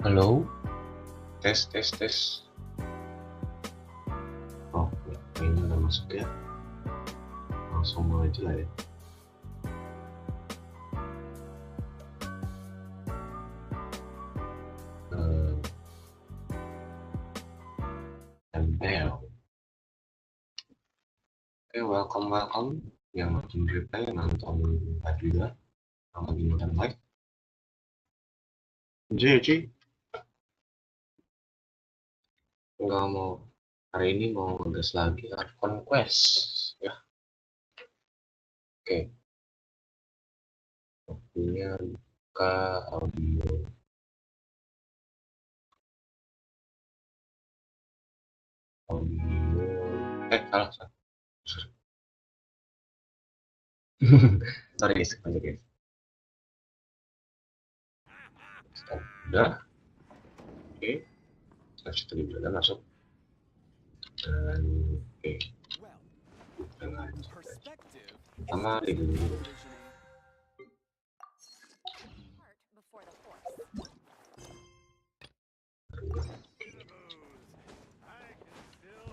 Halo, tes. Oh, kayaknya udah masuk ya. Langsung mulai aja lah ya. Tempel. Oke, welcome yang nonton replay, yang nonton juga, yang lagi nonton live. Cuy. Nggak mau hari ini mau ngegas lagi Archon quest ya. Oke, waktunya buka audio. Salah. Sorry guys. Stop. Udah. Oke, tadi udah masuk. Dan oke, kita lanjut aja. Pertama di dulu.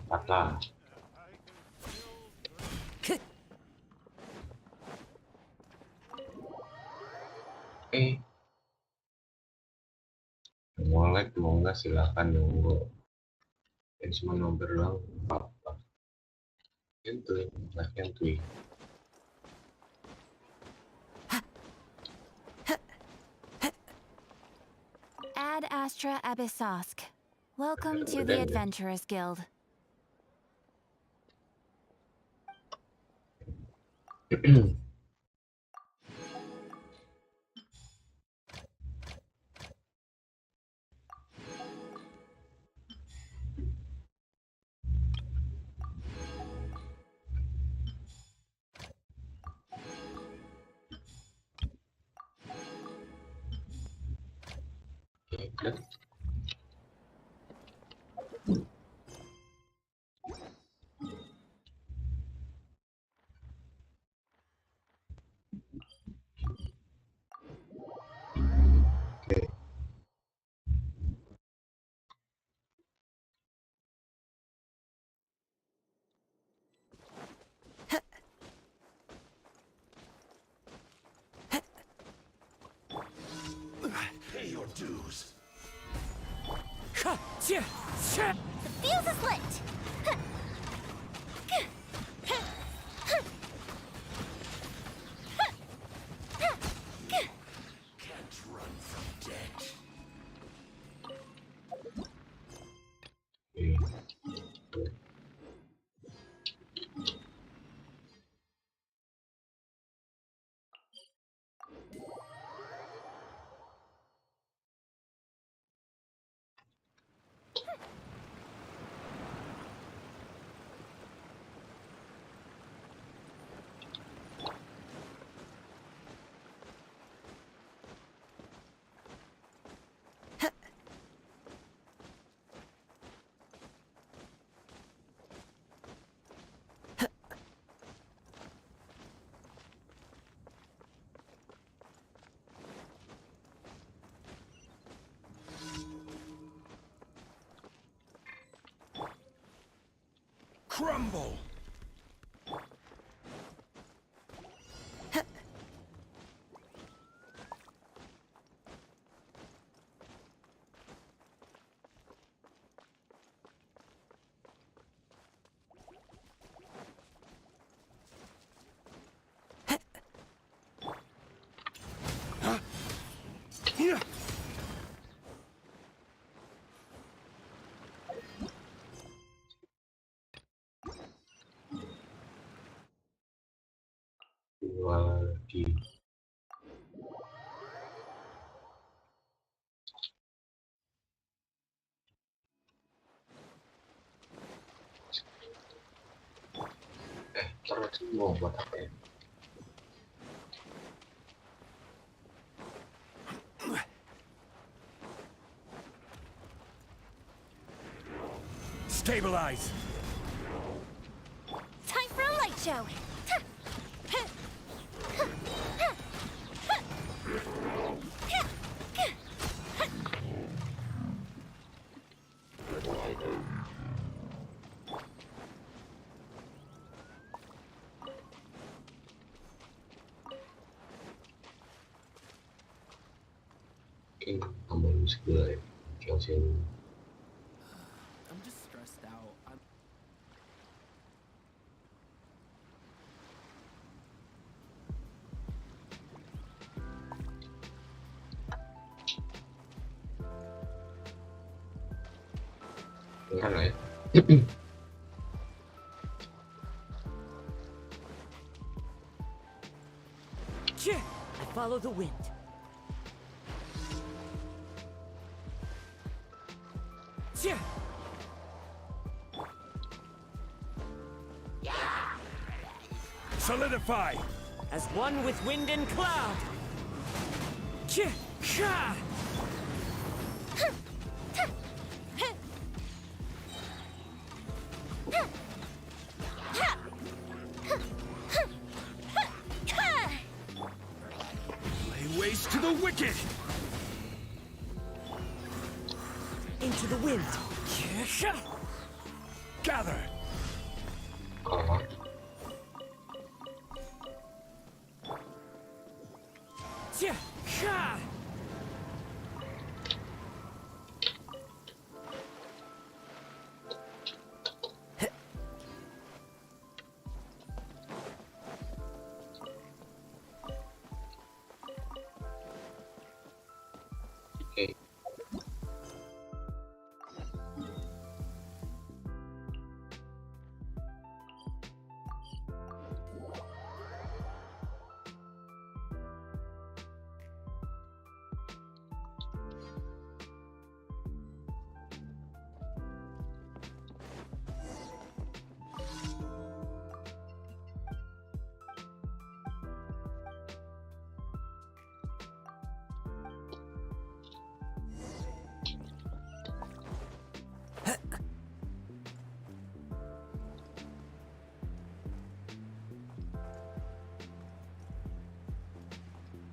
Patah. Mau like mau enggak silakan nunggu. Yang cuma nomor doang apa? Entuy. Ad Astra Abyssosk. Welcome to the Adventurers Guild. Pay your dues. The fuse is lit! Can't run from death. Crumble! Terus mau buat apa ya? Stabilize! Time for a light show! tambah sebelah GENSHIN. I'm just stressed out. Enggak lah ya. I follow the wind. Solidify! As one with wind and cloud. Lay waste to the wicked! Into the wind. Gather! Karena oke.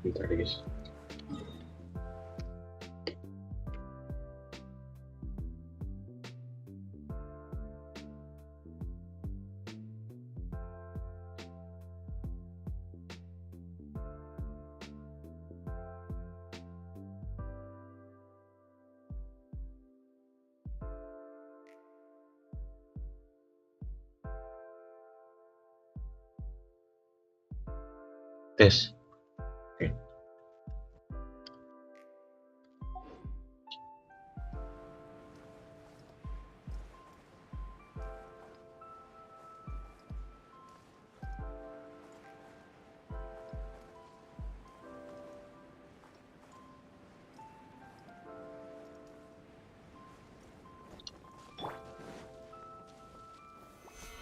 Bentar deh guys. Tes. Oke.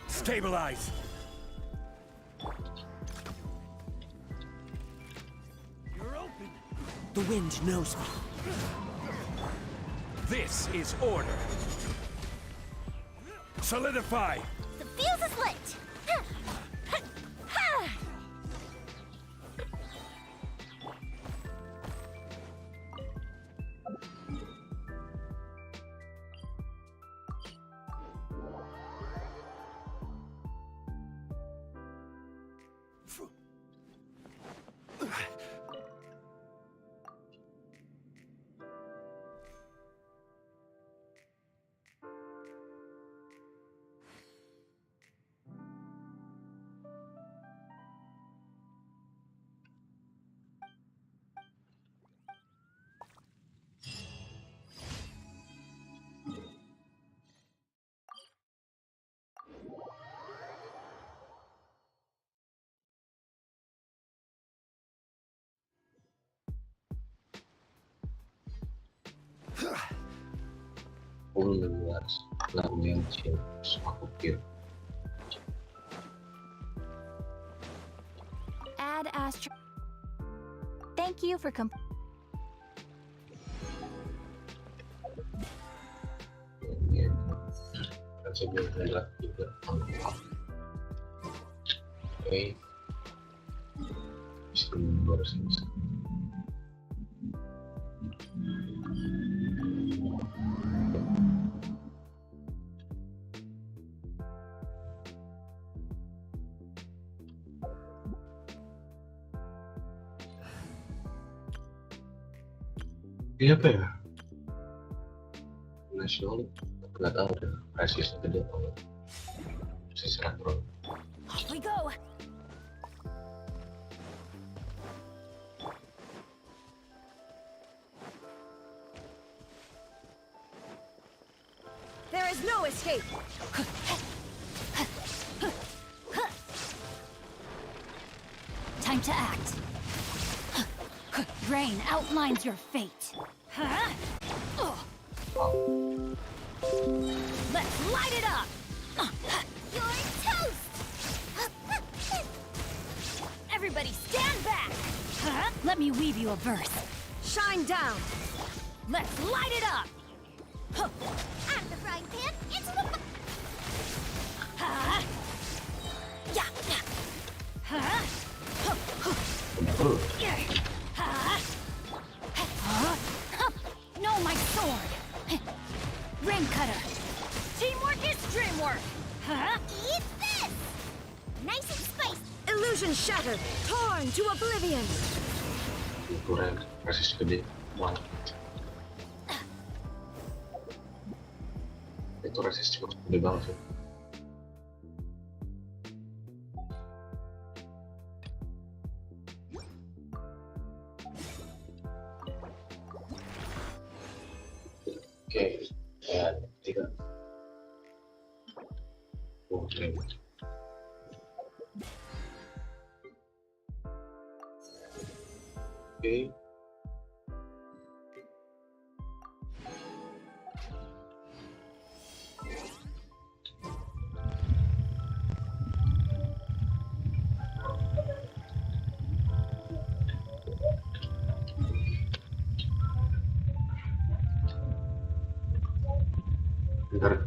Stabilize! You're open! The wind knows me. This is order! Solidify! The fuse is lit! Mendengar lagu yang chill, terus aku feel Add astro. Thank you for ini kan sebelumnya juga oke sebelum baru selesai. Ini apa ya? Nasional nggak tahu deh, rasis gede atau enggak. Sisa bro. Off we go. There is no escape. Time to act. Rain outlines your fate. Let's light it up. You're toast. Everybody stand back. Let me weave you a verse. Shine down. Let's light it up. Out of the frying pan into the... Yeah. No, my sword. Rain cutter. Teamwork is dreamwork. Eat this! Nice and spiced. Illusion shattered. Torn to oblivion. Kurang rasis gede banget. Itu rasis cukup gede banget sih. Oke, ya tiga. Oke. Oke. Bentar.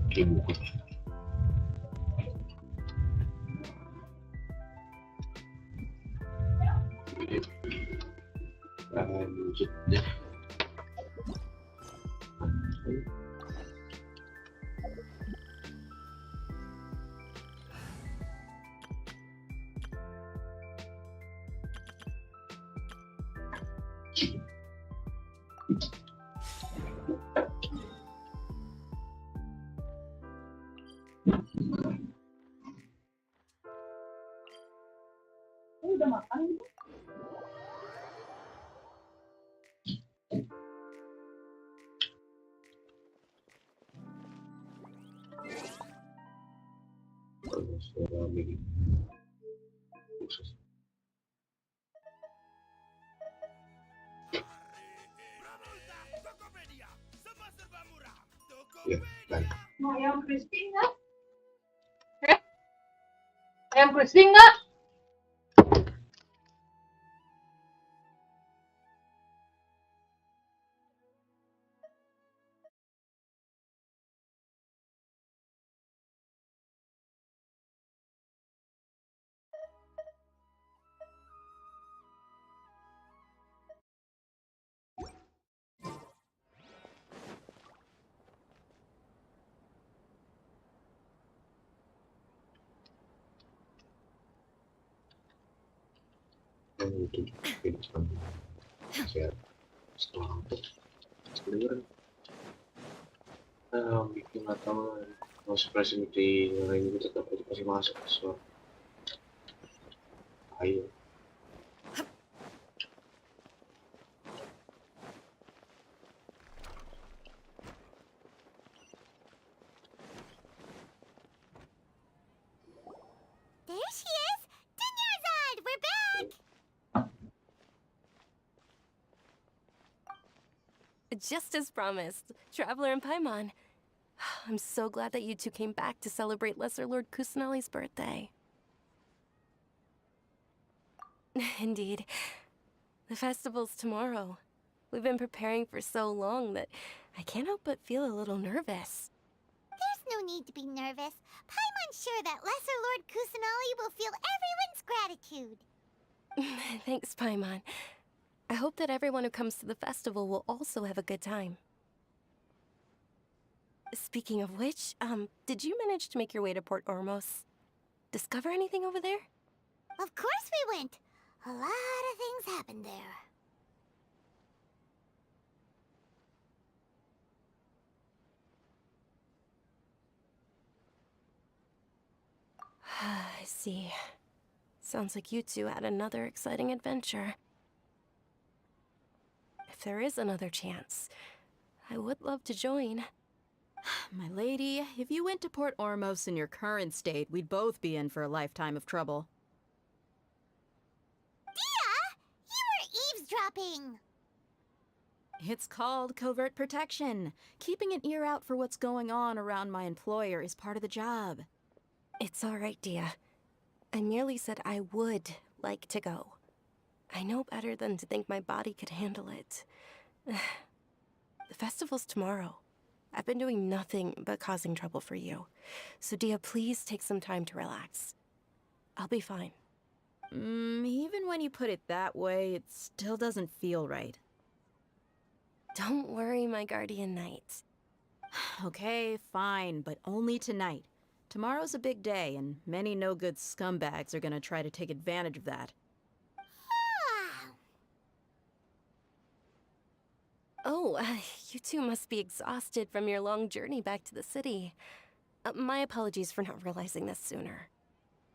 Oke, buku. Lanjut deh. Suara begini. Khusus. Ya, baik. Mau ayam crispy nggak? Ayam crispy nggak? Untuk kehidupan sehat setelah untuk sebenarnya bikin atau mau ekspresi di yang lain itu tetap itu pasti masuk so ayo There she is! Dinyarzad! We're back! Just as promised, Traveler and Paimon. I'm so glad that you two came back to celebrate Lesser Lord Kusanali's birthday. Indeed. The festival's tomorrow. We've been preparing for so long that I can't help but feel a little nervous. There's no need to be nervous. Paimon's sure that Lesser Lord Kusanali will feel everyone's gratitude. Thanks, Paimon. I hope that everyone who comes to the festival will also have a good time. Speaking of which, did you manage to make your way to Port Ormos? Discover anything over there? Of course we went. A lot of things happened there. I see. Sounds like you two had another exciting adventure. If there is another chance, I would love to join. My lady, if you went to Port Ormos in your current state, we'd both be in for a lifetime of trouble. You were eavesdropping! It's called covert protection. Keeping an ear out for what's going on around my employer is part of the job. It's all right, Dia. I merely said I would like to go. I know better than to think my body could handle it. The festival's tomorrow. I've been doing nothing but causing trouble for you. So Dia, please take some time to relax. I'll be fine. Even when you put it that way, it still doesn't feel right. Don't worry, my guardian knight. Okay, fine, but only tonight. Tomorrow's a big day, and many no-good scumbags are gonna try to take advantage of that. Ah, Oh, you two must be exhausted from your long journey back to the city. My apologies for not realizing this sooner.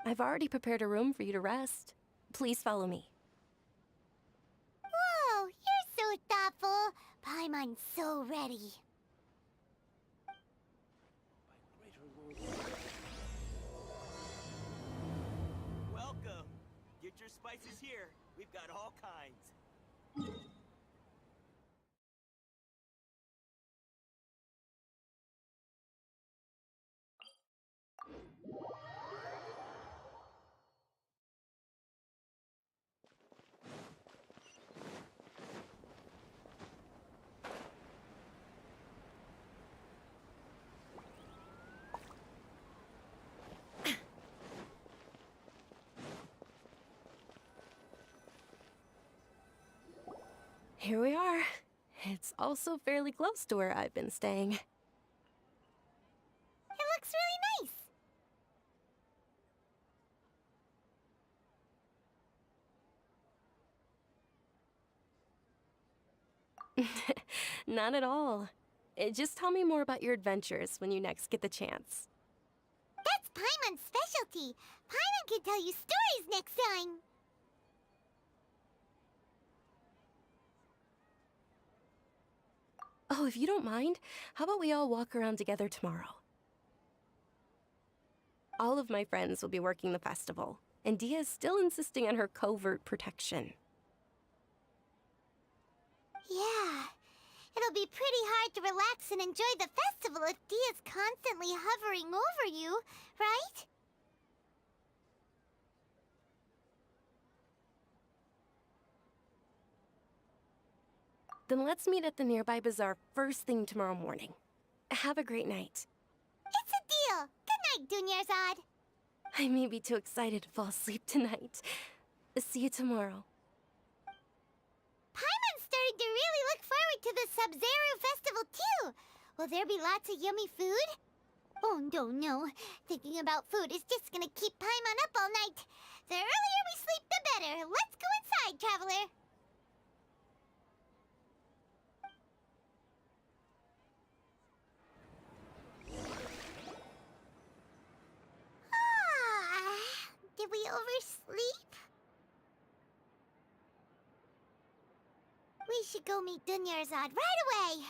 I've already prepared a room for you to rest. Please follow me. whoa, you're so thoughtful. Paimon's so ready. Welcome. Get your spices here. We've got all kinds. Here we are. It's also fairly close to where I've been staying. It looks really nice. Not at all. Just tell me more about your adventures when you next get the chance. That's Paimon's specialty. Paimon can tell you stories next time. Oh, if you don't mind, how about we all walk around together tomorrow? All of my friends will be working the festival, and Dia is still insisting on her covert protection. Yeah. It'll be pretty hard to relax and enjoy the festival if Dia's constantly hovering over you, right? Then let's meet at the nearby bazaar first thing tomorrow morning. Have a great night. It's a deal. Good night, Dunyarzad. I may be too excited to fall asleep tonight. See you tomorrow. Paimon's starting to really look forward to the Sub-Zero festival too. Will there be lots of yummy food? Oh no. Thinking about food is just gonna keep Paimon up all night. The earlier we sleep, the better. Let's go inside, traveler. Did we oversleep? We should go meet Dunyarzad right away.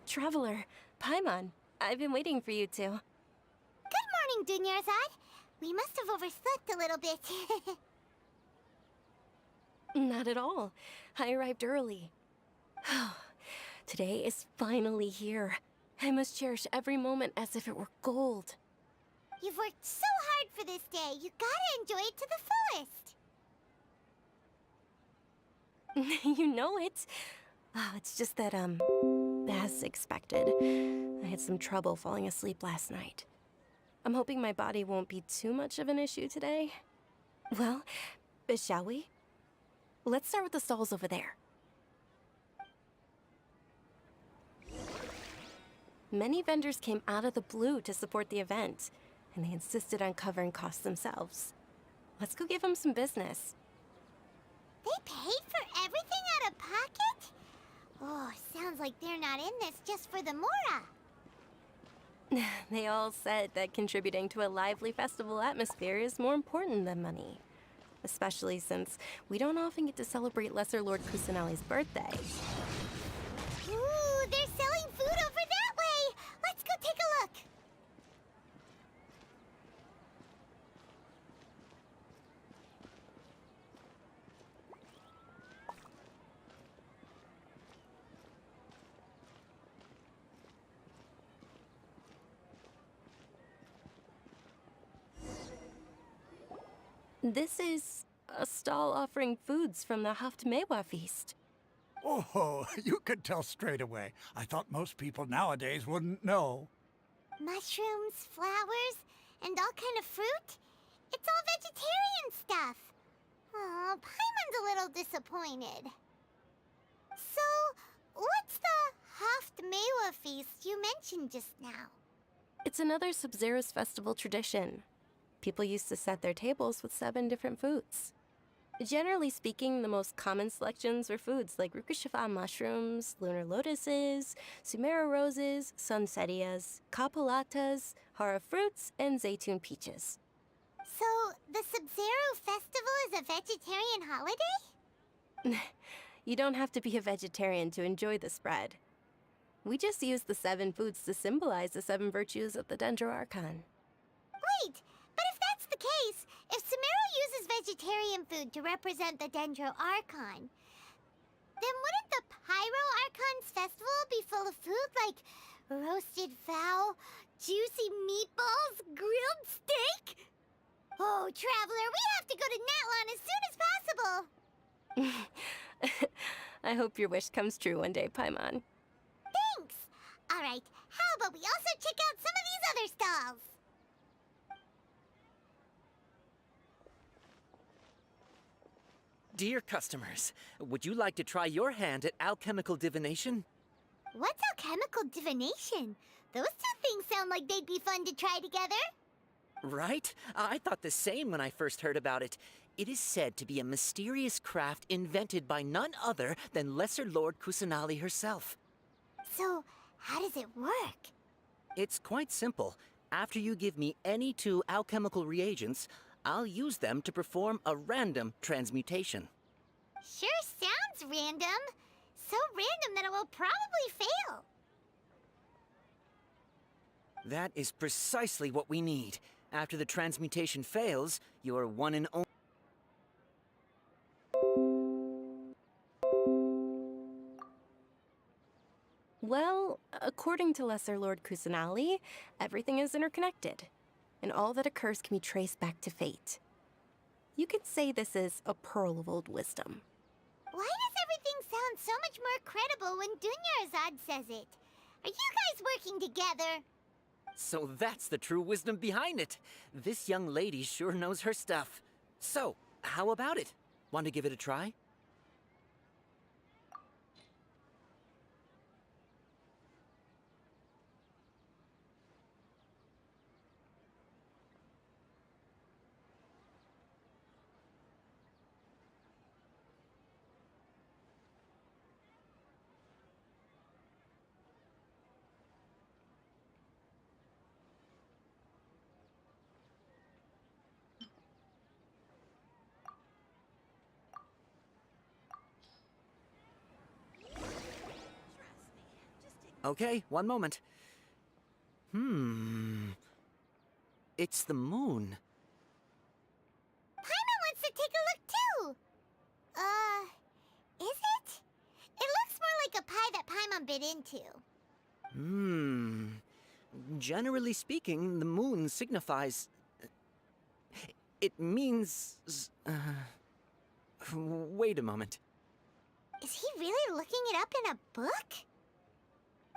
Traveler, Paimon, I've been waiting for you two. Good morning, Dunyarzad. We must have overslept a little bit. Not at all. I arrived early. Today is finally here. I must cherish every moment as if it were gold. You've worked so hard for this day. You gotta enjoy it to the fullest. You know it. Oh, it's just that, as expected, I had some trouble falling asleep last night. I'm hoping my body won't be too much of an issue today. Well, shall we? Let's start with the stalls over there. Many vendors came out of the blue to support the event, and they insisted on covering costs themselves. Let's go give them some business. They paid for everything out of pocket? Oh, sounds like they're not in this just for the mora. They all said that contributing to a lively festival atmosphere is more important than money. Especially since we don't often get to celebrate Lesser Lord Kusanali's birthday. Ooh, they're selling food over that way! Let's go take a look! This is a stall offering foods from the Haftmewa feast. Oh, you could tell straight away. I thought most people nowadays wouldn't know. Mushrooms, flowers, and all kind of fruit? It's all vegetarian stuff. Oh, Paimon's a little disappointed. So, what's the Haftmewa feast you mentioned just now? It's another Sub-Zero's festival tradition. People used to set their tables with 7 different foods. Generally speaking, the most common selections were foods like Rukushifa mushrooms, lunar lotuses, Sumera roses, sunsetias, kapulatas, hara fruits, and zaytun peaches. So, the Sub-Zero festival is a vegetarian holiday? You don't have to be a vegetarian to enjoy the spread. We just use the 7 foods to symbolize the 7 virtues of the Dendro Archon. Wait, but if that's the case, if Sumero uses vegetarian food to represent the Dendro Archon, then wouldn't the Pyro Archon's festival be full of food like roasted fowl, juicy meatballs, grilled steak? Oh, Traveler, we have to go to Natlan as soon as possible! I hope your wish comes true one day, Paimon. Thanks! Alright, how about we also check out some of these other stalls? Dear customers, would you like to try your hand at alchemical divination? What's alchemical divination? Those two things sound like they'd be fun to try together. Right? I thought the same when I first heard about it. It is said to be a mysterious craft invented by none other than Lesser Lord Kusanali herself. So, how does it work? It's quite simple. After you give me any 2 alchemical reagents, I'll use them to perform a random transmutation. Sure sounds random. So random that it will probably fail. That is precisely what we need. After the transmutation fails, your one and only... Well, according to Lesser Lord Kusanali, everything is interconnected, and all that occurs can be traced back to fate. You could say this is a pearl of old wisdom. Why does everything sound so much more credible when Dunyarzad says it? Are you guys working together? So that's the true wisdom behind it. This young lady sure knows her stuff. So, how about it? Want to give it a try? Okay, one moment. It's the moon. Paimon wants to take a look too! Is it? It looks more like a pie that Paimon bit into. Generally speaking, the moon signifies... It means... Wait a moment. Is he really looking it up in a book?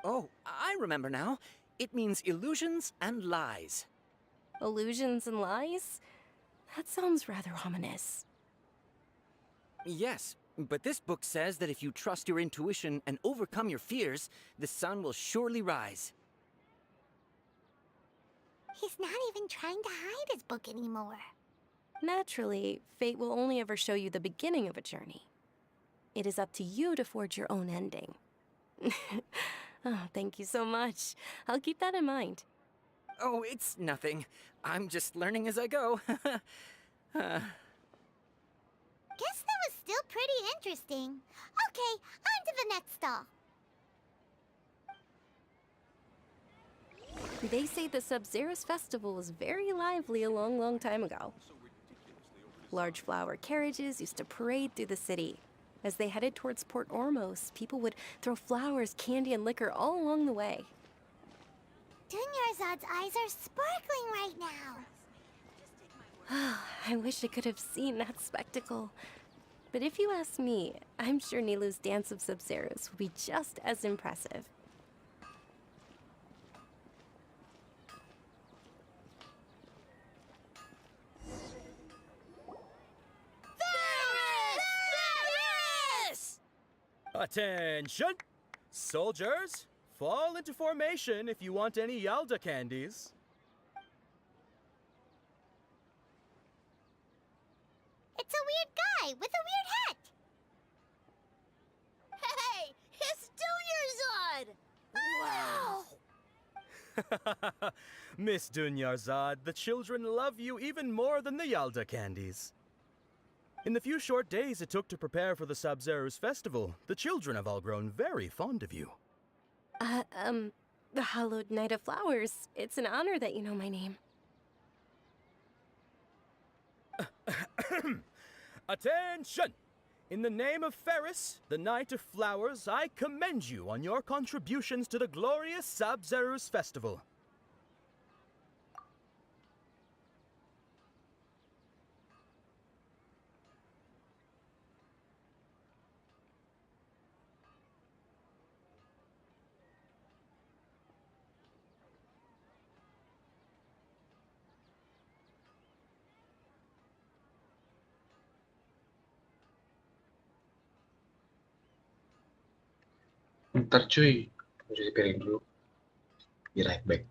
Oh, I remember now. It means illusions and lies. Illusions and lies? That sounds rather ominous. Yes, but this book says that if you trust your intuition and overcome your fears, the sun will surely rise. He's not even trying to hide his book anymore. Naturally, fate will only ever show you the beginning of a journey. It is up to you to forge your own ending. Oh, thank you so much. I'll keep that in mind. Oh, it's nothing. I'm just learning as I go. Guess that was still pretty interesting. Okay, on to the next stall. They say the Sub-Zero's festival was very lively a long, long time ago. Large flower carriages used to parade through the city. As they headed towards Port Ormos, people would throw flowers, candy, and liquor all along the way. Dunyarzad's eyes are sparkling right now. I wish I could have seen that spectacle. But if you ask me, I'm sure Nilu's dance of Sub-Zeros will be just as impressive. Attention! Soldiers, fall into formation if you want any Yalda candies. It's a weird guy with a weird hat. Hey, it's Dunyarzad! Wow! Miss Dunyarzad, the children love you even more than the Yalda candies. In the few short days it took to prepare for the Sub-Zero's festival, the children have all grown very fond of you. The Hallowed Night of Flowers. It's an honor that you know my name. Attention! In the name of Ferris, the Knight of Flowers, I commend you on your contributions to the glorious Sub-Zero's festival. Ntar cuy, cuci piring dulu. Be right back.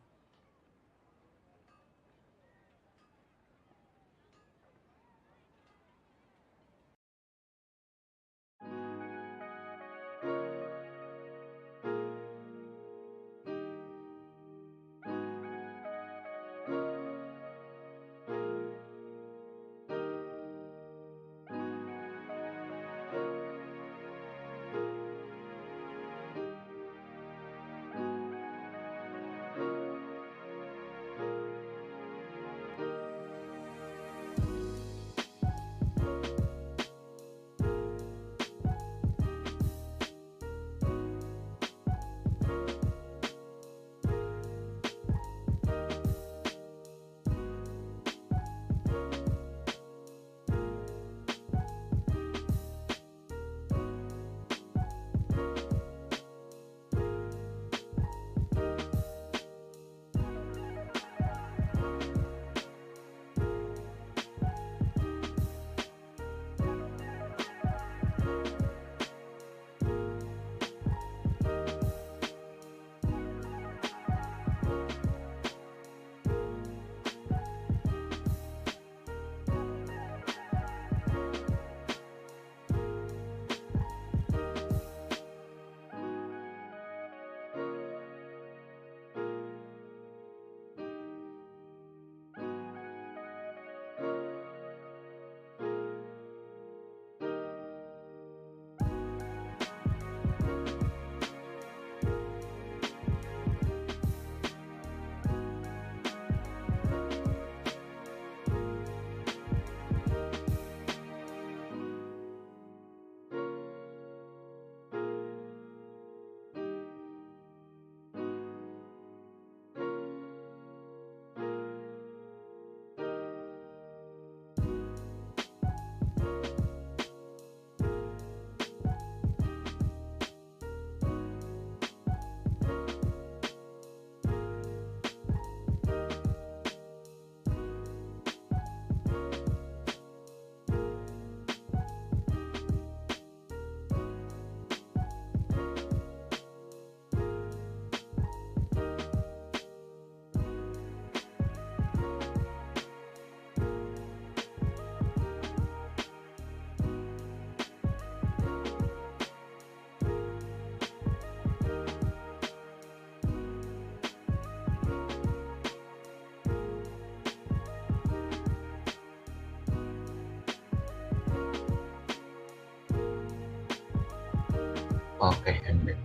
Oke, endek.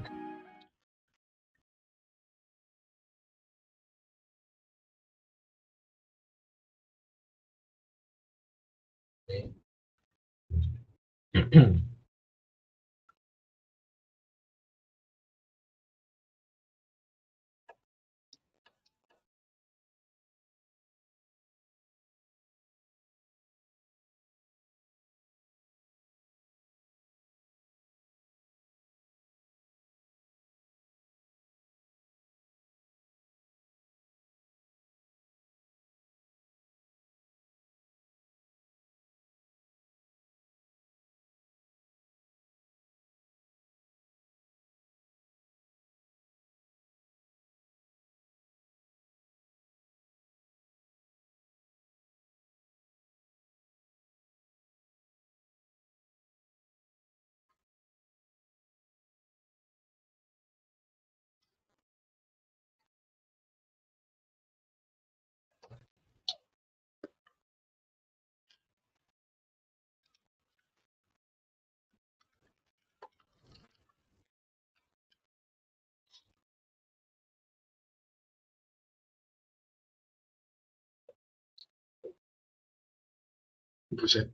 Buset.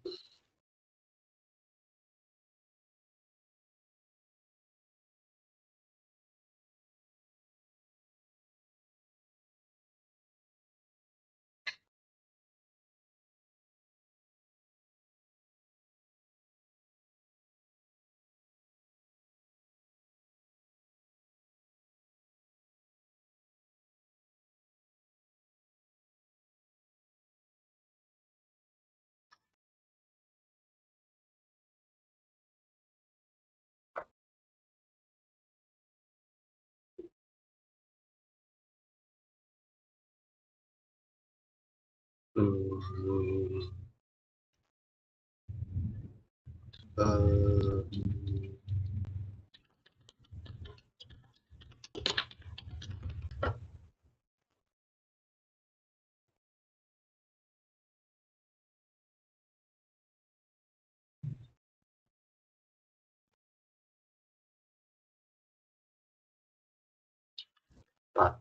Pak.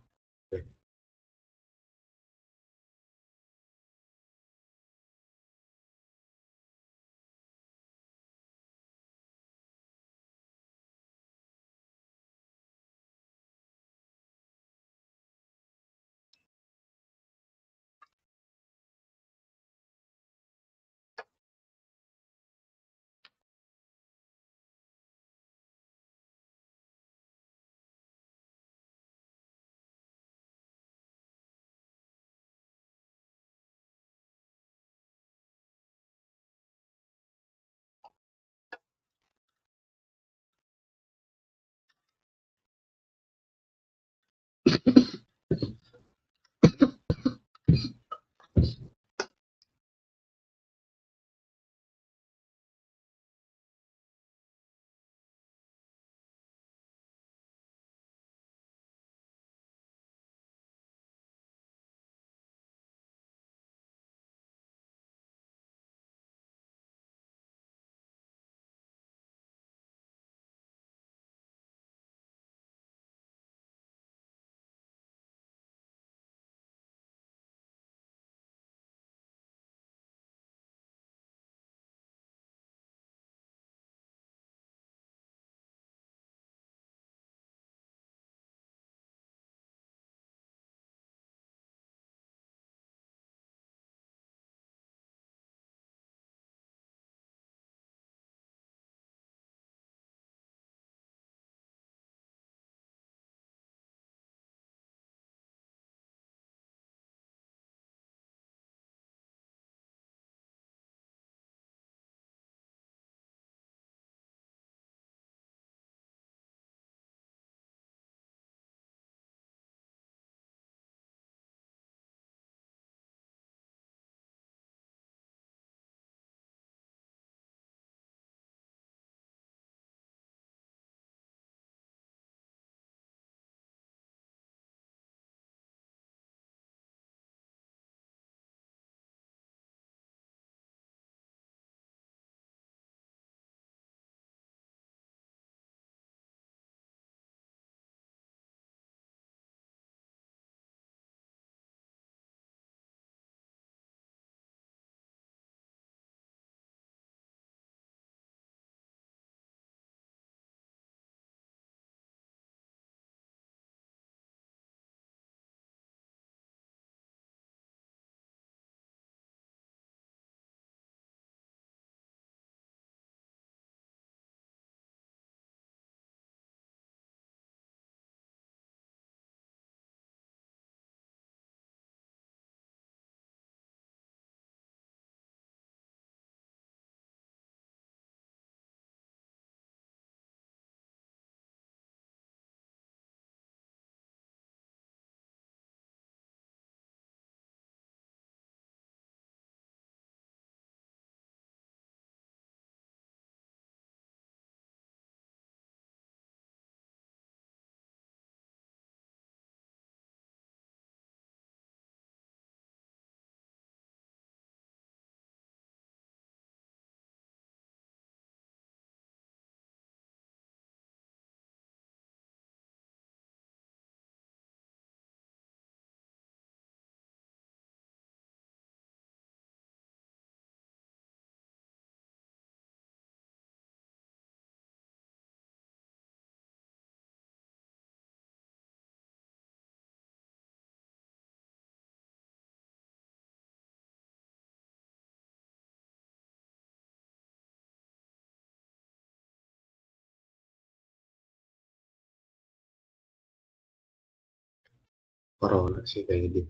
corona sih kayak gitu.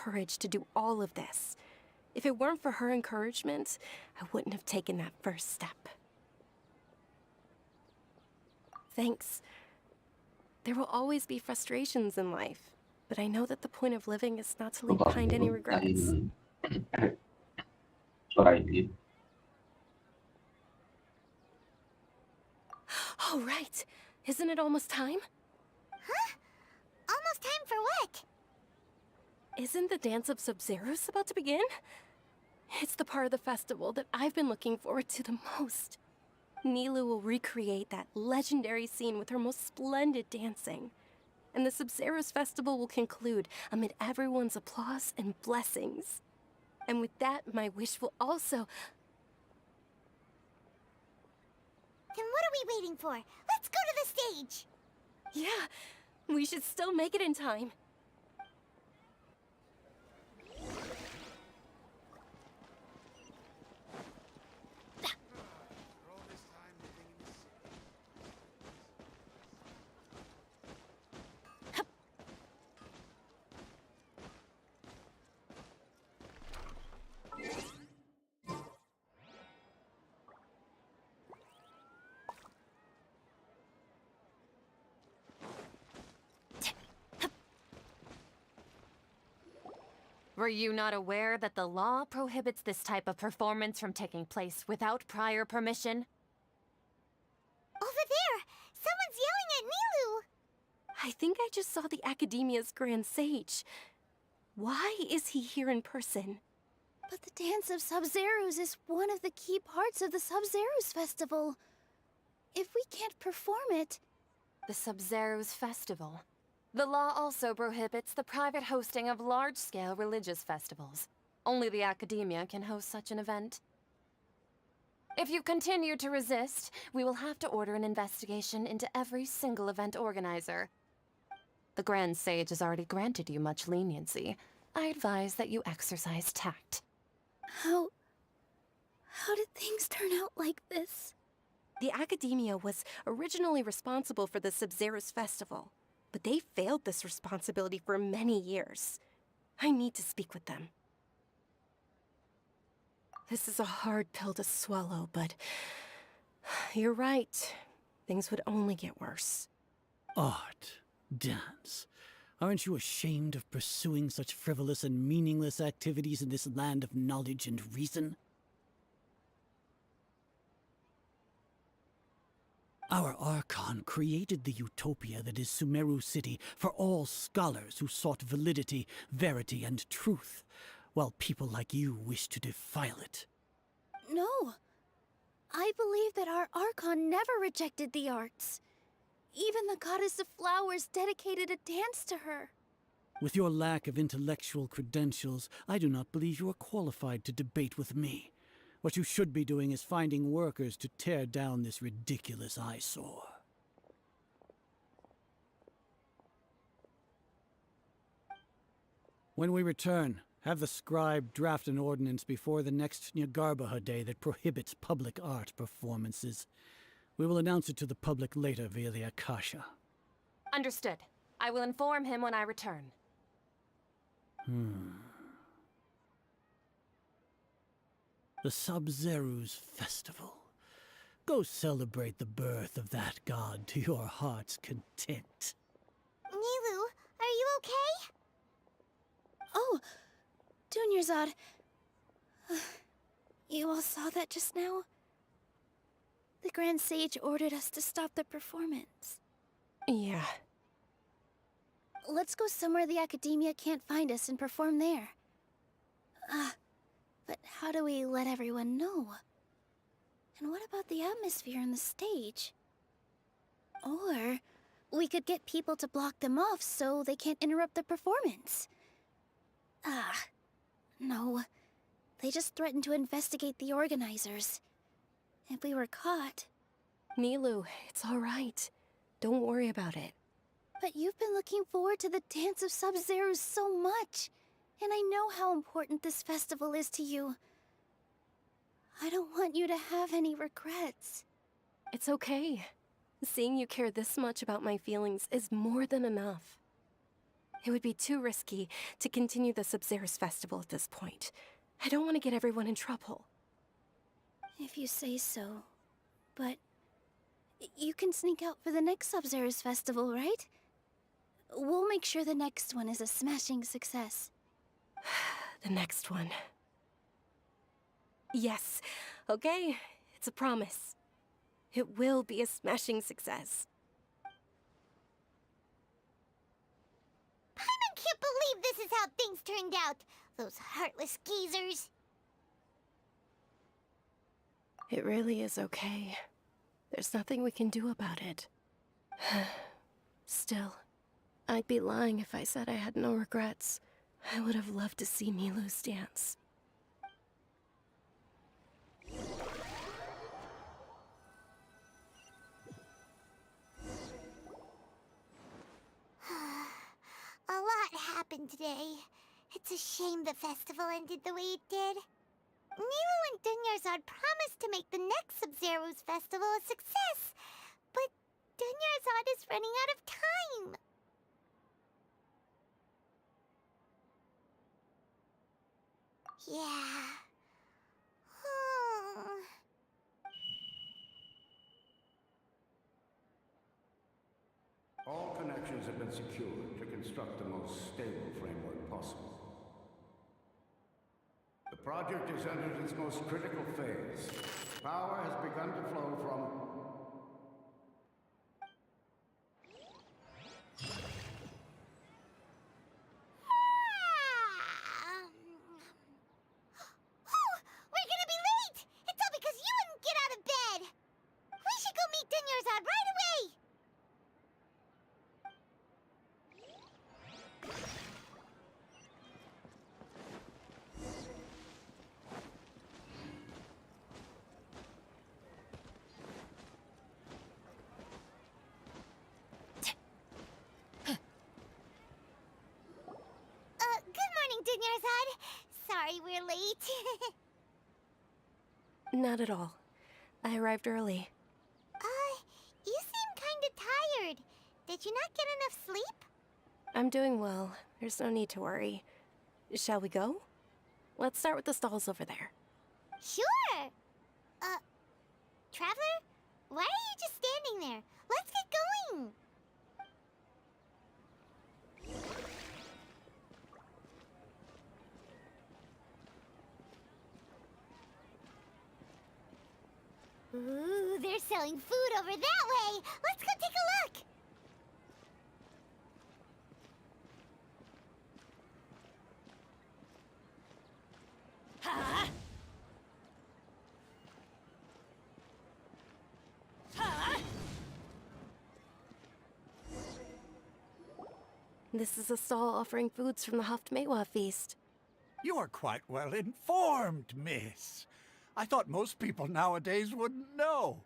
courage to do all of this. If it weren't for her encouragement, I wouldn't have taken that first step. Thanks. There will always be frustrations in life, but I know that the point of living is not to leave behind any regrets. Suara ini. Oh, right. Isn't it almost time? Huh? Almost time for what? Isn't the Dance of Sub-Zeros about to begin? It's the part of the festival that I've been looking forward to the most. Nilou will recreate that legendary scene with her most splendid dancing. And the Sub-Zeros festival will conclude amid everyone's applause and blessings. And with that, my wish will also... Then what are we waiting for? Let's go to the stage! Yeah, we should still make it in time. Were you not aware that the law prohibits this type of performance from taking place without prior permission? Over there! Someone's yelling at Nilou! I think I just saw the Academia's Grand Sage. Why is he here in person? But the Dance of Sub-Zeros is one of the key parts of the Sub-Zeros festival. If we can't perform it... The Sub-Zeros festival. The law also prohibits the private hosting of large-scale religious festivals. Only the Academia can host such an event. If you continue to resist, we will have to order an investigation into every single event organizer. The Grand Sage has already granted you much leniency. I advise that you exercise tact. How did things turn out like this? The Academia was originally responsible for the Sub-Zeros festival, but they failed this responsibility for many years. I need to speak with them. This is a hard pill to swallow, but you're right. Things would only get worse. Art, dance. Aren't you ashamed of pursuing such frivolous and meaningless activities in this land of knowledge and reason? Our Archon created the utopia that is Sumeru City for all scholars who sought validity, verity, and truth, while people like you wish to defile it. No. I believe that our Archon never rejected the arts. Even the goddess of flowers dedicated a dance to her. With your lack of intellectual credentials, I do not believe you are qualified to debate with me. What you should be doing is finding workers to tear down this ridiculous eyesore. When we return, have the scribe draft an ordinance before the next Nyagarbaha Day that prohibits public art performances. We will announce it to the public later via the Akasha. Understood. I will inform him when I return. The Sub-Zeros Festival. Go celebrate the birth of that god to your heart's content. Nilou, are you okay? Oh, Dunyarzad. You all saw that just now? The Grand Sage ordered us to stop the performance. Yeah. Let's go somewhere the Academia can't find us and perform there. But how do we let everyone know? And what about the atmosphere and the stage? Or we could get people to block them off so they can't interrupt the performance. No. They just threatened to investigate the organizers. If we were caught... Nilou, it's all right. Don't worry about it. But you've been looking forward to the Dance of Sub-Zeros so much. And I know how important this festival is to you. I don't want you to have any regrets. It's okay. Seeing you care this much about my feelings is more than enough. It would be too risky to continue the Sabzeruz festival at this point. I don't want to get everyone in trouble. If you say so. But you can sneak out for the next Sabzeruz festival, right? We'll make sure the next one is a smashing success. The next one. Yes. Okay, it's a promise. It will be a smashing success. Paimon can't believe this is how things turned out. Those heartless geezers. It really is okay. There's nothing we can do about it. Still, I'd be lying if I said I had no regrets. I would have loved to see Milu's dance. A lot happened today. It's a shame the festival ended the way it did. Nilu and Dunyarzad promised to make the next Sabzeruz festival a success, but Dunyarzad is running out of time. Yeah. All connections have been secured to construct the most stable framework possible. The project has entered its most critical phase. Power has begun to flow from... Oh, we're gonna be late! It's all because you wouldn't get out of bed! We should go meet Dunyarzad right away! Good morning, Dunyarzad. Sorry we're late. Not at all. I arrived early. You seem kinda tired. Did you not get enough sleep? I'm doing well. There's no need to worry. Shall we go? Let's start with the stalls over there. Sure! Traveler? Why are you just standing there? Let's get going! Ooh, they're selling food over that way! Let's go take a look! This is a stall offering foods from the Haftmewa feast. You are quite well informed, miss. I thought most people nowadays wouldn't know.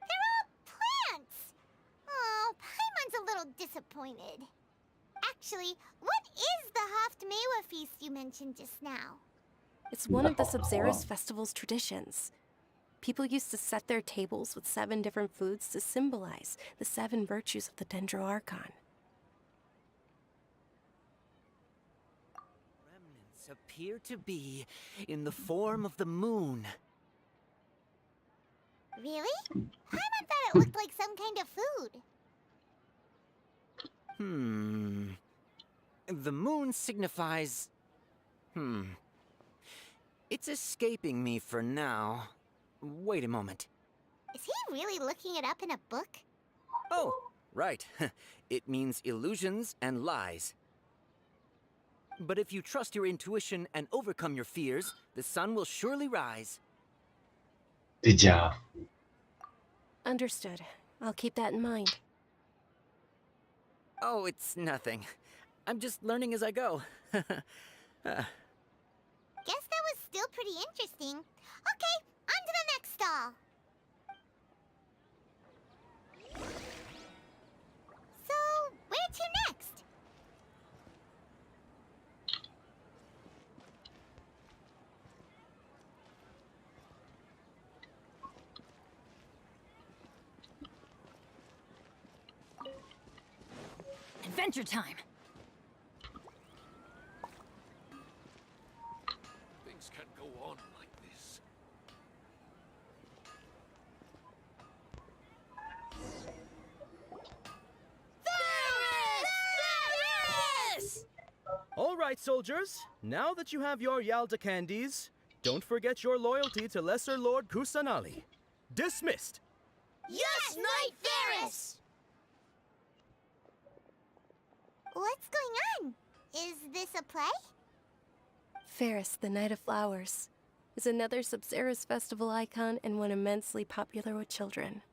They're all plants! Oh, Paimon's a little disappointed. Actually, what is the Haftmewa feast you mentioned just now? It's one of the Sabzeruz festival's traditions. People used to set their tables with 7 different foods to symbolize the 7 virtues of the Dendro Archon. Remnants appear to be in the form of the moon. Really? Paimon thought it looked like some kind of food. The moon signifies... It's escaping me for now. Wait a moment. Is he really looking it up in a book? Oh, right. It means illusions and lies. But if you trust your intuition and overcome your fears, the sun will surely rise. Dijak. Understood. I'll keep that in mind. Oh, it's nothing. I'm just learning as I go. Guess that was still pretty interesting. Okay, on to the next stall. So, where to next? Adventure time! right, soldiers. Now that you have your Yalda candies, don't forget your loyalty to Lesser Lord Kusanali. Dismissed. Yes, Knight Ferris! What's going on? Is this a play? Ferris, the Knight of Flowers, is another Sabzeruz festival icon and one immensely popular with children.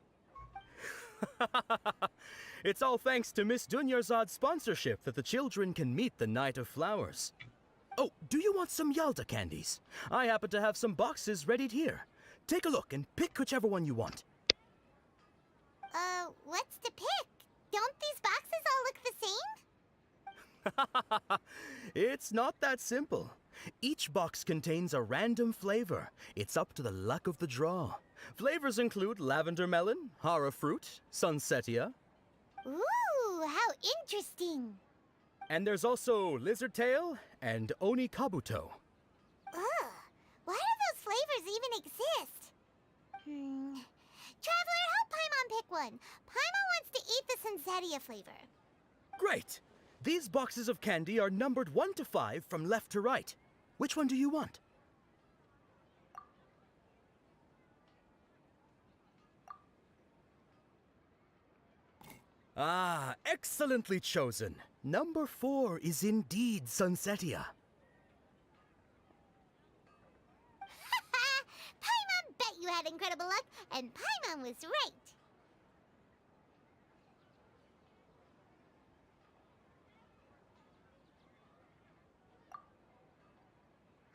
It's all thanks to Miss Dunyarzad's sponsorship that the children can meet the Knight of Flowers. Oh, do you want some Yalda candies? I happen to have some boxes ready here. Take a look and pick whichever one you want. What's to pick? Don't these boxes all look the same? It's not that simple. Each box contains a random flavor. It's up to the luck of the draw. Flavors include lavender melon, hara fruit, sunsetia. Ooh, how interesting. And there's also lizard tail and oni kabuto. Ugh, why do those flavors even exist? Traveler, help Paimon pick one. Paimon wants to eat the sunsetia flavor. Great! These boxes of candy are numbered 1 to 5 from left to right. Which one do you want? Ah, excellently chosen. Number 4 is indeed sunsetia. Paimon bet you had incredible luck, and Paimon was right.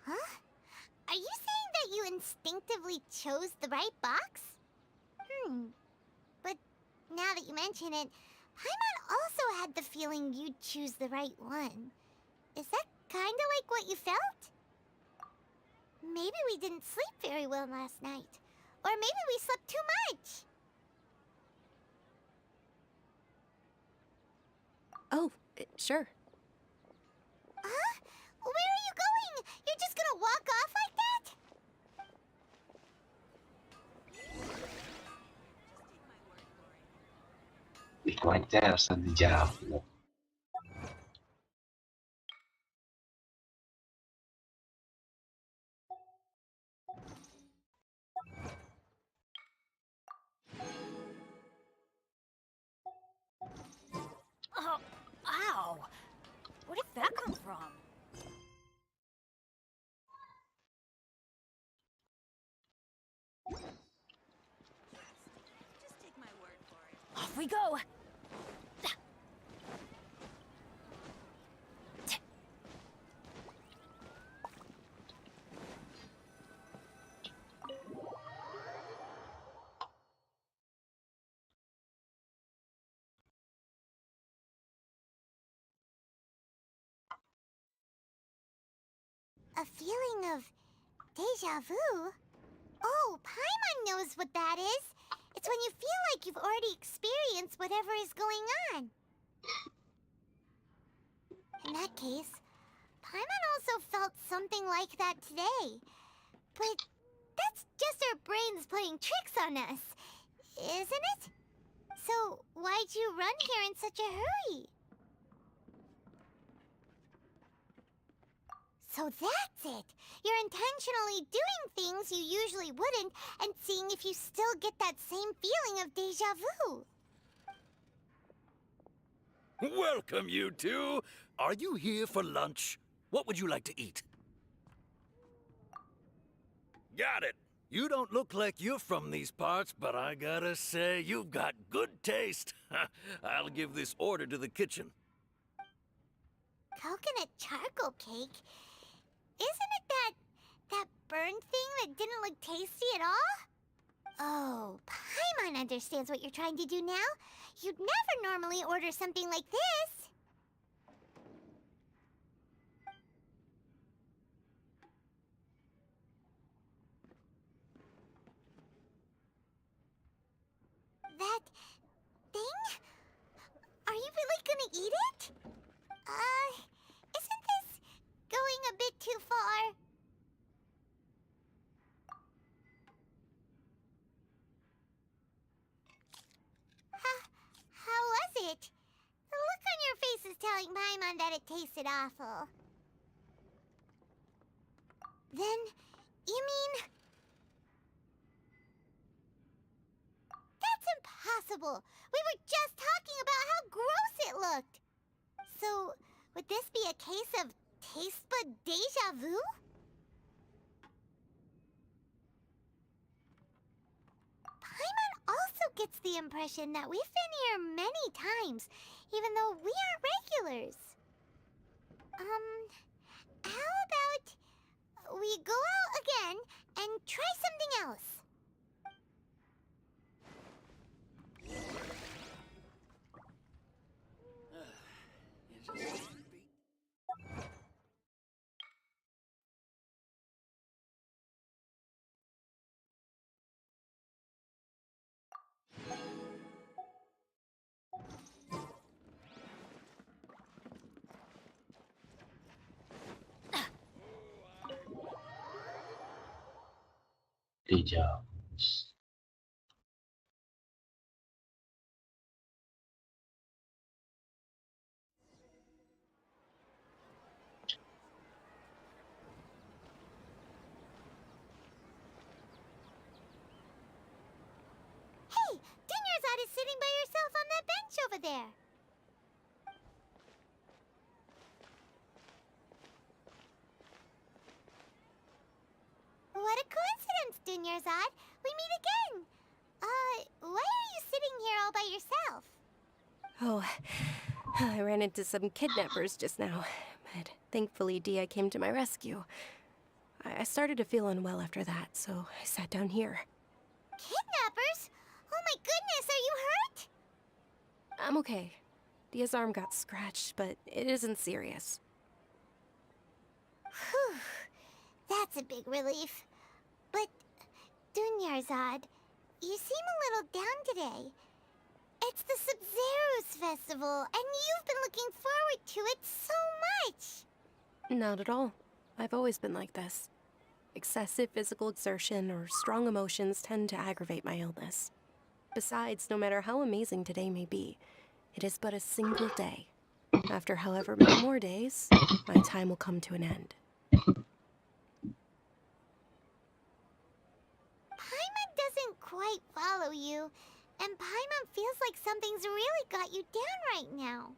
Huh? Are you saying that you instinctively chose the right box? But now that you mention it, Paimon also had the feeling you'd choose the right one. Is that kinda like what you felt? Maybe we didn't sleep very well last night. Or maybe we slept too much. Oh, sure. Huh? Where are you going? You're just gonna walk off like that? Itu aja harus dijawab. Oh, ow! Where did that come from? Just take my word for it. Off we go! A feeling of deja vu? Oh, Paimon knows what that is. It's when you feel like you've already experienced whatever is going on. In that case, Paimon also felt something like that today. But that's just our brains playing tricks on us, isn't it? So why'd you run here in such a hurry? So that's it. You're intentionally doing things you usually wouldn't and seeing if you still get that same feeling of deja vu. Welcome, you two. Are you here for lunch? What would you like to eat? Got it. You don't look like you're from these parts, but I gotta say, you've got good taste. I'll give this order to the kitchen. Coconut charcoal cake? Isn't it that burned thing that didn't look tasty at all? Oh, Paimon understands what you're trying to do now. You'd never normally order something like this. That thing? Are you really gonna eat it? Isn't this going a bit too far? How was it? The look on your face is telling Paimon that it tasted awful. Then, you mean... That's impossible! We were just talking about how gross it looked! So, would this be a case of taste bud deja vu? Paimon also gets the impression that we've been here many times, even though we aren't regulars. How about we go out again and try something else? Becaus. Hey, Dinyarzad is sitting by herself on that bench over there. What a coincidence, Dinyarzad. We meet again. Why are you sitting here all by yourself? Oh, I ran into some kidnappers just now, but thankfully Dia came to my rescue. I started to feel unwell after that, so I sat down here. Kidnappers? Oh my goodness, are you hurt? I'm okay. Dia's arm got scratched, but it isn't serious. Whew. That's a big relief. But, Dinyarzad, you seem a little down today. It's the Sub-Zero's festival, and you've been looking forward to it so much. Not at all. I've always been like this. Excessive physical exertion or strong emotions tend to aggravate my illness. Besides, no matter how amazing today may be, it is but a single day. After however many more days, my time will come to an end. Paimon doesn't quite follow you, and Paimon feels like something's really got you down right now.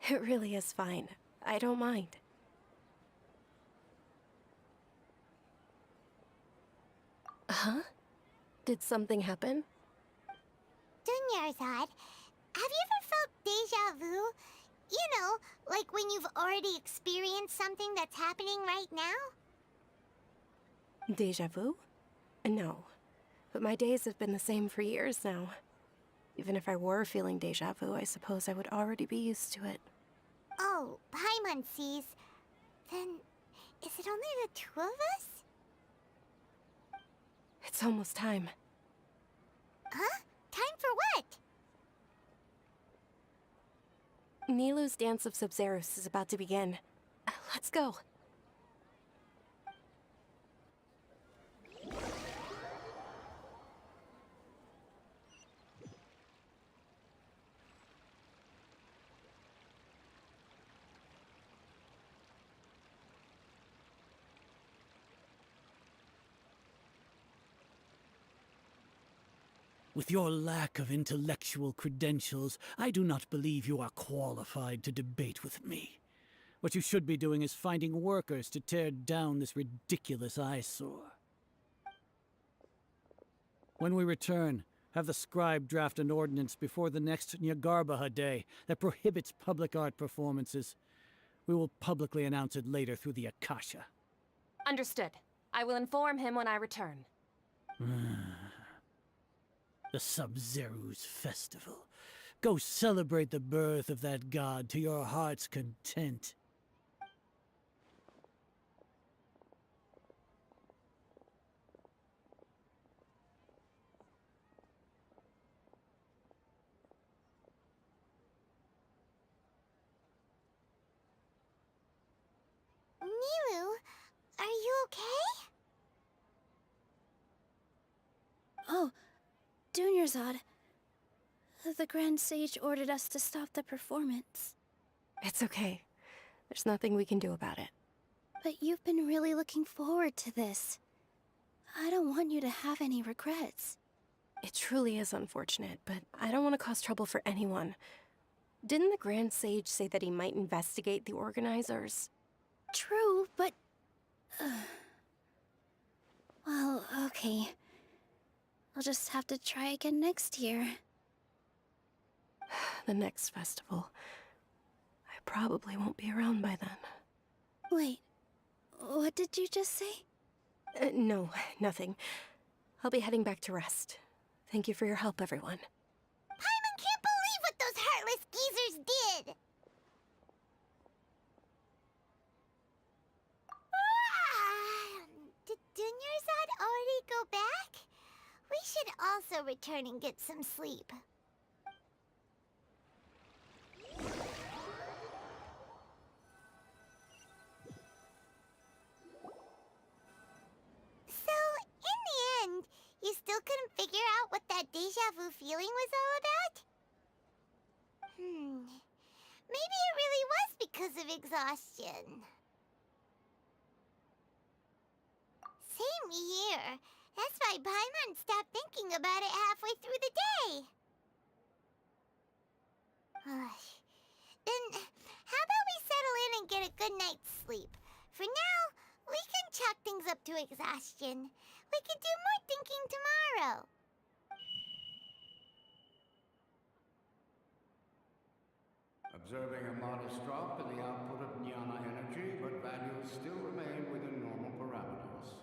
It really is fine. I don't mind. Huh? Did something happen? Dinyarzad, have you ever felt deja vu? You know, like when you've already experienced something that's happening right now? Deja vu? No. But my days have been the same for years now. Even if I were feeling deja vu, I suppose I would already be used to it. Oh, Paimon sees. Then, is it only the two of us? It's almost time. Huh? Time for what? Nilou's Dance of Sub-Zeros is about to begin. Let's go. With your lack of intellectual credentials, I do not believe you are qualified to debate with me. What you should be doing is finding workers to tear down this ridiculous eyesore. When we return, have the scribe draft an ordinance before the next Nyagarbaha Day that prohibits public art performances. We will publicly announce it later through the Akasha. Understood. I will inform him when I return. The Sub-Zero's festival. Go celebrate the birth of that god to your heart's content. Nilou, are you okay? Oh, Dinyarzad. The Grand Sage ordered us to stop the performance. It's okay. There's nothing we can do about it. But you've been really looking forward to this. I don't want you to have any regrets. It truly is unfortunate, but I don't want to cause trouble for anyone. Didn't the Grand Sage say that he might investigate the organizers? True, but... well, okay. I'll just have to try again next year. The next festival. I probably won't be around by then. Wait, what did you just say? No, nothing. I'll be heading back to rest. Thank you for your help, everyone. Paimon can't believe what those heartless geezers did! Did Dunyarzad already go back? We should also return and get some sleep. So, in the end, you still couldn't figure out what that deja vu feeling was all about? Maybe it really was because of exhaustion. Same here. That's why Paimon stopped thinking about it halfway through the day. Then, how about we settle in and get a good night's sleep? For now, we can chalk things up to exhaustion. We can do more thinking tomorrow. Observing a modest drop in the output of jnana energy, but values still remain within normal parameters.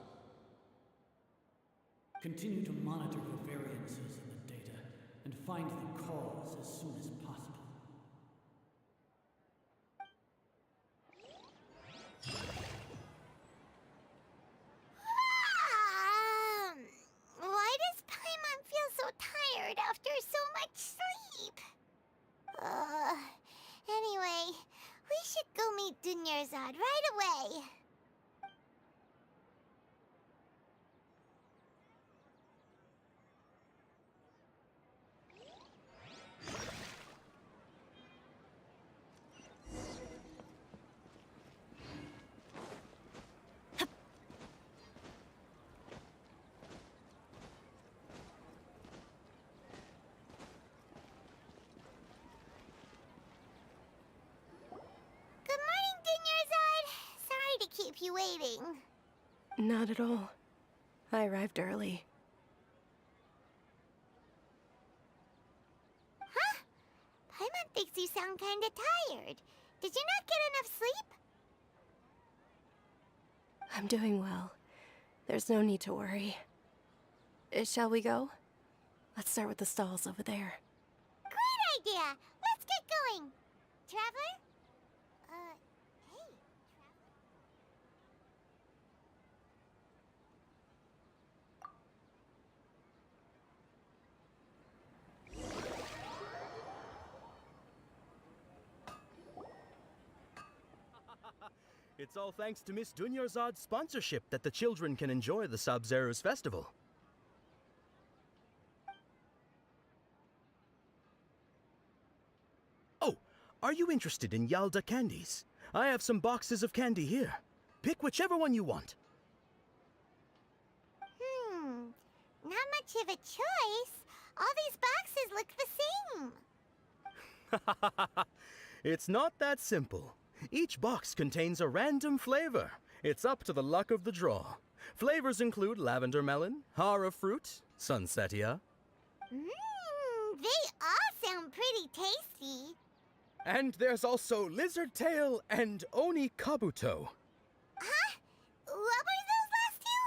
Continue to monitor for variances in the data and find the cause as soon as possible. Why does Paimon feel so tired after so much sleep? Anyway, we should go meet Dunyarzad right away. Keep you waiting. Not at all. I arrived early. Huh? Paimon thinks you sound kinda tired. Did you not get enough sleep? I'm doing well. There's no need to worry. Shall we go? Let's start with the stalls over there. Great idea! Let's get going! Traveler? It's all thanks to Miss Dunyarzad's sponsorship that the children can enjoy the Sub-Zero's festival. Oh, are you interested in Yalda candies? I have some boxes of candy here. Pick whichever one you want. Not much of a choice. All these boxes look the same. It's not that simple. Each box contains a random flavor. It's up to the luck of the draw. Flavors include lavender melon, harap fruit, sunset.Ya. They all sound pretty tasty. And there's also lizard tail and oni kabuto. Huh? What were those last two?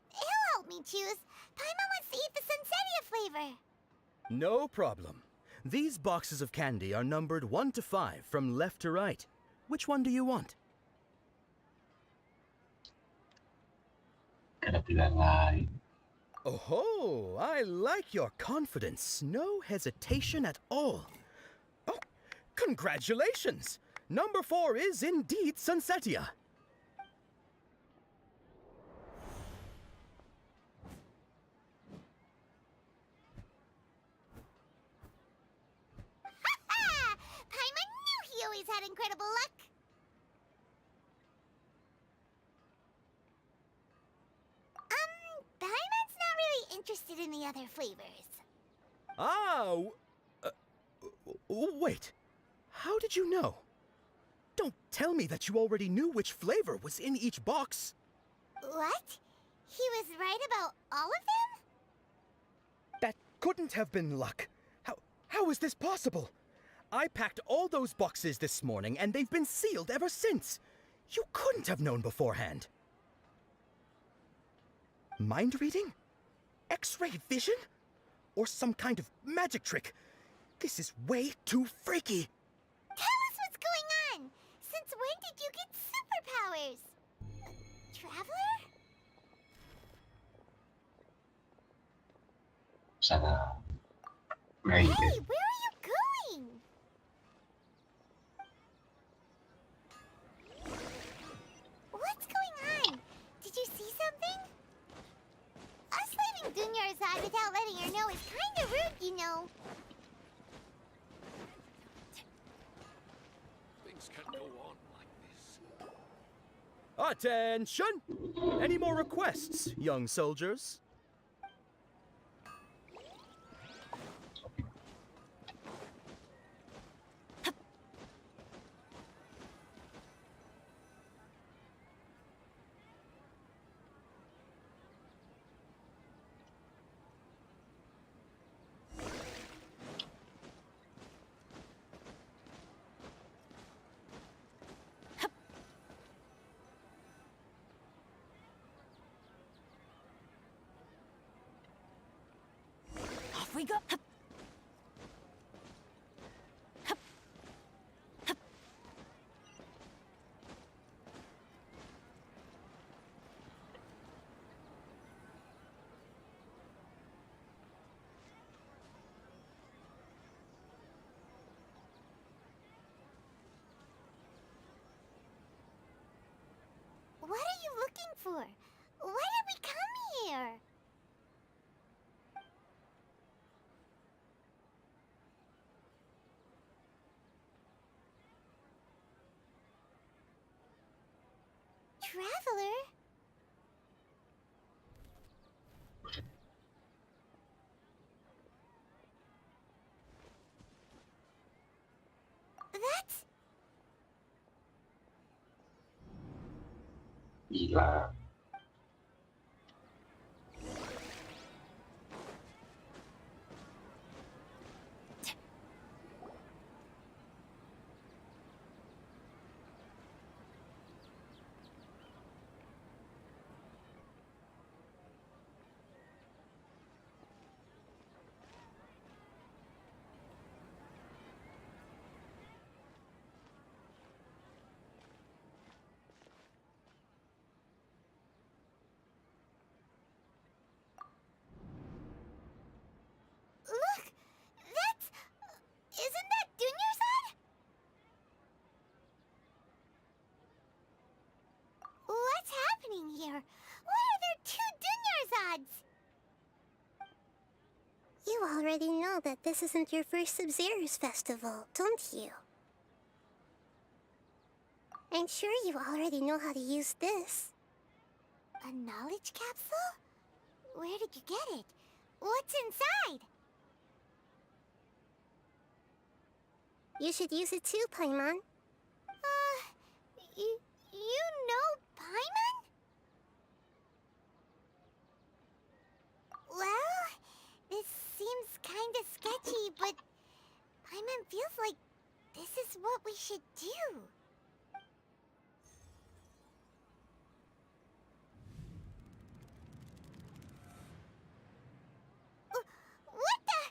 He'll help me choose. Paimon wants to eat the sunset.Ya flavor. No problem. These boxes of candy are numbered 1 to 5 from left to right. Which one do you want? Oh, I like your confidence. No hesitation at all. Oh, congratulations! Number 4 is indeed sunset.Ya. had incredible luck? Paimon's not really interested in the other flavors. Oh! Wait. How did you know? Don't tell me that you already knew which flavor was in each box. What? He was right about all of them? That couldn't have been luck. How is this possible? I packed all those boxes this morning and they've been sealed ever since. You couldn't have known beforehand. Mind reading? X-ray vision? Or some kind of magic trick? This is way too freaky. Tell us what's going on! Since when did you get superpowers? Traveler? Sana. Hey, where are you going? What's going on? Did you see something? Us leaving Dunya's side without letting her know is kinda rude, you know. Things can't go on like this. Attention! Any more requests, young soldiers? Off we go. What are you looking for? Why did we come here? Traveler? That's... Gila. Look! That's... Isn't that Dunyarzad? What's happening here? Why are there two Dunyarzads? You already know that this isn't your first Sub-Zero's festival, don't you? I'm sure you already know how to use this. A knowledge capsule? Where did you get it? What's inside? You should use it too, Paimon. You know Paimon? Well, this seems kinda sketchy, but Paimon feels like this is what we should do. What the?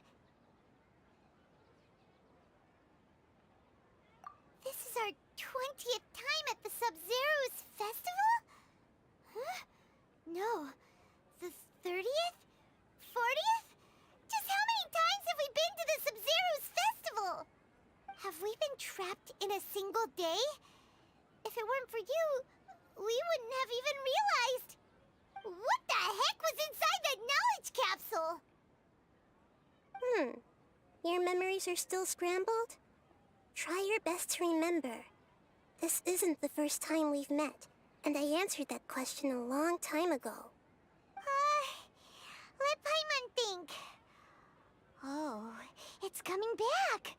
This is our 20th time at the Sub-Zero's festival? Huh? No. The 30th? 40th? Just how many times have we been to the Sub-Zero's festival? Have we been trapped in a single day? If it weren't for you, we wouldn't have even realized. What the heck was inside that knowledge capsule? Your memories are still scrambled? try your best to remember. This isn't the first time we've met, and I answered that question a long time ago. Let Paimon think. Oh, it's coming back.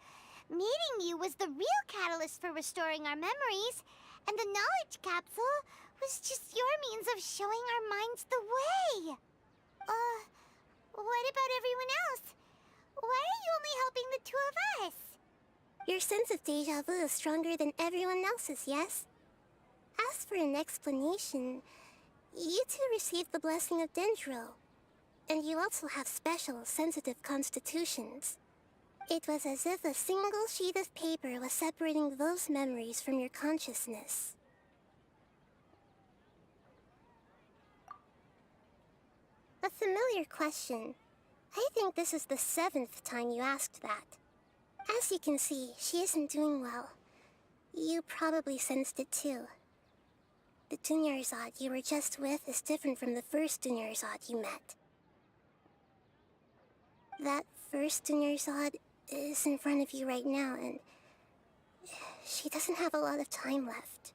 Meeting you was the real catalyst for restoring our memories, and the knowledge capsule was just your means of showing our minds the way. What about everyone else? Why are you only helping the two of us? Your sense of deja vu is stronger than everyone else's, yes? As for an explanation, you two received the blessing of Dendro. And you also have special, sensitive constitutions. It was as if a single sheet of paper was separating those memories from your consciousness. A familiar question. I think this is the 7th time you asked that. As you can see, she isn't doing well. You probably sensed it too. The Dunyarzad you were just with is different from the first Dunyarzad you met. That first Dunyarzad is in front of you right now, and she doesn't have a lot of time left.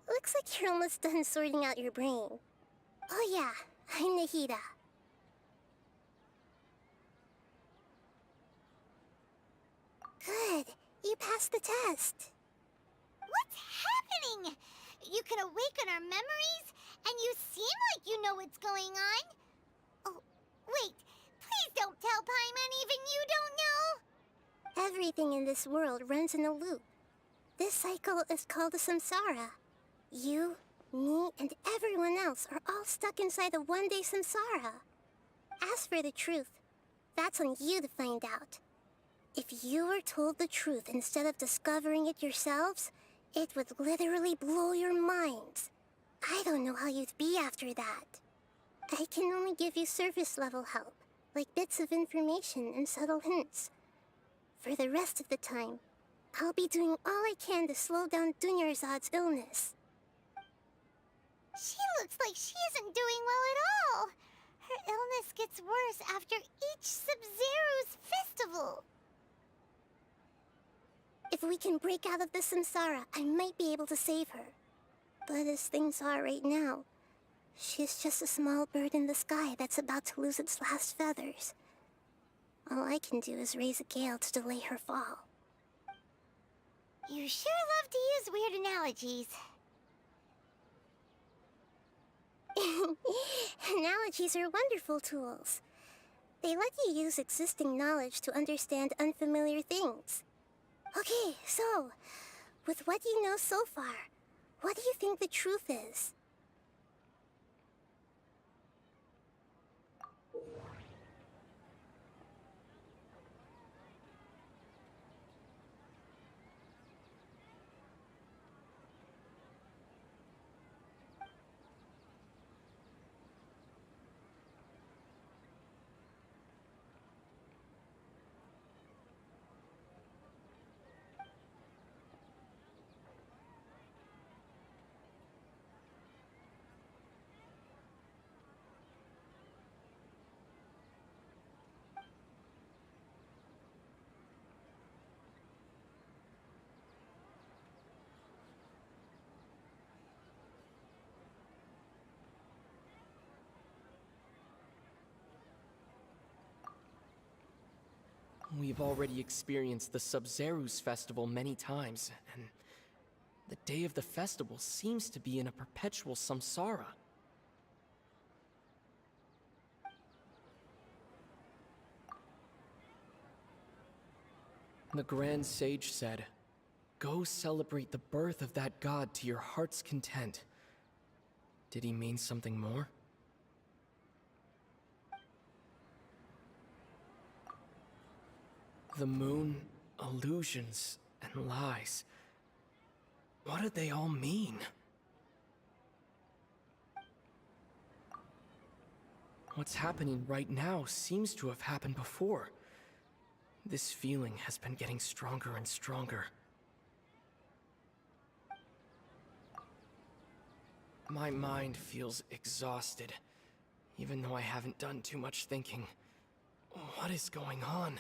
Looks like you're almost done sorting out your brain. Oh yeah, I'm Nahida. Good, you passed the test. What's happening? You can awaken our memories, and you seem like you know what's going on. Oh, wait. Please don't tell Paimon even you don't know. Everything in this world runs in a loop. This cycle is called a samsara. You, me, and everyone else are all stuck inside a one-day samsara. As for the truth, that's on you to find out. If you were told the truth instead of discovering it yourselves, it would literally blow your minds. I don't know how you'd be after that. I can only give you surface-level help, like bits of information and subtle hints. For the rest of the time, I'll be doing all I can to slow down Dunyarzad's illness. She looks like she isn't doing well at all. Her illness gets worse after each Sub-Zero's festival. If we can break out of the samsara, I might be able to save her. But as things are right now, she's just a small bird in the sky that's about to lose its last feathers. All I can do is raise a gale to delay her fall. You sure love to use weird analogies. Analogies are wonderful tools. They let you use existing knowledge to understand unfamiliar things. Okay, so, with what you know so far, what do you think the truth is? We've already experienced the Sub-Zeru's festival many times, and the day of the festival seems to be in a perpetual samsara. The Grand Sage said, "Go celebrate the birth of that god to your heart's content." Did he mean something more? The moon, illusions, and lies. What do they all mean? What's happening right now seems to have happened before. This feeling has been getting stronger and stronger. My mind feels exhausted, even though I haven't done too much thinking. What is going on?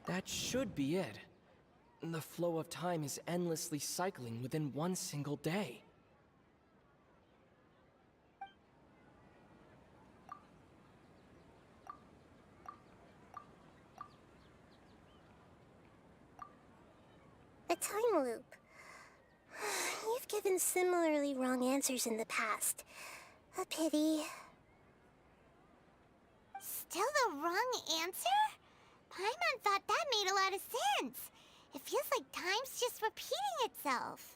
That should be it. The flow of time is endlessly cycling within one single day. A time loop. You've given similarly wrong answers in the past. A pity. Still the wrong answer? Paimon thought that made a lot of sense. It feels like time's just repeating itself.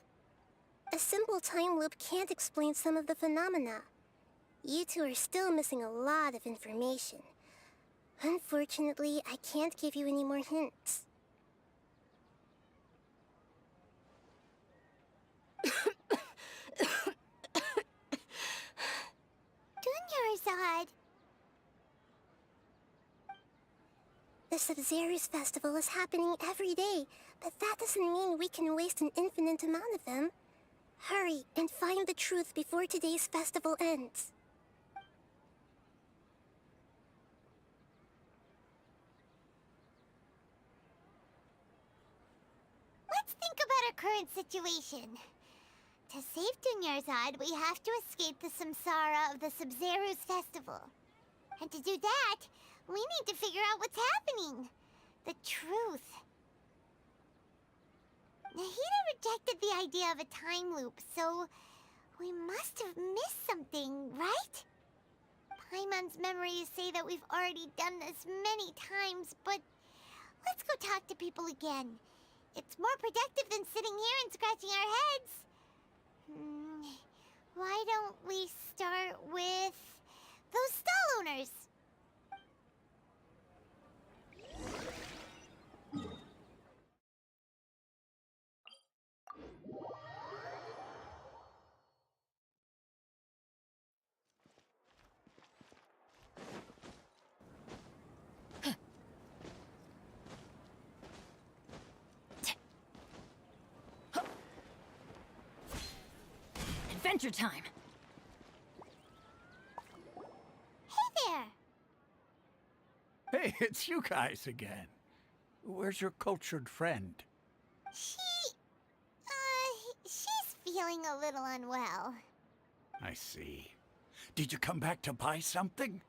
A simple time loop can't explain some of the phenomena. You two are still missing a lot of information. Unfortunately, I can't give you any more hints. Dunyarzad. The Sabzeruz festival is happening every day, but that doesn't mean we can waste an infinite amount of them. Hurry and find the truth before today's festival ends. Let's think about our current situation. To save Dunyarzad, we have to escape the samsara of the Sabzeruz festival. And to do that, we need to figure out what's happening. The truth. Nahida rejected the idea of a time loop, so we must have missed something, right? Paimon's memories say that we've already done this many times, but let's go talk to people again. It's more productive than sitting here and scratching our heads. Why don't we start with those stall owners? Adventure time! Hey there! Hey, it's you guys again. Where's your cultured friend? She's feeling a little unwell. I see. Did you come back to buy something?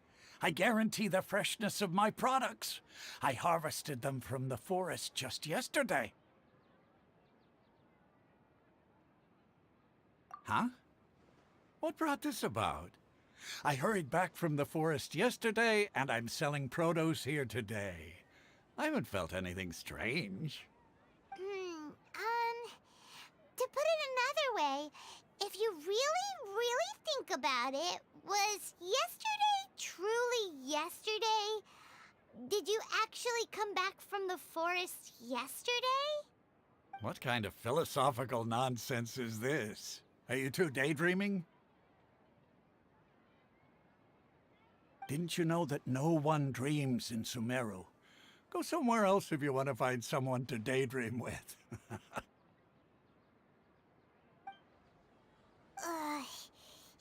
I guarantee the freshness of my products. I harvested them from the forest just yesterday. Huh? What brought this about? I hurried back from the forest yesterday, and I'm selling produce here today. I haven't felt anything strange. To put it another way, if you really think about it, was yesterday truly yesterday? Did you actually come back from the forest yesterday? What kind of philosophical nonsense is this? Are you two daydreaming? Didn't you know that no one dreams in Sumeru? Go somewhere else if you want to find someone to daydream with.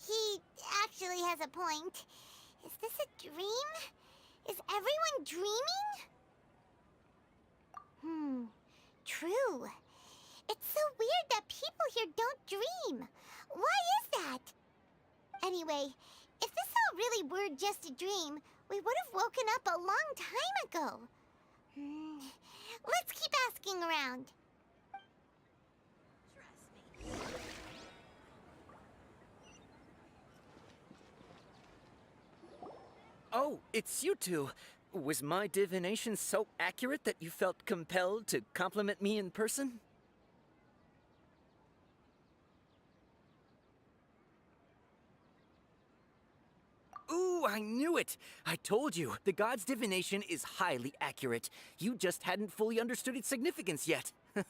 He actually has a point. Is this a dream? Is everyone dreaming? True. It's so weird that people here don't dream. Why is that? Anyway, if this all really were just a dream, we would have woken up a long time ago. Let's keep asking around. Oh, it's you two. Was my divination so accurate that you felt compelled to compliment me in person? Ooh, Ooh, I knew it! I told you, the god's divination is highly accurate. You just hadn't fully understood its significance yet. You're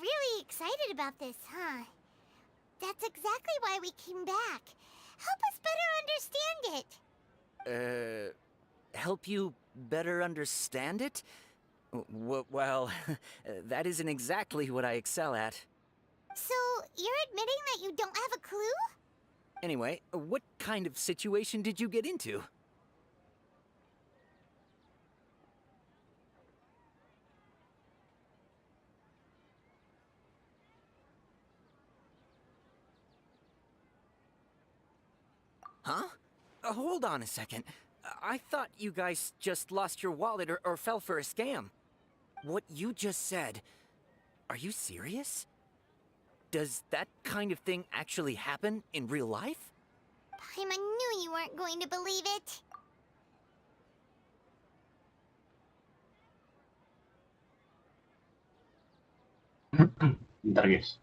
really excited about this, huh? That's exactly why we came back. Help us better understand it. Help you better understand it? Well, that isn't exactly what I excel at. So, you're admitting that you don't have a clue? Anyway, what kind of situation did you get into? Huh? Hold on a second. I thought you guys just lost your wallet or fell for a scam. What you just said, are you serious? Does that kind of thing actually happen in real life? Paimon knew you weren't going to believe it. Bentar guys.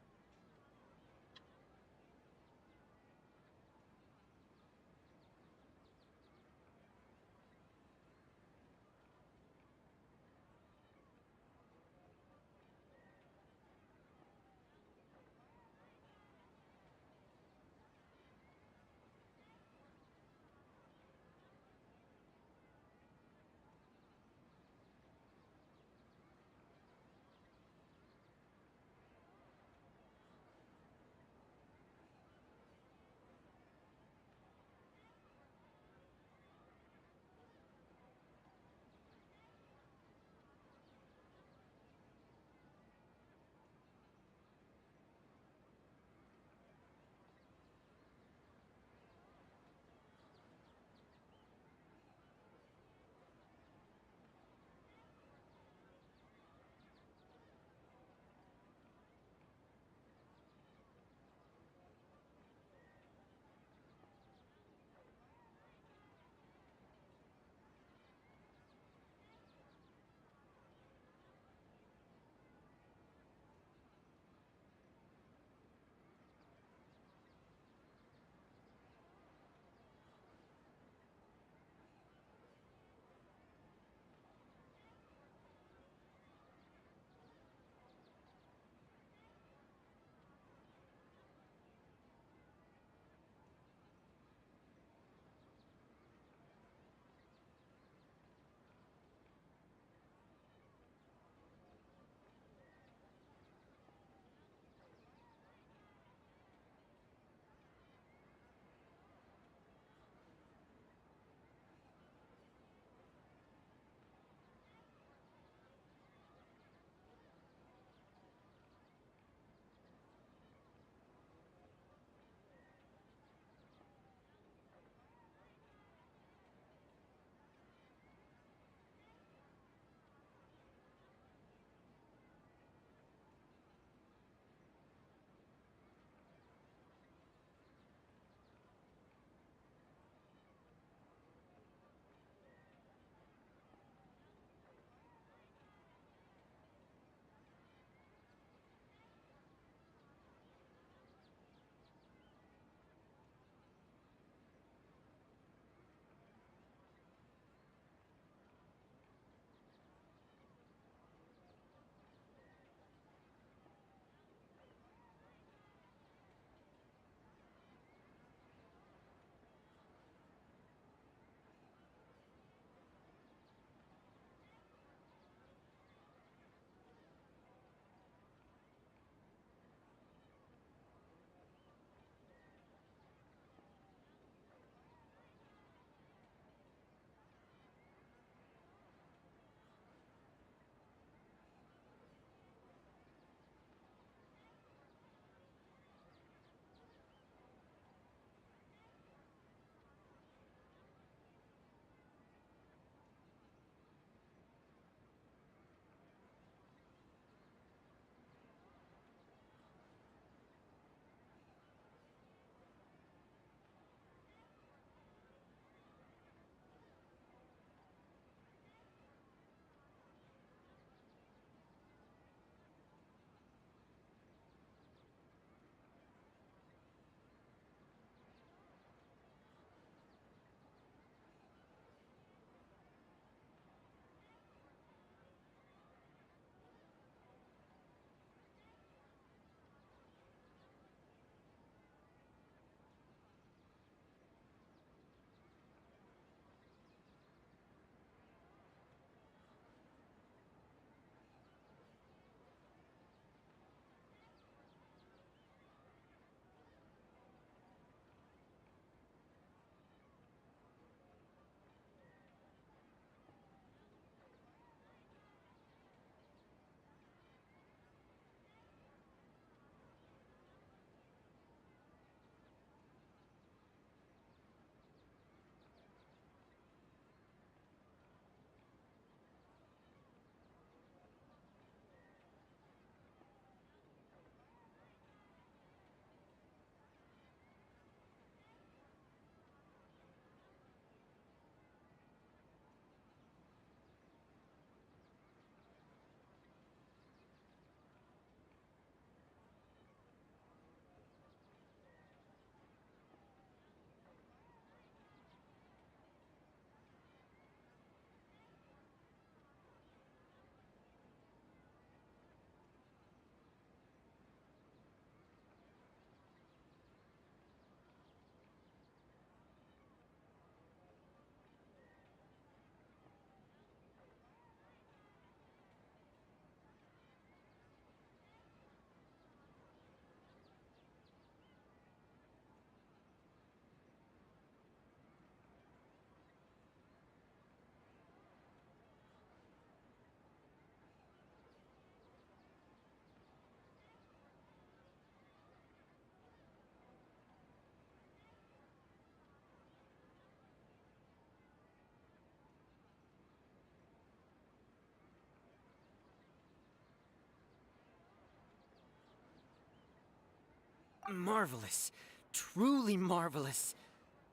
Marvelous. Truly marvelous.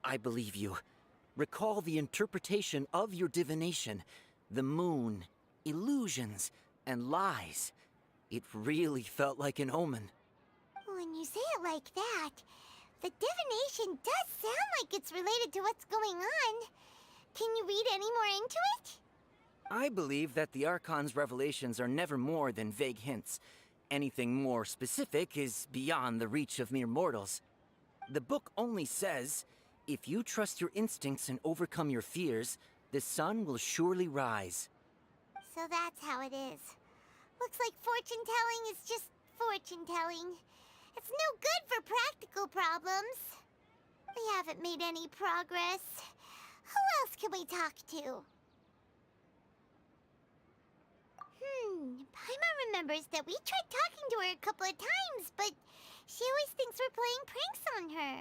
I believe you. Recall the interpretation of your divination. The moon, illusions, and lies. It really felt like an omen. When you say it like that, the divination does sound like it's related to what's going on. Can you read any more into it? I believe that the Archon's revelations are never more than vague hints. Anything more specific is beyond the reach of mere mortals. The book only says, if you trust your instincts and overcome your fears, the sun will surely rise. So that's how it is. Looks like fortune-telling is just fortune-telling. It's no good for practical problems. We haven't made any progress. Who else can we talk to? Paimon remembers that we tried talking to her a couple of times, but she always thinks we're playing pranks on her.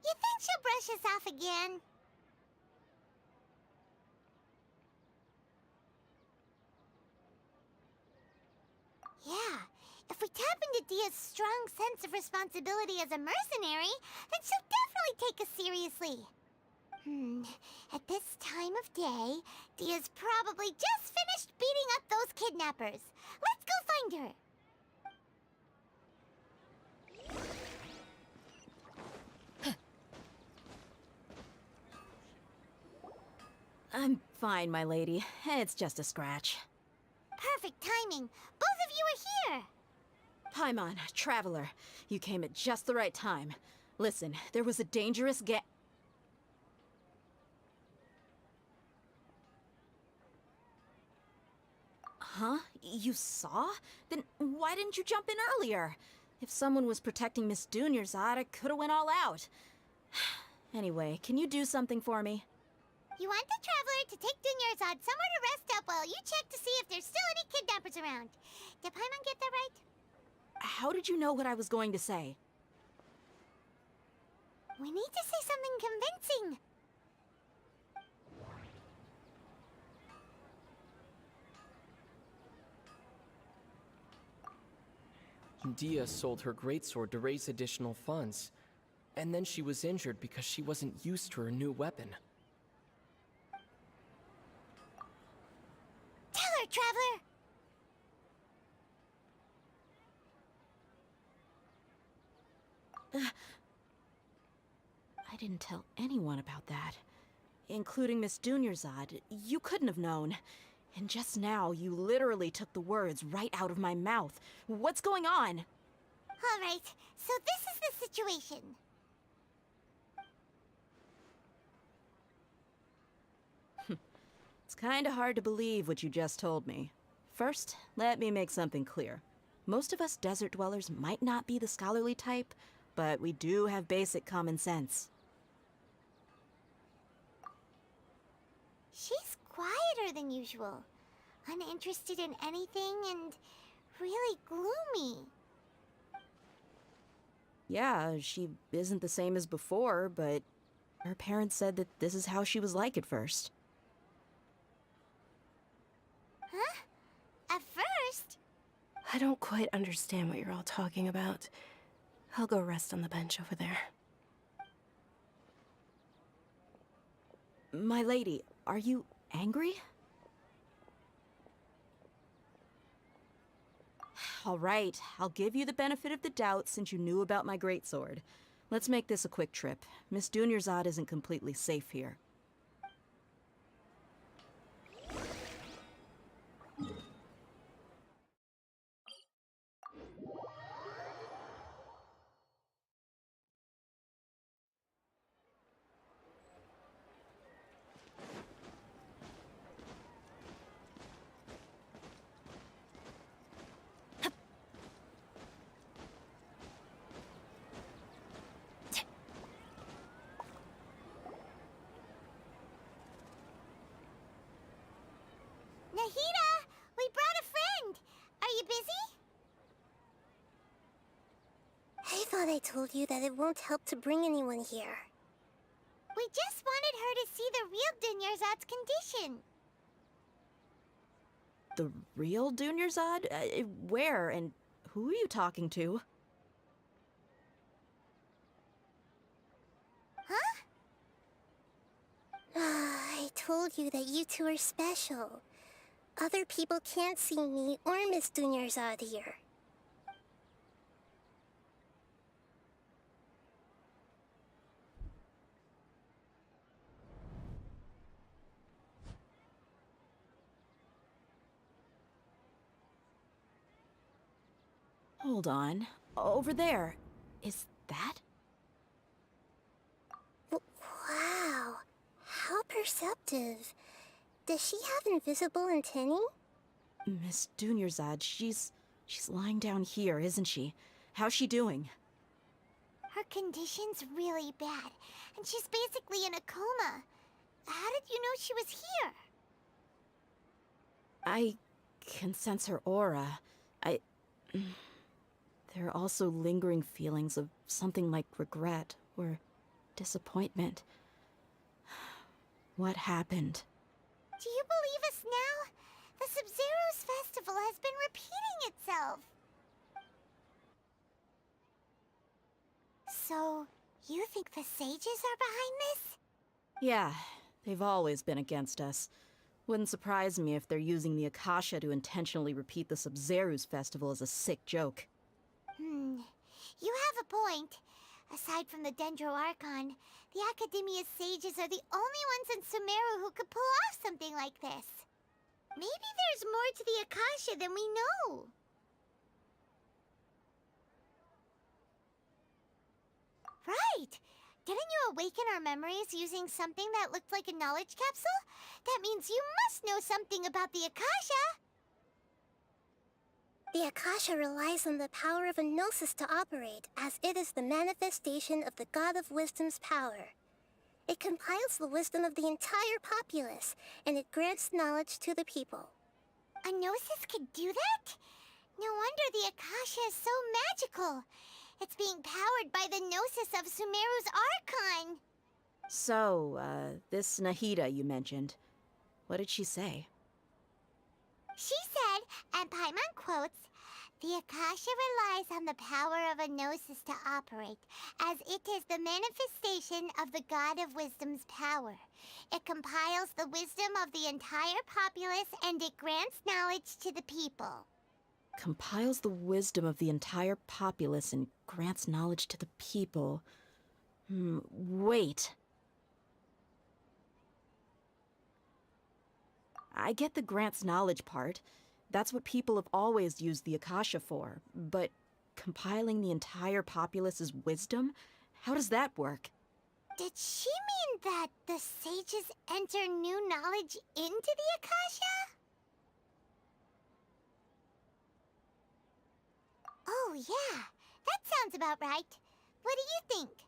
You think she'll brush us off again? Yeah, if we tap into Dia's strong sense of responsibility as a mercenary, then she'll definitely take us seriously. At this time of day, Dia's probably just finished beating up those kidnappers. Let's go find her. I'm fine, my lady. It's just a scratch. Perfect timing. Both of you are here. Paimon, traveler, you came at just the right time. Listen, there was a dangerous Huh? You saw? Then why didn't you jump in earlier? If someone was protecting Miss Dunyarzad, I could've went all out. Anyway, can you do something for me? You want the traveler to take Dunyarzad somewhere to rest up while you check to see if there's still any kidnappers around. Did Paimon get that right? How did you know what I was going to say? We need to say something convincing. Dia sold her greatsword to raise additional funds. And then she was injured because she wasn't used to her new weapon. Tell her, traveler! I didn't tell anyone about that. Including Miss Dunyarzad. You couldn't have known. And just now, you literally took the words right out of my mouth. What's going on? All right, so this is the situation. It's kinda hard to believe what you just told me. First, let me make something clear. Most of us desert dwellers might not be the scholarly type, but we do have basic common sense. She's quieter than usual, uninterested in anything, and really gloomy. Yeah, she isn't the same as before, but her parents said that this is how she was like at first. Huh? At first? I don't quite understand what you're all talking about. I'll go rest on the bench over there. My lady, are you angry? All right, I'll give you the benefit of the doubt since you knew about my greatsword. Let's make this a quick trip. Miss Dunyarzad isn't completely safe here. Nahida, we brought a friend. Are you busy? I thought I told you that it won't help to bring anyone here. We just wanted her to see the real Dunyarzad's condition. The real Dunyarzad? Where and who are you talking to? told you that you two are special. Other people can't see me or Miss Dunyarzad here. Hold on. Over there. Is that? Wow. How perceptive. Does she have invisible antennae? Miss Dunyarzad, she's lying down here, isn't she? How's she doing? Her condition's really bad, and she's basically in a coma. How did you know she was here? I can sense her aura. There are also lingering feelings of something like regret or disappointment. What happened? Do you believe us now? The Sub-Zero's festival has been repeating itself. So, you think the sages are behind this? Yeah, they've always been against us. Wouldn't surprise me if they're using the Akasha to intentionally repeat the Sub-Zero's festival as a sick joke. You have a point. Aside from the Dendro Archon, the Academia's sages are the only ones in Sumeru who could pull off something like this. Maybe there's more to the Akasha than we know. Right! Didn't you awaken our memories using something that looked like a knowledge capsule? That means you must know something about the Akasha! The Akasha relies on the power of a gnosis to operate, as it is the manifestation of the God of Wisdom's power. It compiles the wisdom of the entire populace, and it grants knowledge to the people. A gnosis could do that? No wonder the Akasha is so magical. It's being powered by the gnosis of Sumeru's Archon. So, this Nahida you mentioned, what did she say? She said, and Paimon quotes, "The Akasha relies on the power of a gnosis to operate, as it is the manifestation of the God of Wisdom's power. It compiles the wisdom of the entire populace, and it grants knowledge to the people." Compiles the wisdom of the entire populace and grants knowledge to the people. Wait. I get the grants knowledge part. That's what people have always used the Akasha for. But compiling the entire populace's wisdom? How does that work? Did she mean that the sages enter new knowledge into the Akasha? Oh yeah, that sounds about right. What do you think?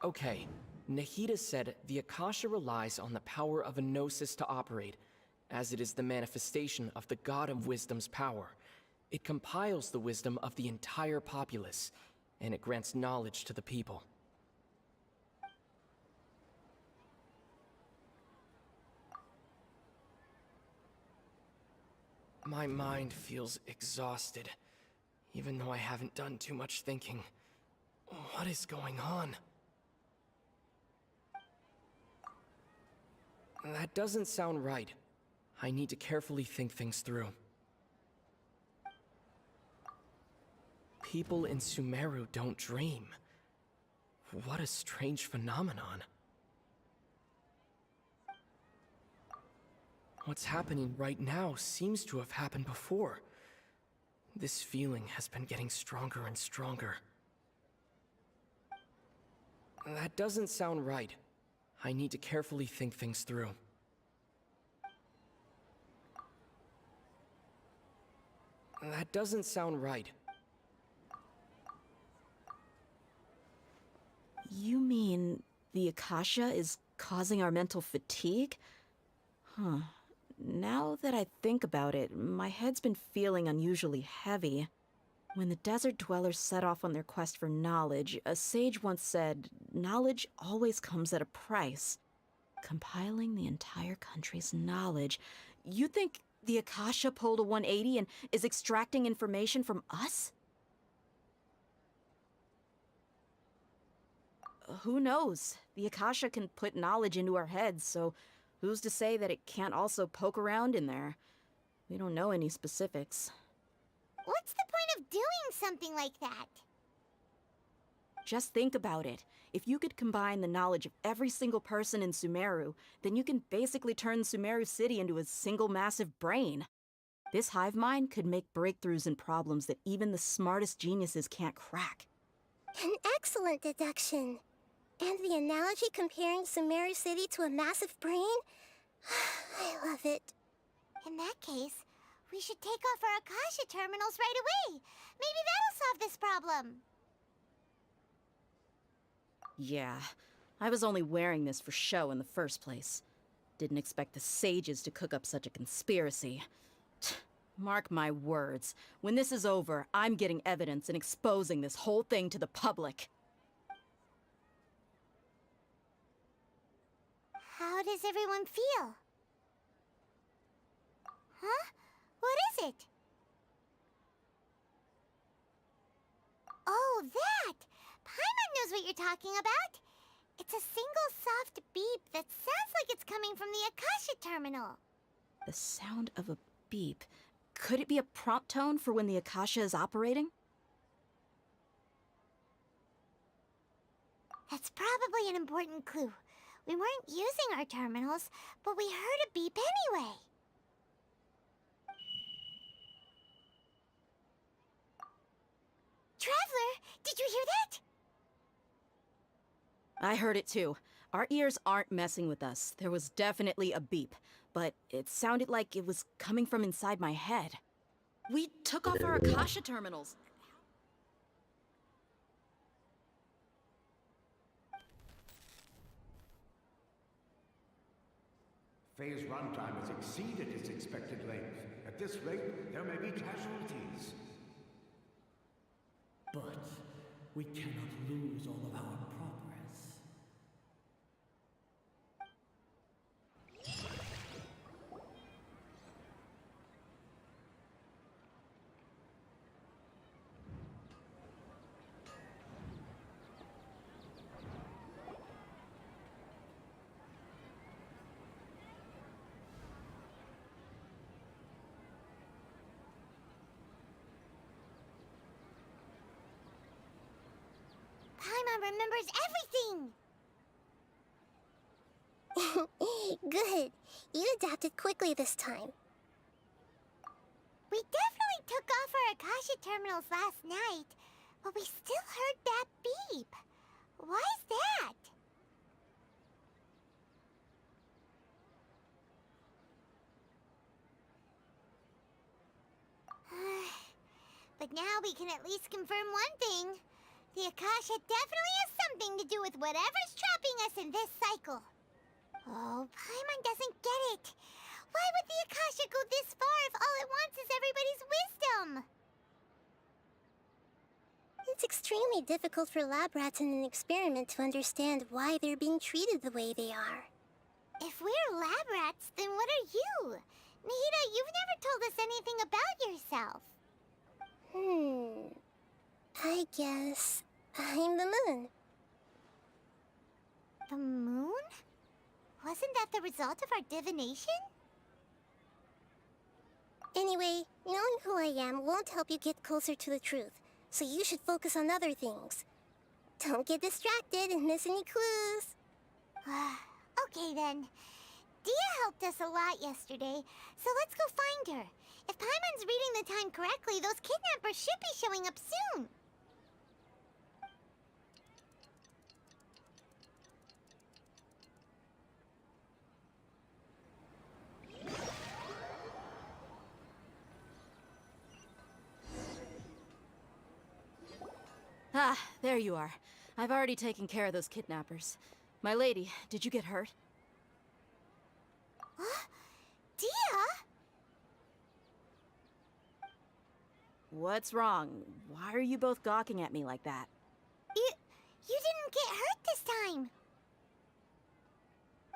Okay, Nahida said the Akasha relies on the power of a gnosis to operate, as it is the manifestation of the God of Wisdom's power. It compiles the wisdom of the entire populace, and it grants knowledge to the people. My mind feels exhausted, even though I haven't done too much thinking. What is going on? That doesn't sound right. I need to carefully think things through. People in Sumeru don't dream. What a strange phenomenon. What's happening right now seems to have happened before. This feeling has been getting stronger and stronger. That doesn't sound right. I need to carefully think things through. That doesn't sound right. You mean the Akasha is causing our mental fatigue? Huh. Now that I think about it, my head's been feeling unusually heavy. When the desert dwellers set off on their quest for knowledge, a sage once said, "Knowledge always comes at a price." Compiling the entire country's knowledge, you think The Akasha pulled a 180 and is extracting information from us? Who knows? The Akasha can put knowledge into our heads, so who's to say that it can't also poke around in there? We don't know any specifics. What's the point of doing something like that? Just think about it. If you could combine the knowledge of every single person in Sumeru, then you can basically turn Sumeru City into a single massive brain. This hive mind could make breakthroughs in problems that even the smartest geniuses can't crack. An excellent deduction. And the analogy comparing Sumeru City to a massive brain? I love it. In that case, we should take off our Akasha terminals right away. Maybe that'll solve this problem. Yeah, I was only wearing this for show in the first place. Didn't expect the sages to cook up such a conspiracy. Mark my words, when this is over, I'm getting evidence and exposing this whole thing to the public. How does everyone feel? Huh? What is it? Oh, that! Paimon knows what you're talking about. It's a single soft beep that sounds like it's coming from the Akasha terminal. The sound of a beep. Could it be a prompt tone for when the Akasha is operating? That's probably an important clue. We weren't using our terminals, but we heard a beep anyway. Traveler, did you hear that? I heard it too. Our ears aren't messing with us. There was definitely a beep, but it sounded like it was coming from inside my head. We took off our Akasha terminals. Phase runtime has exceeded its expected length. At this rate, there may be casualties. But we cannot lose all of our progress. Paimon remembers everything! Good. You adapted quickly this time. We definitely took off our Akasha terminals last night, but we still heard that beep. Why is that? But now we can at least confirm one thing. The Akasha definitely has something to do with whatever's trapping us in this cycle. Oh, Paimon doesn't get it. Why would the Akasha go this far if all it wants is everybody's wisdom? It's extremely difficult for lab rats in an experiment to understand why they're being treated the way they are. If we're lab rats, then what are you? Nahida, you've never told us anything about yourself. I guess I'm the moon. The moon? Wasn't that the result of our divination? Anyway, knowing who I am won't help you get closer to the truth, so you should focus on other things. Don't get distracted and miss any clues. Okay then. Dia helped us a lot yesterday, so let's go find her. If Paimon's reading the time correctly, those kidnappers should be showing up soon. Ah, there you are. I've already taken care of those kidnappers. My lady, did you get hurt? Dia? What's wrong? Why are you both gawking at me like that? You didn't get hurt this time.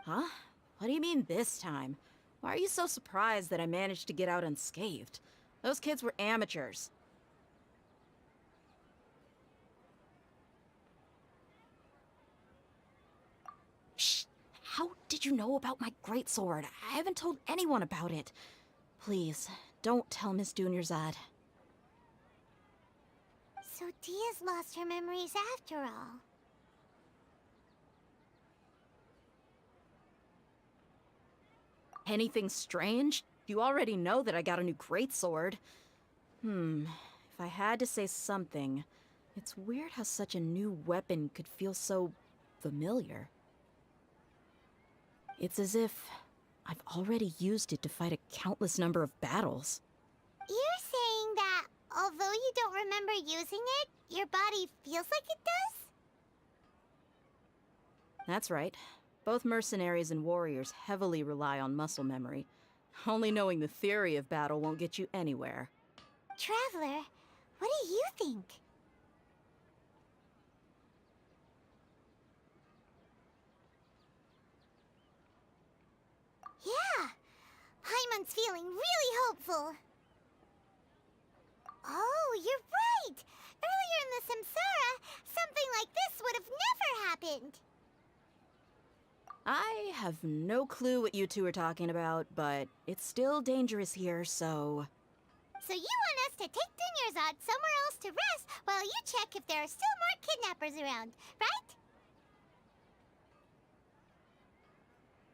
Huh? What do you mean this time? Why are you so surprised that I managed to get out unscathed? Those kids were amateurs. Shh! How did you know about my greatsword? I haven't told anyone about it. Please, don't tell Miss Dunyarzad. So Dia's lost her memories after all. Anything strange? You already know that I got a new greatsword. If I had to say something, it's weird how such a new weapon could feel so familiar. It's as if I've already used it to fight a countless number of battles. You're saying that although you don't remember using it, your body feels like it does? That's right. Both mercenaries and warriors heavily rely on muscle memory. Only knowing the theory of battle won't get you anywhere. Traveler, what do you think? Yeah, Paimon's feeling really hopeful. Oh, you're right! Earlier in the Samsara, something like this would have never happened. I have no clue what you two are talking about, but it's still dangerous here, so... So you want us to take Dunyarzad somewhere else to rest while you check if there are still more kidnappers around, right?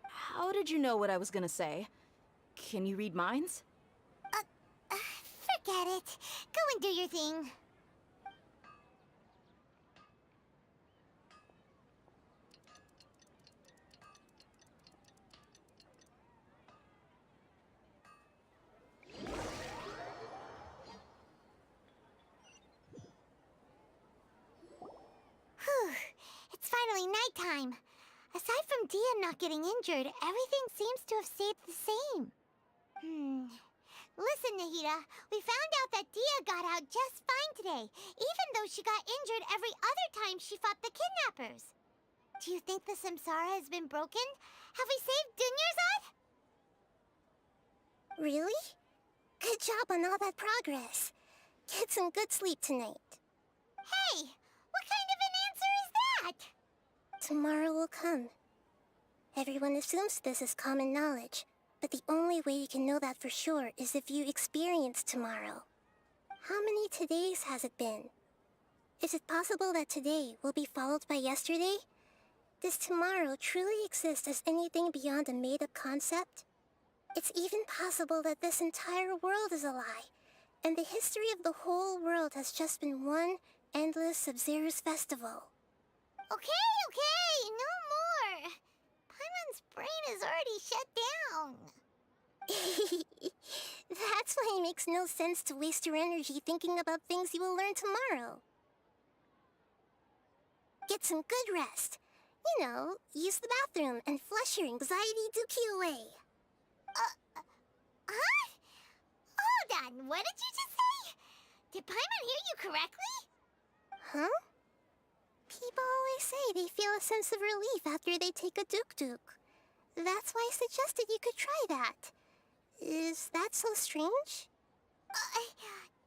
How did you know what I was gonna say? Can you read minds? Forget it. Go and do your thing. Whew. It's finally nighttime. Aside from Dia not getting injured, everything seems to have stayed the same. Listen, Nahida, we found out that Dia got out just fine today, even though she got injured every other time she fought the kidnappers. Do you think the Samsara has been broken? Have we saved Dunyarzad? Really? Good job on all that progress. Get some good sleep tonight. Hey, what kind of an answer is that? Tomorrow will come. Everyone assumes this is common knowledge, but the only way you can know that for sure is if you experience tomorrow. How many todays has it been? Is it possible that today will be followed by yesterday? Does tomorrow truly exist as anything beyond a made-up concept? It's even possible that this entire world is a lie, and the history of the whole world has just been one endless Sub-Zero's festival. Okay, no more. Paimon's brain is already shut down. That's why it makes no sense to waste your energy thinking about things you will learn tomorrow. Get some good rest. You know, use the bathroom and flush your anxiety dookie away. Huh? Hold on, what did you just say? Did Paimon hear you correctly? Huh? People always say they feel a sense of relief after they take a duk-duk. That's why I suggested you could try that. Is that so strange?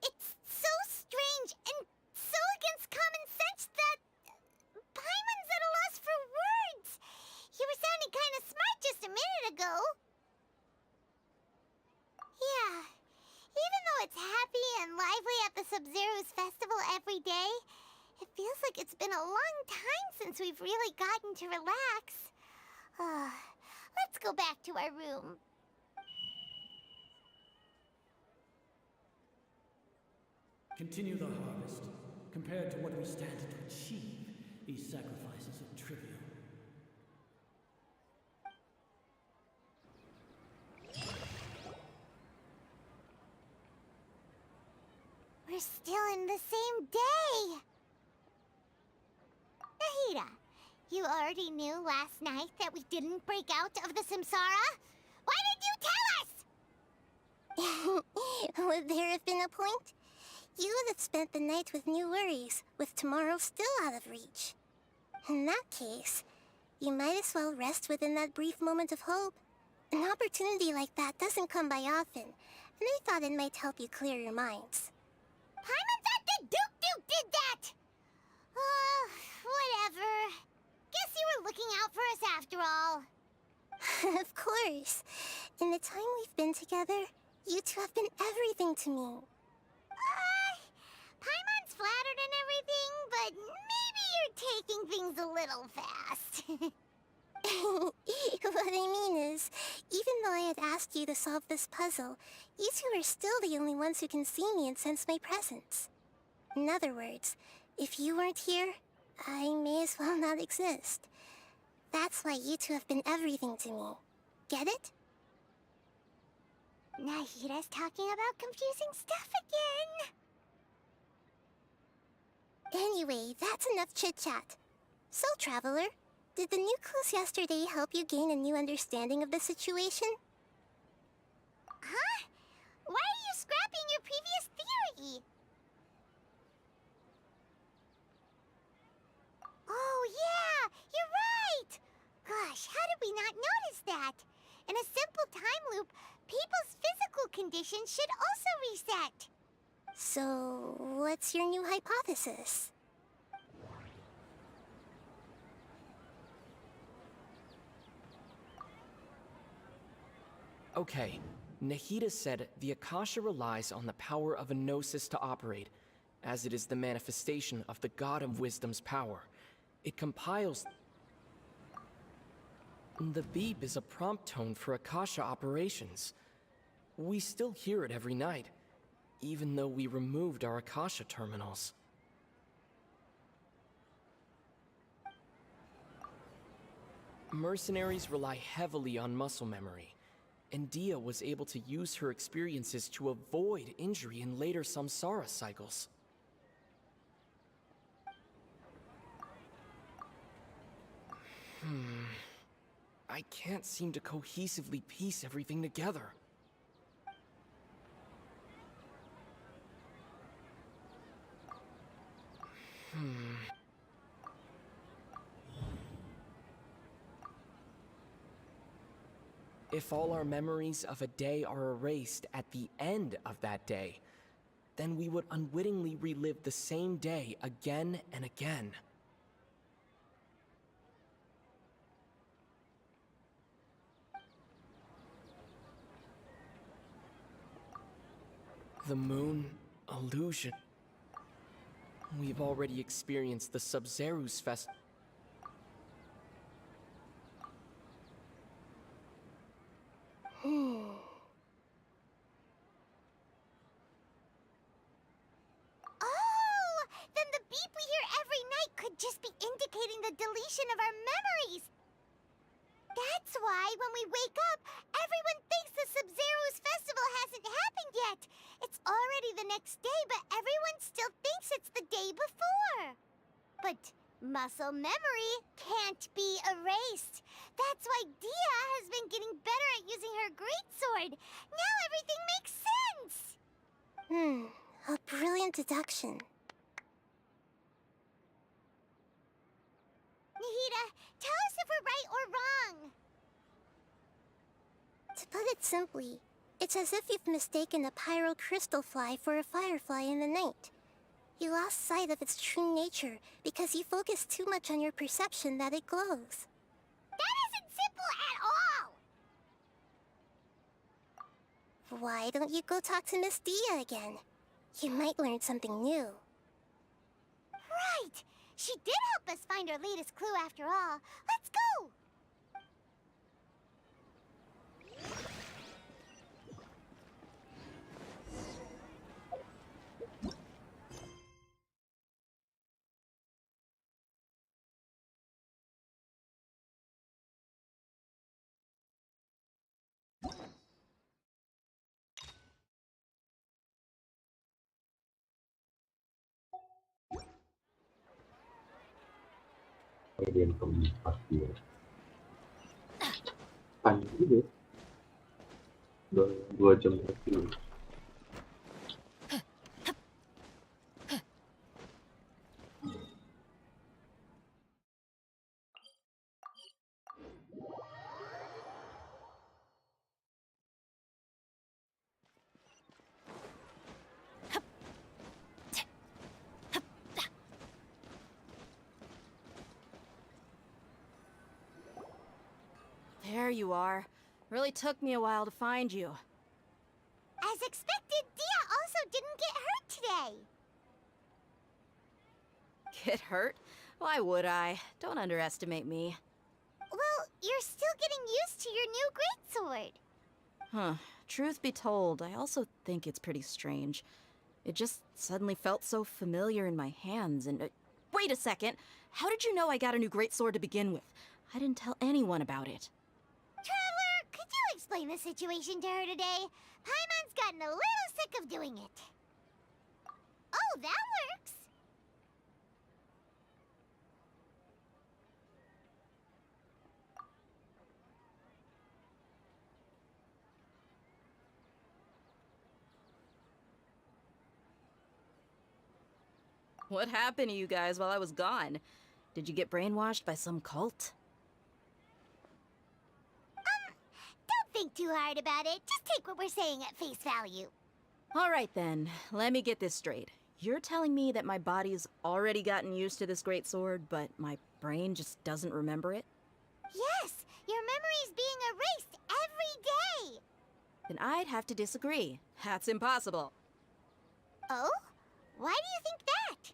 It's so strange and so against common sense that Paimon's at a loss for words. You were sounding kind of smart just a minute ago. Yeah, even though it's happy and lively at the Sub-Zero's festival every day, it feels like it's been a long time since we've really gotten to relax. Let's go back to our room. Continue the harvest. Compared to what we stand to achieve, these sacrifices are trivial. We're still in the same day! Nahida, you already knew last night that we didn't break out of the Samsara? Why did you tell us? Would there have been a point? You would have spent the night with new worries, with tomorrow still out of reach. In that case, you might as well rest within that brief moment of hope. An opportunity like that doesn't come by often, and I thought it might help you clear your minds. Paimon thought that Duke did that! Whatever. Guess you were looking out for us after all. Of course. In the time we've been together, you two have been everything to me. Paimon's flattered and everything, but maybe you're taking things a little fast. What I mean is, even though I had asked you to solve this puzzle, you two are still the only ones who can see me and sense my presence. In other words, if you weren't here, I may as well not exist. That's why you two have been everything to me. Get it? Nahita's talking about confusing stuff again. Anyway, that's enough chit-chat. So, Traveler, did the new clues yesterday help you gain a new understanding of the situation? Huh? Why are you scrapping your previous theory? Oh yeah, you're right! Gosh, how did we not notice that? In a simple time loop, people's physical conditions should also reset. So, what's your new hypothesis? Okay, Nahida said the Akasha relies on the power of a gnosis to operate, as it is the manifestation of the God of Wisdom's power. It compiles... The beep is a prompt tone for Akasha operations. We still hear it every night, even though we removed our Akasha terminals. Mercenaries rely heavily on muscle memory, and Dia was able to use her experiences to avoid injury in later samsara cycles. I can't seem to cohesively piece everything together. If all our memories of a day are erased at the end of that day, then we would unwittingly relive the same day again and again. The moon, illusion. We've already experienced the Sub-Zeru's fest. Oh! Then the beep we hear every night could just be indicating the deletion of our memories. That's why when we wake up, everyone thinks the Sub-Zeru's festival hasn't happened yet. It's already the next day, but everyone still thinks it's the day before. But muscle memory can't be erased. That's why Dia has been getting better at using her greatsword. Now everything makes sense. A brilliant deduction. Nahida, tell us if we're right or wrong. To put it simply, it's as if you've mistaken a pyro crystal fly for a firefly in the night. You lost sight of its true nature because you focused too much on your perception that it glows. That isn't simple at all! Why don't you go talk to Miss Dia again? You might learn something new. Right! She did help us find our latest clue after all. Let's go! Bagian keempat dia. Panjang juga. 2 jam lebih. There you are. Really took me a while to find you. As expected, Dia also didn't get hurt today. Get hurt? Why would I? Don't underestimate me. Well, you're still getting used to your new greatsword. Huh. Truth be told, I also think it's pretty strange. It just suddenly felt so familiar in my hands and... wait a second! How did you know I got a new greatsword to begin with? I didn't tell anyone about it. Traveler, could you explain the situation to her today? Paimon's gotten a little sick of doing it. Oh, that works! What happened to you guys while I was gone? Did you get brainwashed by some cult? Don't think too hard about it. Just take what we're saying at face value. Alright then, let me get this straight. You're telling me that my body's already gotten used to this greatsword, but my brain just doesn't remember it? Yes, your memory's being erased every day. Then I'd have to disagree. That's impossible. Oh? Why do you think that?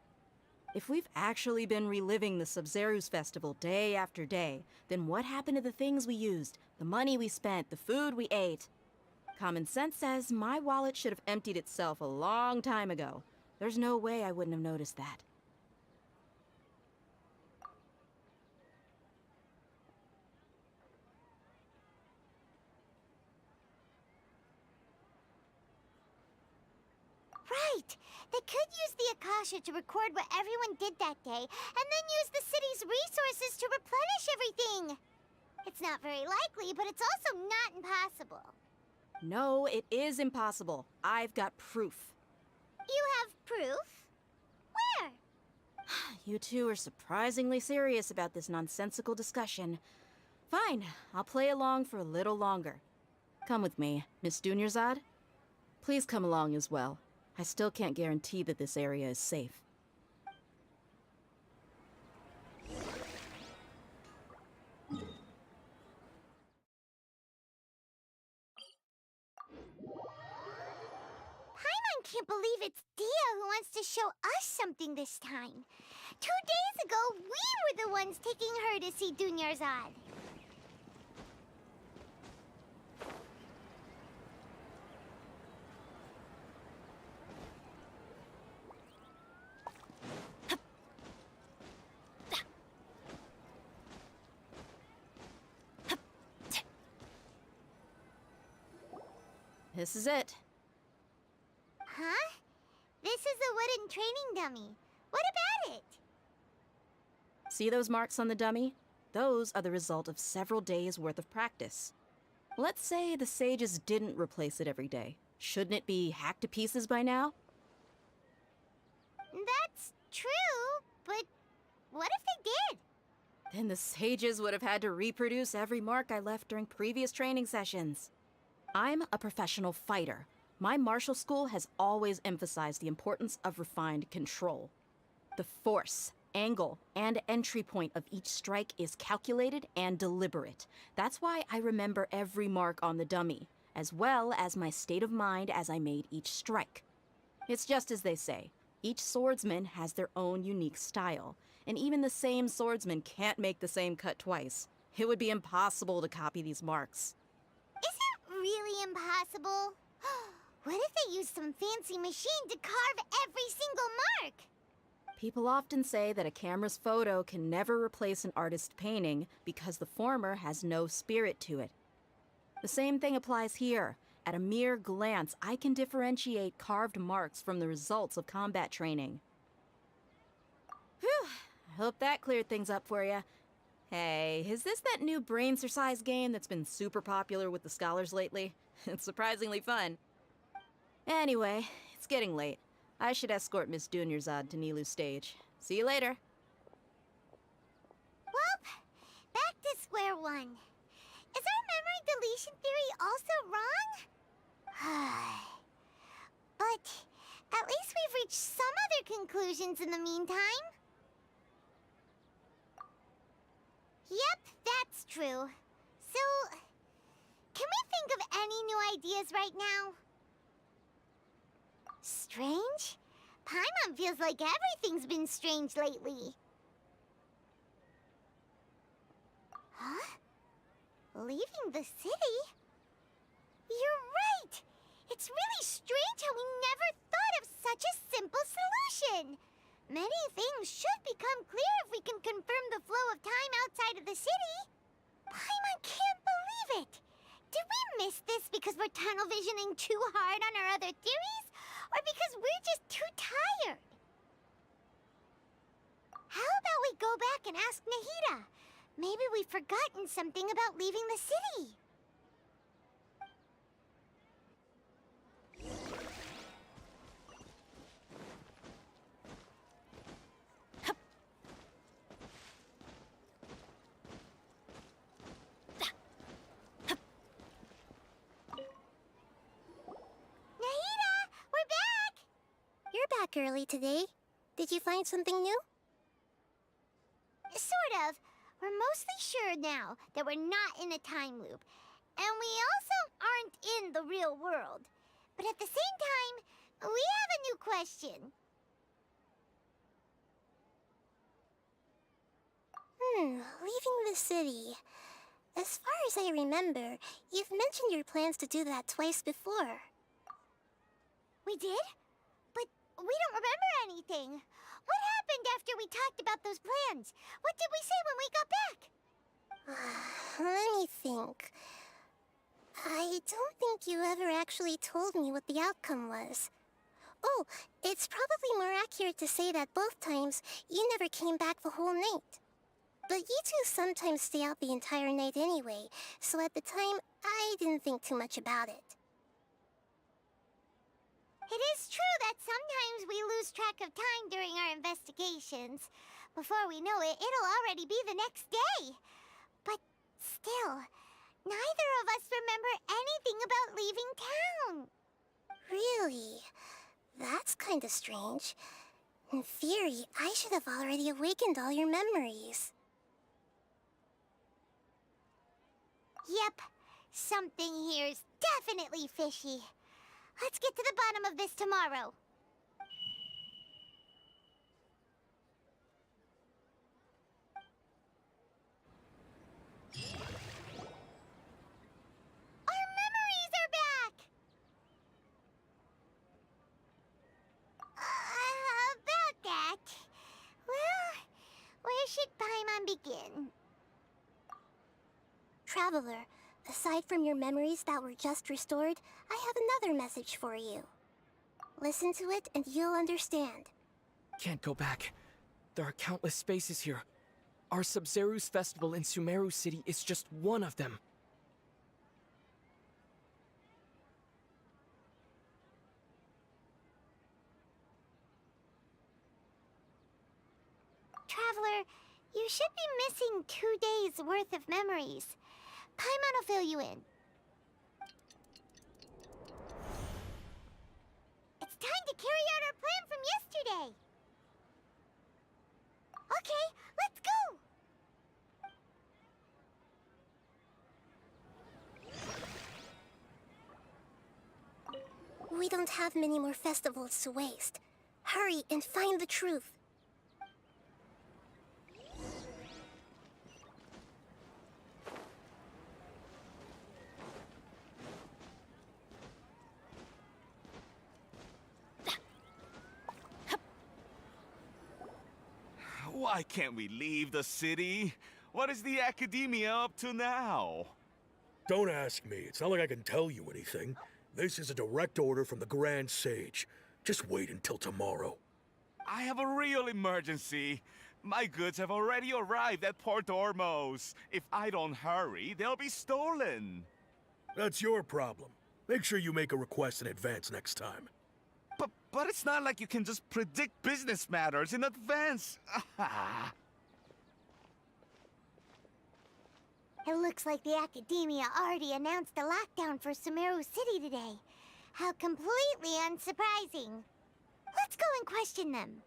If we've actually been reliving the Sabzeruz festival day after day, then what happened to the things we used, the money we spent, the food we ate? Common sense says my wallet should have emptied itself a long time ago. There's no way I wouldn't have noticed that. Right! They could use the Akasha to record what everyone did that day, and then use the city's resources to replenish everything! It's not very likely, but it's also not impossible. No, it is impossible. I've got proof. You have proof? Where? You two are surprisingly serious about this nonsensical discussion. Fine, I'll play along for a little longer. Come with me, Miss Dunyarzad. Please come along as well. I still can't guarantee that this area is safe. Paimon can't believe it's Dia who wants to show us something this time. 2 days ago, we were the ones taking her to see Dunyarzad. This is it. Huh? This is a wooden training dummy. What about it? See those marks on the dummy? Those are the result of several days' worth of practice. Let's say the sages didn't replace it every day. Shouldn't it be hacked to pieces by now? That's true, but what if they did? Then the sages would have had to reproduce every mark I left during previous training sessions. I'm a professional fighter. My martial school has always emphasized the importance of refined control. The force, angle, and entry point of each strike is calculated and deliberate. That's why I remember every mark on the dummy, as well as my state of mind as I made each strike. It's just as they say, each swordsman has their own unique style, and even the same swordsman can't make the same cut twice. It would be impossible to copy these marks. Really impossible? What if they used some fancy machine to carve every single mark? People often say that a camera's photo can never replace an artist's painting because the former has no spirit to it. The same thing applies here. At a mere glance, I can differentiate carved marks from the results of combat training. Whew, I hope that cleared things up for you. Hey, is this that new brain exercise game that's been super popular with the scholars lately? It's surprisingly fun. Anyway, it's getting late. I should escort Miss Dunyarzad to Nilu's stage. See you later. Well, back to square one. Is our memory deletion theory also wrong? But at least we've reached some other conclusions in the meantime. Yep, that's true. So, can we think of any new ideas right now? Strange? Paimon feels like everything's been strange lately. Huh? Leaving the city? You're right! It's really strange how we never thought of such a simple solution! Many things should become clear if we can confirm the flow of time outside of the city. Paimon can't believe it! Did we miss this because we're tunnel visioning too hard on our other theories? Or because we're just too tired? How about we go back and ask Nahida? Maybe we've forgotten something about leaving the city. You're back early today. Did you find something new? Sort of. We're mostly sure now that we're not in a time loop. And we also aren't in the real world. But at the same time, we have a new question. Leaving the city. As far as I remember, you've mentioned your plans to do that twice before. We did? But we don't remember anything. What happened after we talked about those plans? What did we say when we got back? Let me think. I don't think you ever actually told me what the outcome was. Oh, it's probably more accurate to say that both times you never came back the whole night. But you two sometimes stay out the entire night anyway, so at the time, I didn't think too much about it. It is true that sometimes we lose track of time during our investigations. Before we know it, it'll already be the next day. But still, neither of us remember anything about leaving town. Really? That's kinda strange. In theory, I should have already awakened all your memories. Yep, something here's definitely fishy. Let's get to the bottom of this tomorrow. Our memories are back! About that... Well, where should Paimon begin? Traveler, aside from your memories that were just restored, I have another message for you. Listen to it and you'll understand. Can't go back. There are countless spaces here. Our Sabzeruz festival in Sumeru City is just one of them. Traveler, you should be missing 2 days' worth of memories. Paimon will fill you in. It's time to carry out our plan from yesterday. Okay, let's go! We don't have many more festivals to waste. Hurry and find the truth. Why can't we leave the city? What is the academia up to now? Don't ask me. It's not like I can tell you anything. This is a direct order from the Grand Sage. Just wait until tomorrow. I have a real emergency. My goods have already arrived at Port Ormos. If I don't hurry, they'll be stolen. That's your problem. Make sure you make a request in advance next time. But it's not like you can just predict business matters in advance. It looks like the Academia already announced a lockdown for Sumeru City today. How completely unsurprising. Let's go and question them.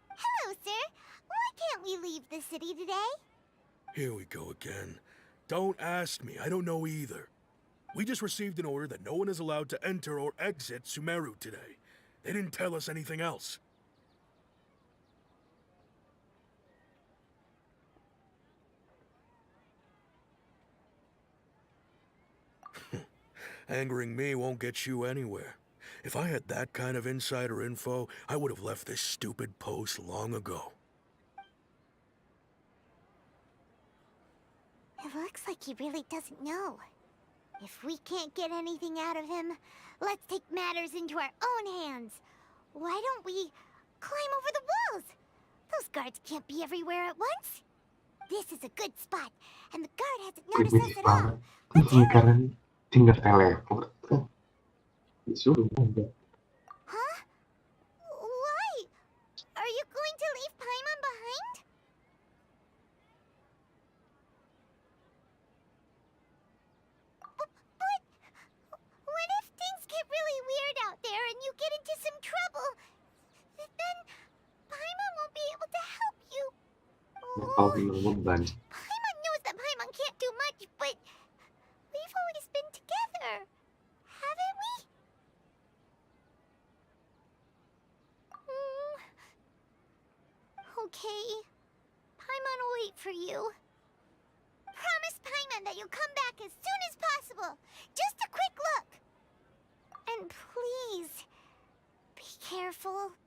Hello, sir. Why can't we leave the city today? Here we go again. Don't ask me. I don't know either. We just received an order that no one is allowed to enter or exit Sumeru today. They didn't tell us anything else. Angering me won't get you anywhere. If I had that kind of insider info, I would have left this stupid post long ago. It looks like he really doesn't know. If we can't get anything out of him, let's take matters into our own hands. Why don't we climb over the walls? Those guards can't be everywhere at once. This is a good spot, and the guard hasn't noticed us Primitif at all. banget. Pemikiran tinggal teleport. Disuruh enggak. Huh? Why? Are you going to leave Paimon behind? But what if things get really weird out there and you get into some trouble? Then Paimon won't be able to help you. Kalau bilang beban. Paimon knows that Paimon can't do much, but we've always been together, haven't we? Okay. Paimon will wait for you. Promise Paimon that you'll come back as soon as possible. Just a quick look. And please, be careful.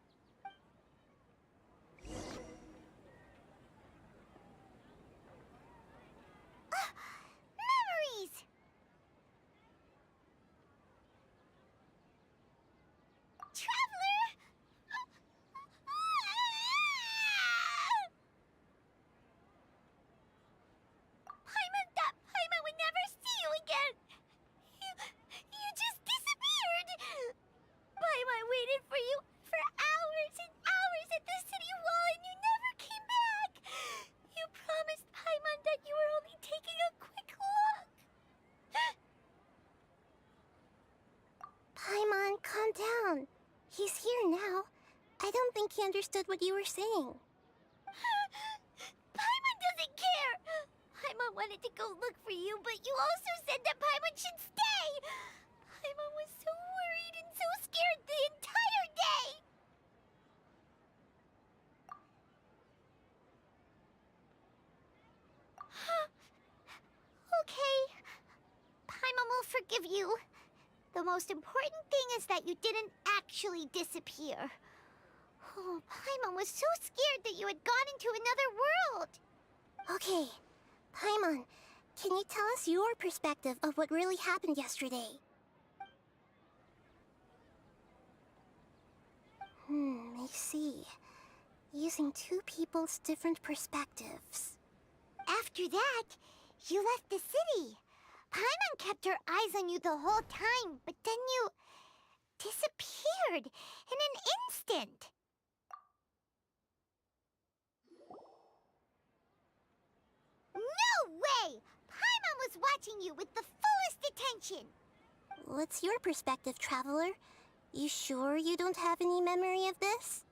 Memories! Traveler! Paimon thought Paimon would never see you again. You just disappeared. Paimon waited for you for hours and hours at the city wall and you never came back. You promised Paimon that you were only taking a quick look. Paimon, calm down. He's here now. I don't think he understood what you were saying. Paimon doesn't care. Paimon wanted to go look for you, but you also said that Paimon should stay. Paimon was so worried and so scared the entire day. Okay. Paimon will forgive you. The most important thing is that you didn't actually disappear. Oh, Paimon was so scared that you had gone into another world. Okay, Paimon, can you tell us your perspective of what really happened yesterday? I see. Using two people's different perspectives. After that, you left the city. Paimon kept her eyes on you the whole time, but then you disappeared in an instant. No way! Paimon was watching you with the fullest attention. What's your perspective, Traveler? You sure you don't have any memory of this?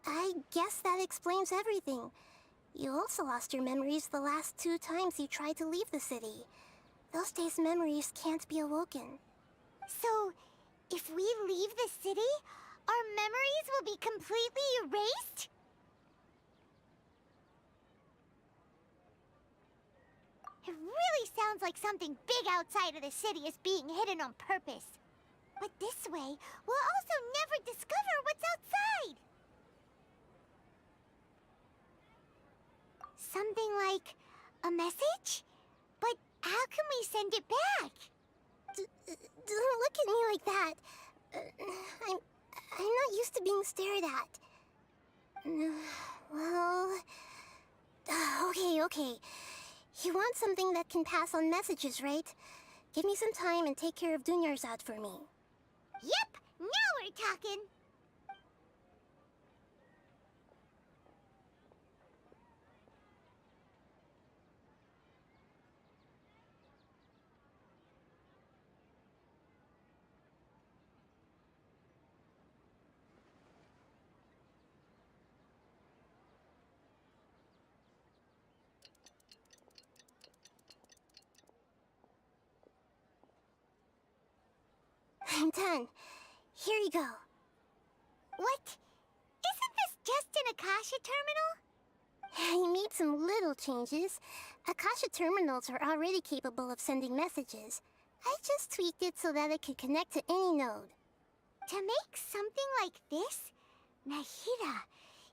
I guess that explains everything. You also lost your memories the last 2 times you tried to leave the city. Those days' memories can't be awoken. So, if we leave the city, our memories will be completely erased? It really sounds like something big outside of the city is being hidden on purpose. But this way, we'll also never discover what's outside. Something like a message? But how can we send it back? Don't look at me like that. I'm not used to being stared at. Well... Okay. You want something that can pass on messages, right? Give me some time and take care of Dunyarzad for me. Yep, now we're talking. I'm done. Here you go. What? Isn't this just an Akasha terminal? You made some little changes. Akasha terminals are already capable of sending messages. I just tweaked it so that it could connect to any node. To make something like this? Nahida,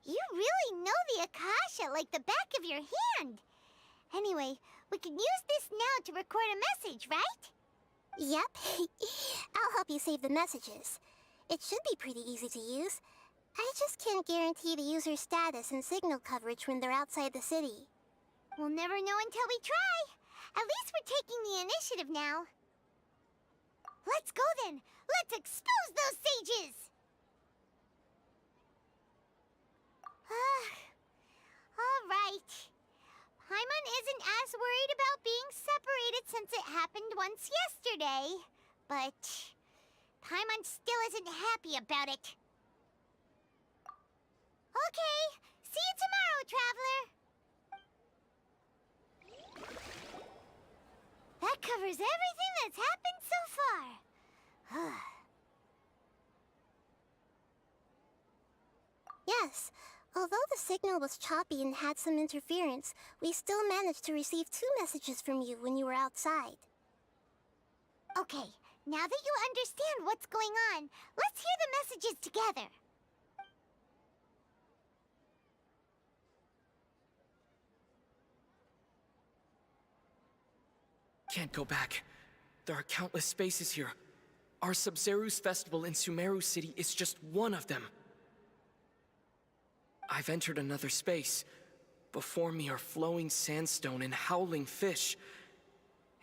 you really know the Akasha like the back of your hand. Anyway, we can use this now to record a message, right? Yep. I'll help you save the messages. It should be pretty easy to use. I just can't guarantee the user's status and signal coverage when they're outside the city. We'll never know until we try. At least we're taking the initiative now. Let's go then. Let's expose those sages. All right. Paimon isn't as worried about being separated since it happened once yesterday. But Paimon still isn't happy about it. Okay, see you tomorrow, Traveler. That covers everything that's happened so far. Yes, although the signal was choppy and had some interference, we still managed to receive 2 messages from you when you were outside. Okay, now that you understand what's going on, let's hear the messages together. Can't go back. There are countless spaces here. Our Sub-Zeru's festival in Sumeru City is just one of them. I've entered another space. Before me are flowing sandstone and howling fish.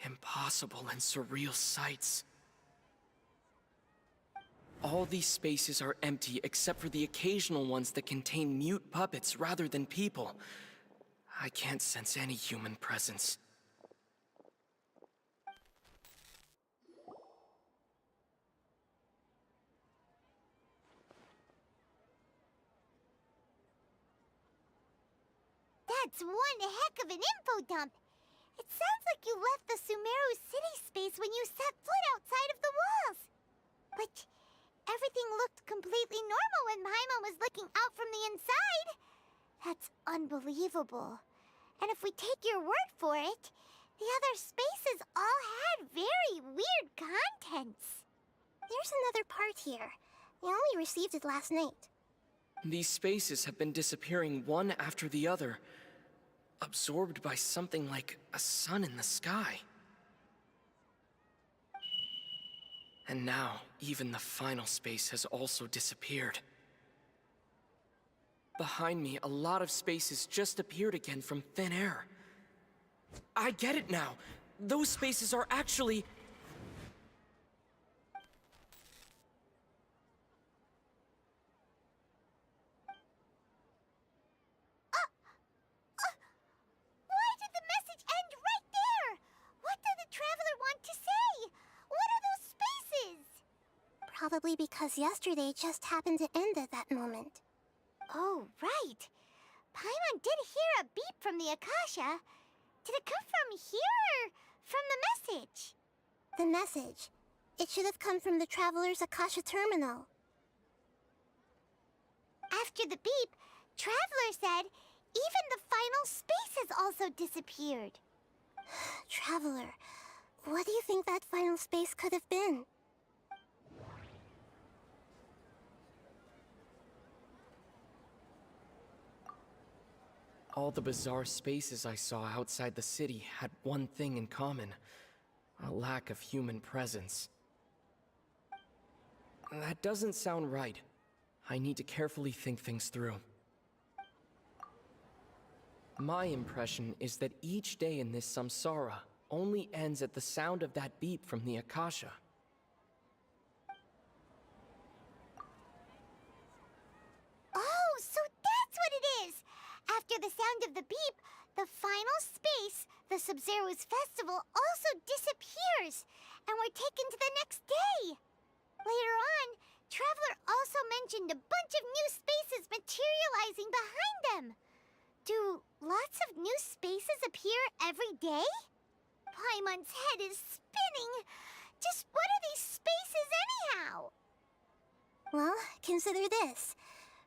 Impossible and surreal sights. All these spaces are empty except for the occasional ones that contain mute puppets rather than people. I can't sense any human presence. That's one heck of an info dump. It sounds like you left the Sumeru city space when you set foot outside of the walls. But everything looked completely normal when Paimon was looking out from the inside. That's unbelievable. And if we take your word for it, the other spaces all had very weird contents. There's another part here. We only received it last night. These spaces have been disappearing one after the other, absorbed by something like a sun in the sky. And now, even the final space has also disappeared. Behind me, a lot of spaces just appeared again from thin air. I get it now. Those spaces are actually... Why did the message end right there? What did the Traveler want to say? What are those spaces? Probably because yesterday just happened to end at that moment. Oh, right. Paimon did hear a beep from the Akasha. Did it come from here or from the message? The message. It should have come from the Traveler's Akasha terminal. After the beep, Traveler said even the final spaces also disappeared. Traveler, what do you think that final space could have been? All the bizarre spaces I saw outside the city had one thing in common: a lack of human presence. That doesn't sound right. I need to carefully think things through. My impression is that each day in this samsara only ends at the sound of that beep from the Akasha. Oh, so that's what it is! After the sound of the beep, the final space, the Sub-Zeru's festival, also disappears, and we're taken to the next day. Later on, Traveler also mentioned a bunch of new spaces materializing behind them. Do lots of new spaces appear every day? Paimon's head is spinning. Just what are these spaces anyhow? consider this.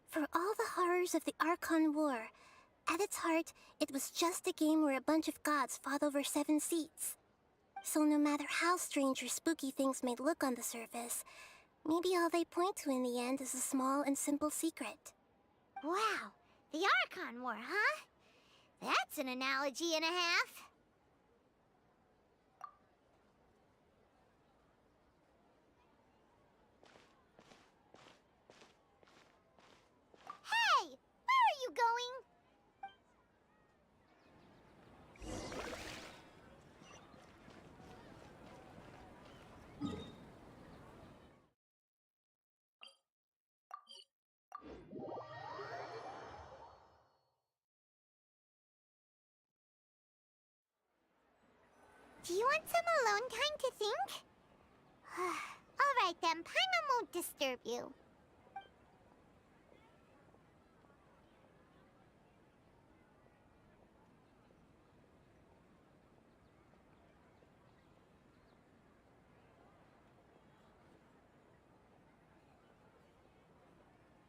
For all the horrors of the Archon War, at its heart, it was just a game where a bunch of gods fought over 7 seats. So no matter how strange or spooky things may look on the surface, maybe all they point to in the end is a small and simple secret. Wow, the Archon War, huh? That's an analogy and a half. Hey, where are you going? Do you want some alone time to think? All right then, Paimon won't disturb you.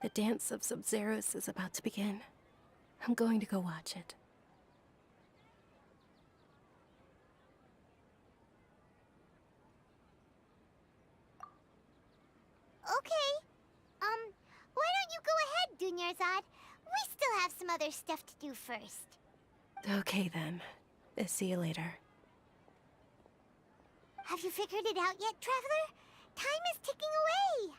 The dance of Sub-Zeros is about to begin. I'm going to go watch it. Okay. Why don't you go ahead, Dunyarzad? We still have some other stuff to do first. Okay then. See you later. Have you figured it out yet, Traveler? Time is ticking away.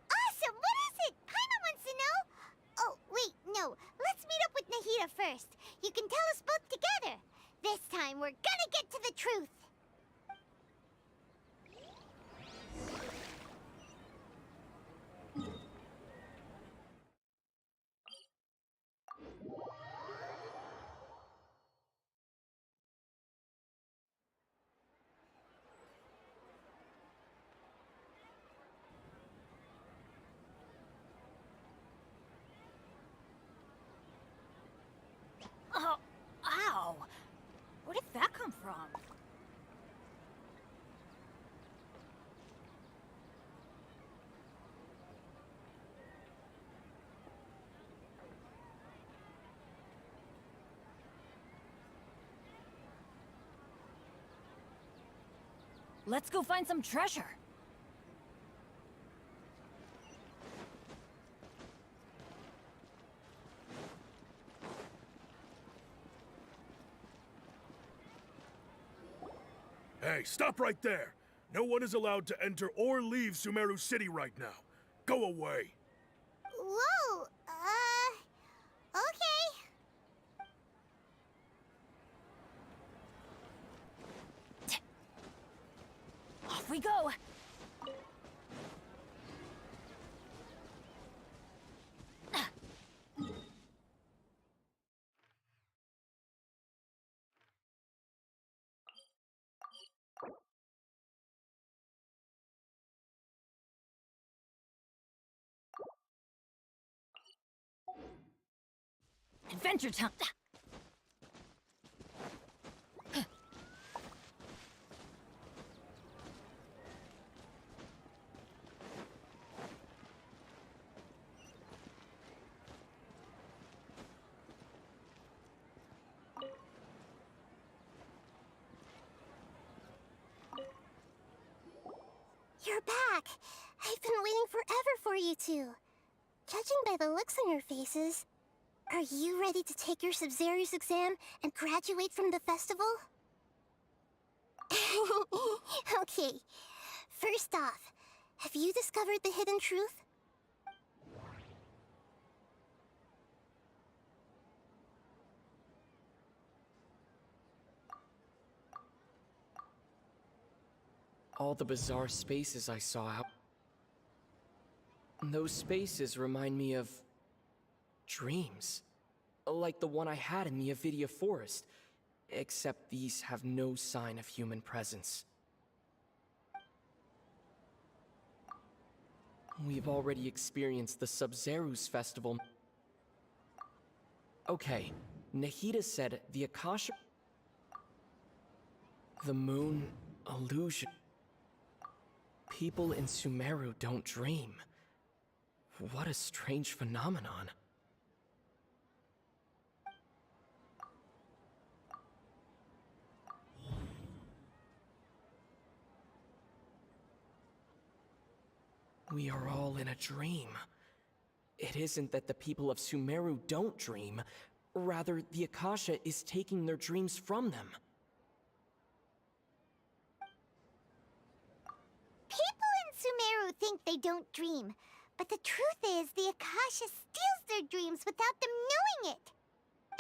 Awesome! What is it? Paimon wants to know. Oh, wait, no. Let's meet up with Nahida first. You can tell us both together. This time, we're gonna get to the truth. Oh, ow! Where did that come from? Let's go find some treasure. Hey, stop right there! No one is allowed to enter or leave Sumeru City right now. Go away! Whoa, okay. Off we go! Adventure time! You're back! I've been waiting forever for you two. Judging by the looks on your faces, are you ready to take your Sub-Zero's exam and graduate from the festival? Okay. First off, have you discovered the hidden truth? All the bizarre spaces I saw out. Those spaces remind me of dreams. Like the one I had in the Avidia Forest. Except these have no sign of human presence. We've already experienced the Sub-Zero's festival. Okay, Nahida said the Akasha... The moon illusion. People in Sumeru don't dream. What a strange phenomenon. We are all in a dream. It isn't that the people of Sumeru don't dream, rather the Akasha is taking their dreams from them. People in Sumeru think they don't dream, but the truth is the Akasha steals their dreams without them knowing it.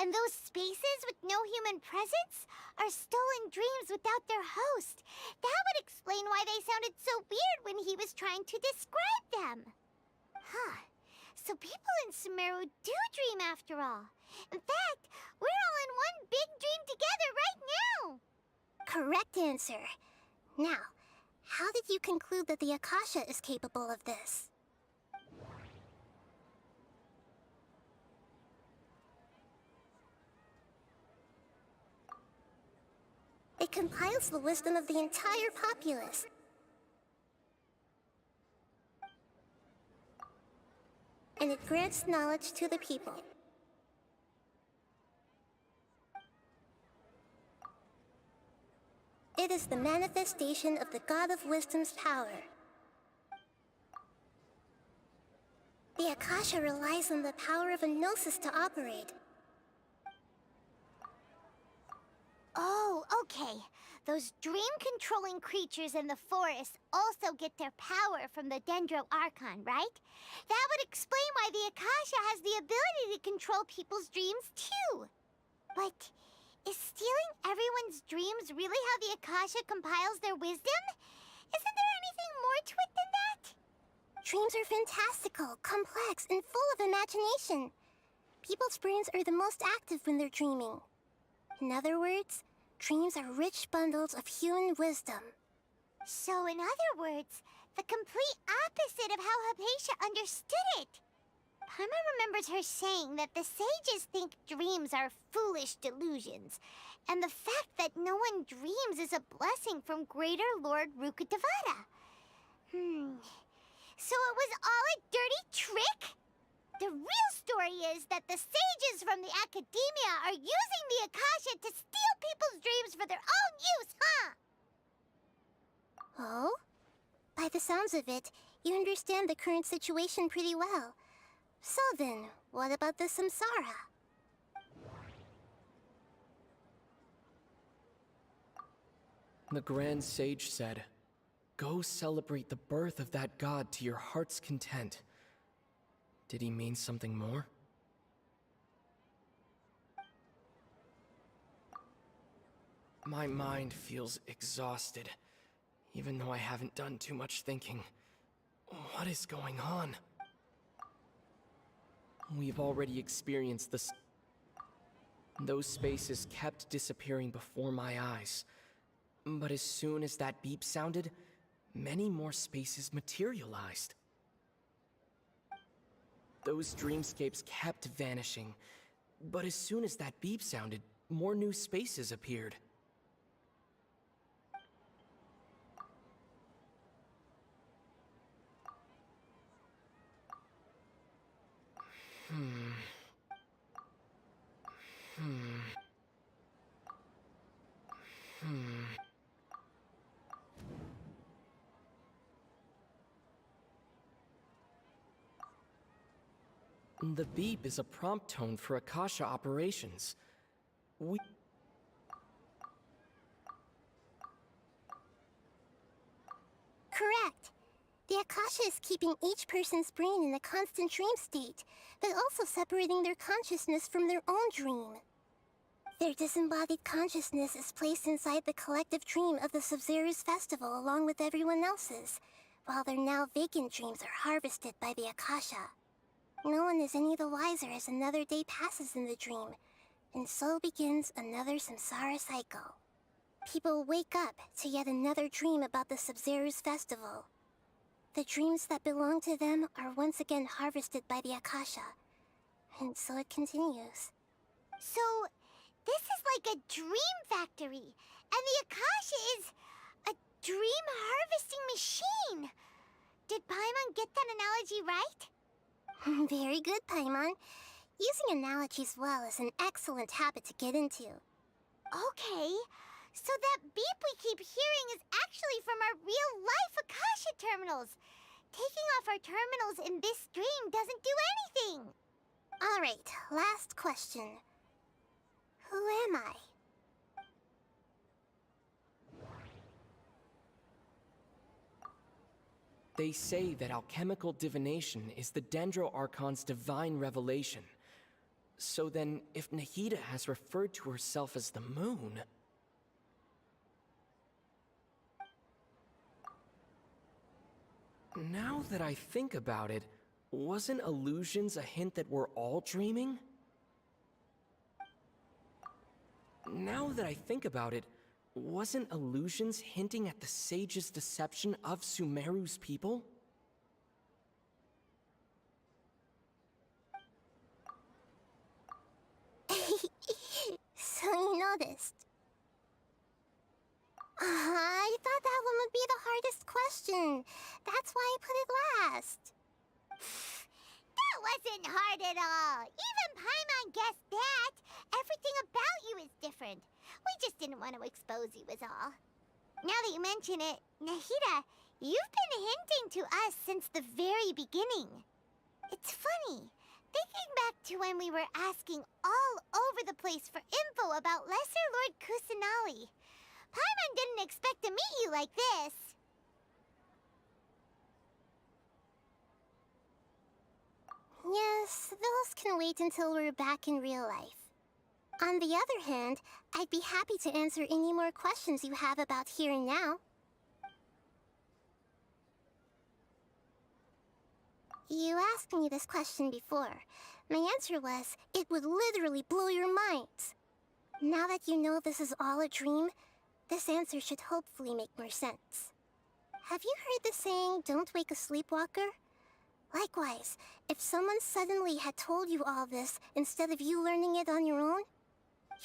And those spaces with no human presence are stolen dreams without their host. That would explain why they sounded so weird when he was trying to describe them. Huh. So people in Sumeru do dream after all. In fact, we're all in one big dream together right now. Correct answer. Now, how did you conclude that the Akasha is capable of this? It compiles the wisdom of the entire populace. And it grants knowledge to the people. It is the manifestation of the God of Wisdom's power. The Akasha relies on the power of a gnosis to operate. Oh, okay. Those dream-controlling creatures in the forest also get their power from the Dendro Archon, right? That would explain why the Akasha has the ability to control people's dreams, too. But is stealing everyone's dreams really how the Akasha compiles their wisdom? Isn't there anything more to it than that? Dreams are fantastical, complex, and full of imagination. People's brains are the most active when they're dreaming. In other words, dreams are rich bundles of human wisdom. So in other words, the complete opposite of how Hypatia understood it. Paimon remembers her saying that the sages think dreams are foolish delusions, and the fact that no one dreams is a blessing from greater Lord Rukkhadevata. So it was all a dirty trick? The real story is that the sages from the Academia are using the Akasha to steal people's dreams for their own use, huh? Oh? By the sounds of it, you understand the current situation pretty well. So then, what about the samsara? The Grand Sage said, "Go celebrate the birth of that god to your heart's content." Did he mean something more? My mind feels exhausted, even though I haven't done too much thinking. What is going on? We've already experienced this. Those spaces kept disappearing before my eyes. But as soon as that beep sounded, many more spaces materialized. Those dreamscapes kept vanishing, but as soon as that beep sounded, more new spaces appeared. The beep is a prompt tone for Akasha operations. Correct. The Akasha is keeping each person's brain in a constant dream state, but also separating their consciousness from their own dream. Their disembodied consciousness is placed inside the collective dream of the Sub-Zero's festival along with everyone else's, while their now vacant dreams are harvested by the Akasha. No one is any the wiser as another day passes in the dream, and so begins another samsara cycle. People wake up to yet another dream about the Sub-Zero's festival. The dreams that belong to them are once again harvested by the Akasha, and so it continues. So, this is like a dream factory, and the Akasha is a dream harvesting machine. Did Paimon get that analogy right? Very good, Paimon. Using analogies well is an excellent habit to get into. Okay, so that beep we keep hearing is actually from our real-life Akasha terminals. Taking off our terminals in this dream doesn't do anything. All right, last question. Who am I? They say that alchemical divination is the Dendro Archon's divine revelation. So then, if Nahida has referred to herself as the moon... Now that I think about it, wasn't illusions a hint that we're all dreaming? Now that I think about it, wasn't illusions hinting at the sage's deception of Sumeru's people? So you noticed. I thought that one would be the hardest question. That's why I put it last. That wasn't hard at all. Even Paimon guessed that. Everything about you is different. We just didn't want to expose you is all. Now that you mention it, Nahida, you've been hinting to us since the very beginning. It's funny, thinking back to when we were asking all over the place for info about Lesser Lord Kusanali. Paimon didn't expect to meet you like this. Yes, those can wait until we're back in real life. On the other hand, I'd be happy to answer any more questions you have about here and now. You asked me this question before. My answer was, it would literally blow your minds. Now that you know this is all a dream, this answer should hopefully make more sense. Have you heard the saying, don't wake a sleepwalker? Likewise, if someone suddenly had told you all this instead of you learning it on your own,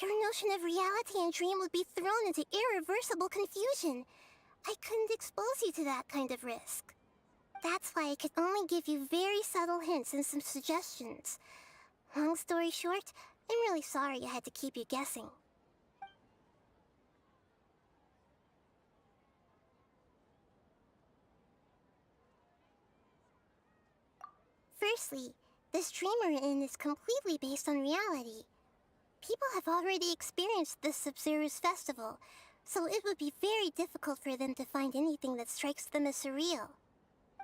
your notion of reality and dream would be thrown into irreversible confusion. I couldn't expose you to that kind of risk. That's why I could only give you very subtle hints and some suggestions. Long story short, I'm really sorry I had to keep you guessing. Firstly, this dream we're in is completely based on reality. People have already experienced this Sub-Zero's festival, so it would be very difficult for them to find anything that strikes them as surreal.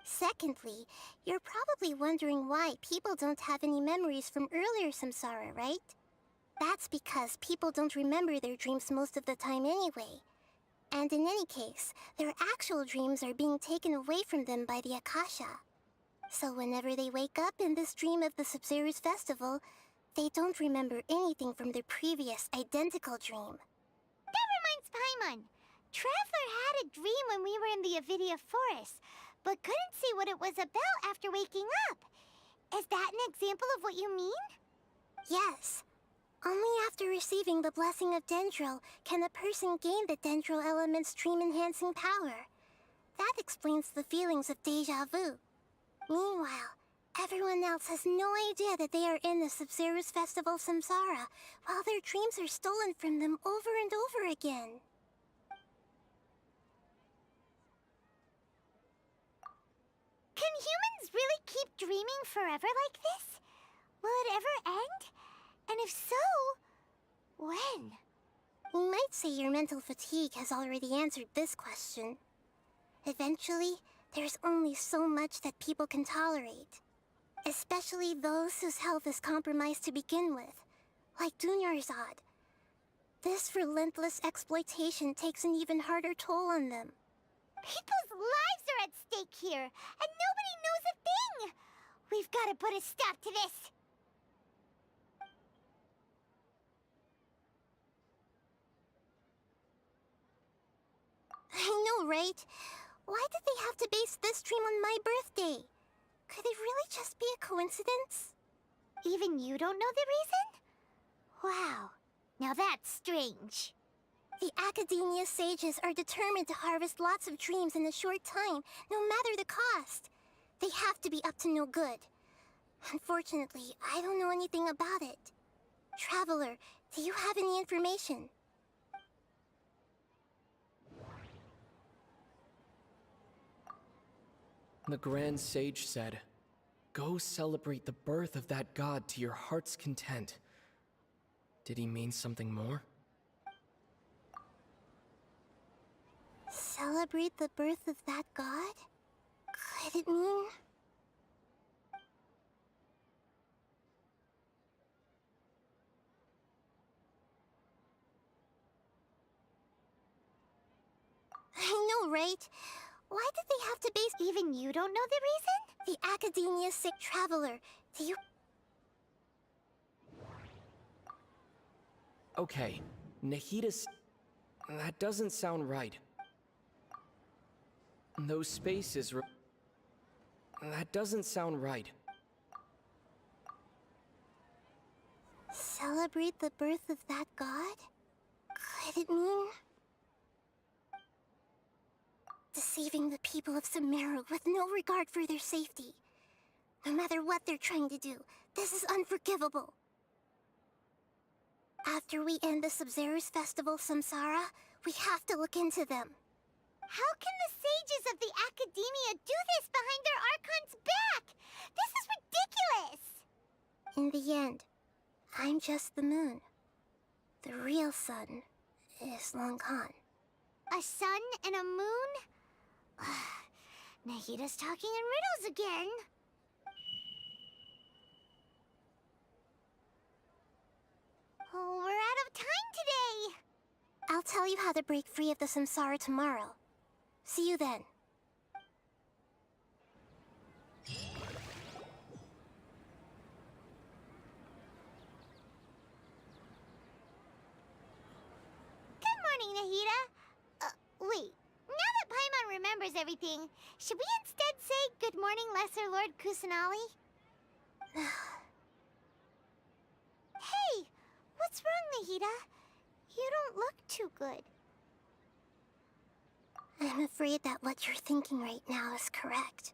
Secondly, you're probably wondering why people don't have any memories from earlier samsara, right? That's because people don't remember their dreams most of the time anyway. And in any case, their actual dreams are being taken away from them by the Akasha. So whenever they wake up in this dream of the Sub-Zero's festival, they don't remember anything from their previous identical dream. That reminds Paimon. Traveler had a dream when we were in the Avidia Forest, but couldn't see what it was about after waking up. Is that an example of what you mean? Yes. Only after receiving the blessing of Dendro can a person gain the Dendro element's dream-enhancing power. That explains the feelings of deja vu. Meanwhile, everyone else has no idea that they are in the Sub-Zero's festival samsara, while their dreams are stolen from them over and over again. Can humans really keep dreaming forever like this? Will it ever end? And if so, when? You might say your mental fatigue has already answered this question. Eventually, there's only so much that people can tolerate. Especially those whose health is compromised to begin with, like Dunyarzad. This relentless exploitation takes an even harder toll on them. People's lives are at stake here, and nobody knows a thing! We've got to put a stop to this! I know, right? Why did they have to base this dream on my birthday? Could it really just be a coincidence? Even you don't know the reason? Wow, now that's strange. The Academia sages are determined to harvest lots of dreams in a short time, no matter the cost. They have to be up to no good. Unfortunately, I don't know anything about it. Traveler, do you have any information? The Grand Sage said, "Go celebrate the birth of that god to your heart's content." Did he mean something more? Celebrate the birth of that god? Could it mean... I know, right? Why did they have to base... Even you don't know the reason? The Academia sick traveler. Do you... Okay, Nahida's... That doesn't sound right. Those spaces... That doesn't sound right. Celebrate the birth of that god? Could it mean... deceiving the people of Sumeru with no regard for their safety? No matter what they're trying to do, this is unforgivable. After we end the Sub-Zero's festival, Samsara, we have to look into them. How can the sages of the Academia do this behind their Archon's back? This is ridiculous! In the end, I'm just the moon. The real sun is long gone. A sun and a moon? Nahida's talking in riddles again. Oh, we're out of time today. I'll tell you how to break free of the samsara tomorrow. See you then. Good morning, Nahida. Wait. Now that Paimon remembers everything, should we instead say good morning, Lesser Lord Kusanali? Hey! What's wrong, Nahida? You don't look too good. I'm afraid that what you're thinking right now is correct.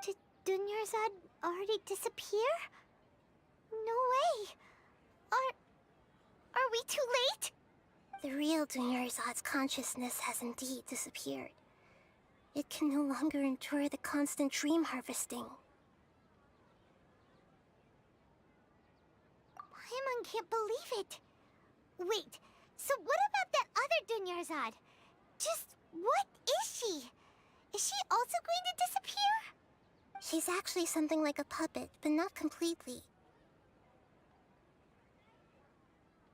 Did Dunyarzad already disappear? No way! Are we too late? The real Dunyarzad's consciousness has indeed disappeared. It can no longer endure the constant dream harvesting. Paimon can't believe it. Wait, so what about that other Dunyarzad? Just what is she? Is she also going to disappear? She's actually something like a puppet, but not completely.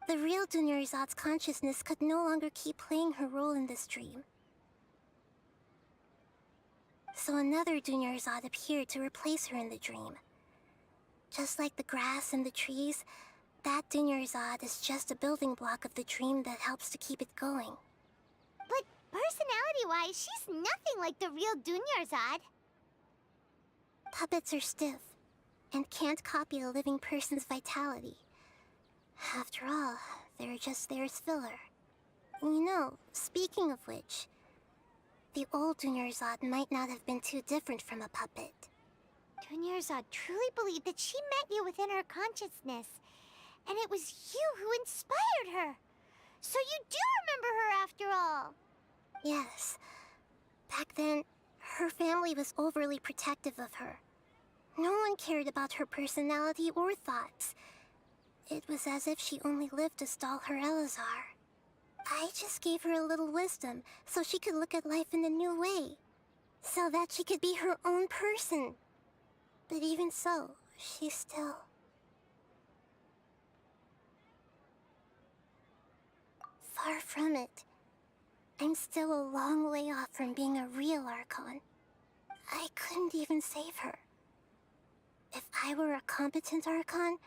The real Dunyarzad's consciousness could no longer keep playing her role in this dream. So another Dunyarzad appeared to replace her in the dream. Just like the grass and the trees, that Dunyarzad is just a building block of the dream that helps to keep it going. But personality-wise, she's nothing like the real Dunyarzad. Puppets are stiff, and can't copy a living person's vitality. After all, they're just there as filler. You know, speaking of which, the old Dunyarzad might not have been too different from a puppet. Dunyarzad truly believed that she met you within her consciousness, and it was you who inspired her. So you do remember her after all. Yes. Back then, her family was overly protective of her. No one cared about her personality or thoughts. It was as if she only lived to stall her Elazar. I just gave her a little wisdom so she could look at life in a new way. So that she could be her own person. But even so, she's still... far from it. I'm still a long way off from being a real Archon. I couldn't even save her. If I were a competent Archon,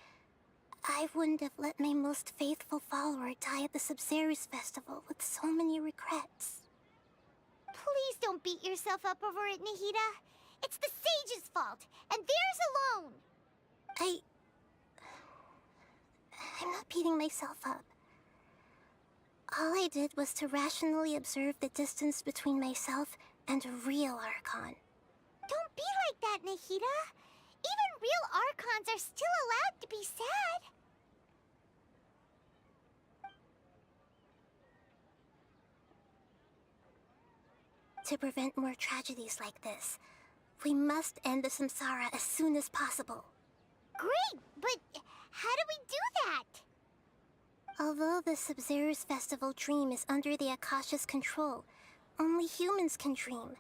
I wouldn't have let my most faithful follower die at the Sub-Zero's festival with so many regrets. Please don't beat yourself up over it, Nahida. It's the sage's fault, and theirs alone. I'm not beating myself up. All I did was to rationally observe the distance between myself and a real Archon. Don't be like that, Nahida. Even real Archons are still allowed to be sad. To prevent more tragedies like this, we must end the samsara as soon as possible. Great, but how do we do that? Although the Sub-Zero's festival dream is under the Akasha's control, only humans can dream.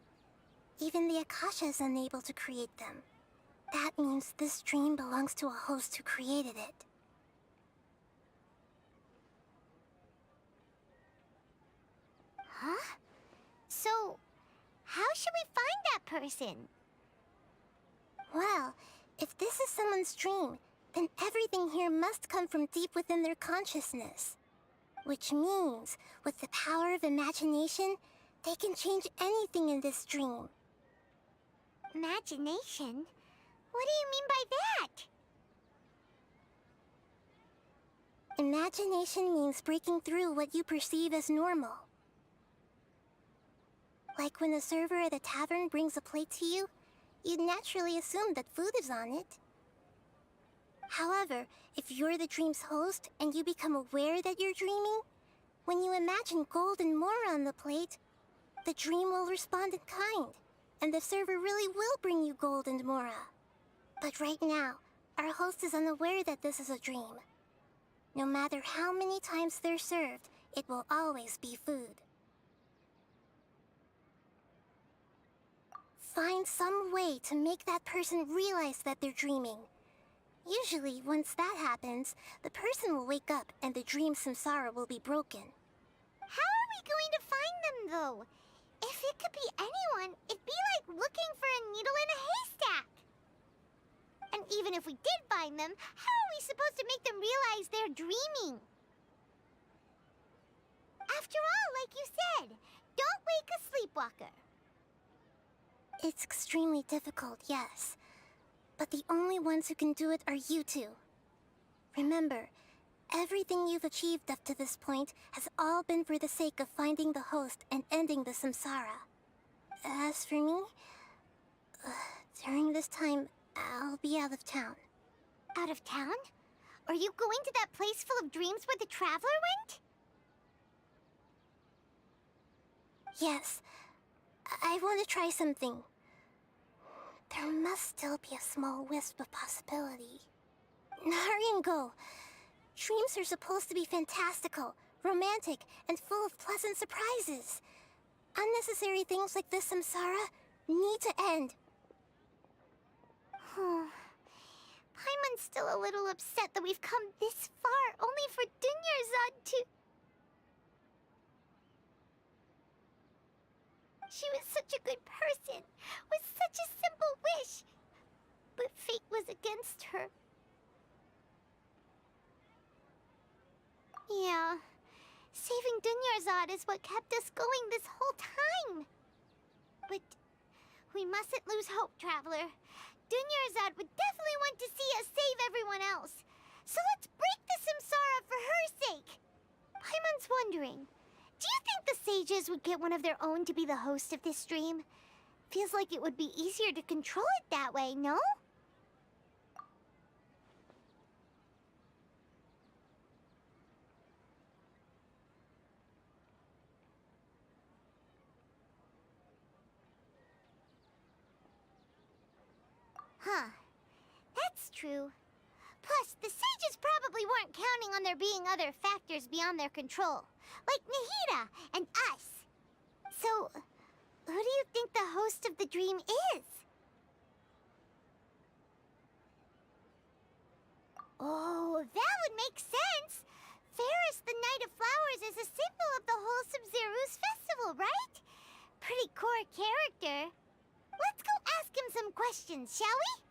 Even the Akasha is unable to create them. That means this dream belongs to a host who created it. Huh? So, how should we find that person? Well, if this is someone's dream, then everything here must come from deep within their consciousness. Which means, with the power of imagination, they can change anything in this dream. Imagination? What do you mean by that? Imagination means breaking through what you perceive as normal. Like when a server at a tavern brings a plate to you, you'd naturally assume that food is on it. However, if you're the dream's host and you become aware that you're dreaming, when you imagine gold and more on the plate, the dream will respond in kind, and the server really will bring you gold and mora. But right now, our host is unaware that this is a dream. No matter how many times they're served, it will always be food. Find some way to make that person realize that they're dreaming. Usually, once that happens, the person will wake up and the dream samsara will be broken. How are we going to find them, though? If it could be anyone, it'd be like looking for a needle in a haystack. And even if we did find them, how are we supposed to make them realize they're dreaming? After all, like you said, don't wake a sleepwalker. It's extremely difficult, yes. But the only ones who can do it are you two. Remember, everything you've achieved up to this point has all been for the sake of finding the host and ending the samsara. As for me, during this time, I'll be out of town. Out of town? Are you going to that place full of dreams where the traveler went? Yes. I want to try something. There must still be a small wisp of possibility. Hurry and go. Dreams are supposed to be fantastical, romantic, and full of pleasant surprises. Unnecessary things like this samsara need to end. Paimon's still a little upset that we've come this far only for Dunyarzad to... She was such a good person, with such a simple wish. But fate was against her. Yeah, saving Dunyarzad is what kept us going this whole time. But we mustn't lose hope, Traveler. Dunyarzad would definitely want to see us save everyone else. So let's break the samsara for her sake. Paimon's wondering, do you think the sages would get one of their own to be the host of this stream? Feels like it would be easier to control it that way, no? Huh. That's true. Plus, the sages probably weren't counting on there being other factors beyond their control, like Nahida and us. So, who do you think the host of the dream is? Oh, that would make sense. Ferris, the Knight of Flowers, is a symbol of the whole Sub-Zero's festival, right? Pretty core character. Let's go ask him some questions, shall we?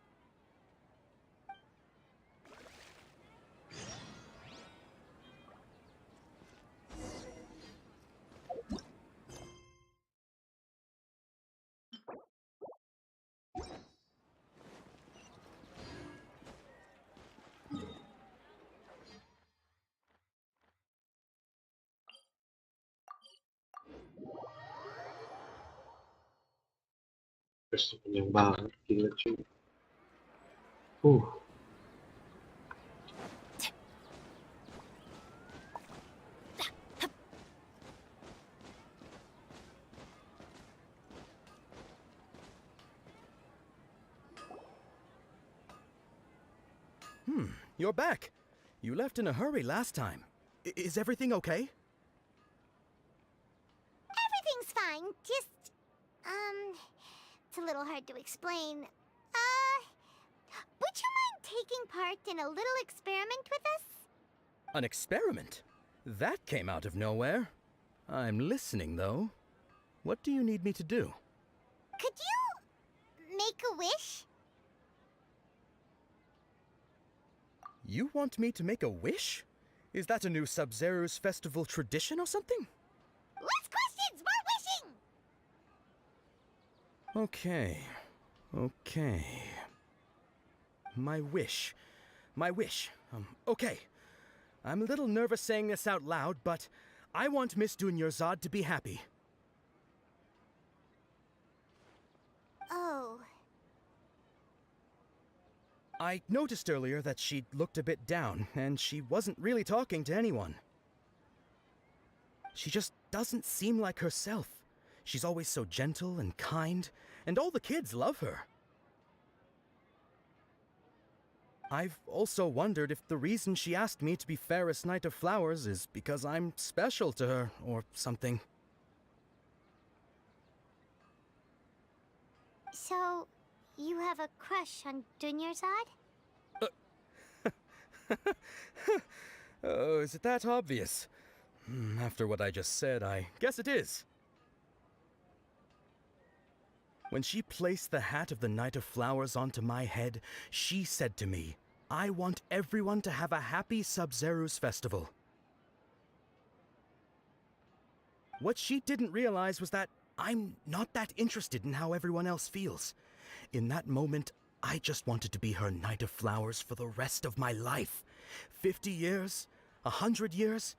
Terus panjang banget, gila cuy. You're back. You left in a hurry last time. Is everything okay? Everything's fine. Just, it's a little hard to explain. Would you mind taking part in a little experiment with us? An experiment? That came out of nowhere. I'm listening, though. What do you need me to do? Could you make a wish? You want me to make a wish? Is that a new Sub-Zero's festival tradition or something? Less questions, more wishing! Okay. My wish. Okay. I'm a little nervous saying this out loud, but I want Miss Dunyarzad to be happy. Oh. I noticed earlier that she looked a bit down, and she wasn't really talking to anyone. She just doesn't seem like herself. She's always so gentle and kind, and all the kids love her. I've also wondered if the reason she asked me to be Fairest Knight of Flowers is because I'm special to her, or something. So, you have a crush on Dunyarzad? Oh, is it that obvious? After what I just said, I guess it is. When she placed the hat of the Knight of Flowers onto my head, she said to me, I want everyone to have a happy Sub-Zero's festival. What she didn't realize was that I'm not that interested in how everyone else feels. In that moment, I just wanted to be her Knight of Flowers for the rest of my life. 50 years, 100 years,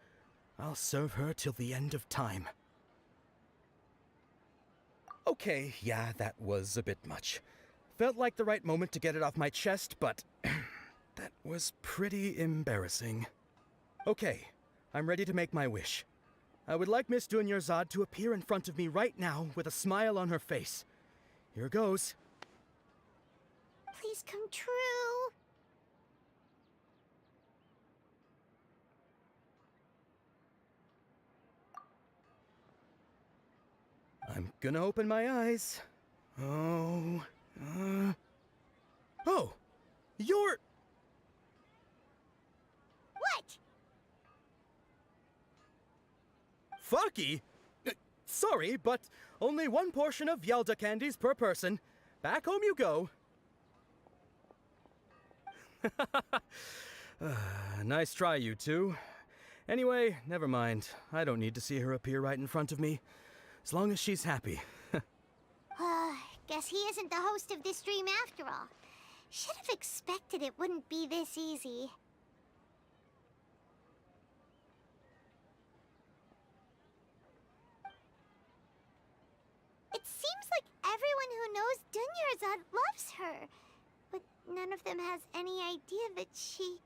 I'll serve her till the end of time. Okay, yeah, that was a bit much. Felt like the right moment to get it off my chest, but that was pretty embarrassing. Okay, I'm ready to make my wish. I would like Miss Dunyarzad to appear in front of me right now with a smile on her face. Here goes. Please come true. I'm gonna open my eyes. Oh, you're... What? Fucky? Sorry, but only one portion of Yalda candies per person. Back home you go. Nice try, you two. Anyway, never mind. I don't need to see her appear right in front of me. As long as she's happy. Guess he isn't the host of this stream after all. Should have expected it wouldn't be this easy. It seems like everyone who knows Dunyarzad loves her, but none of them has any idea that she...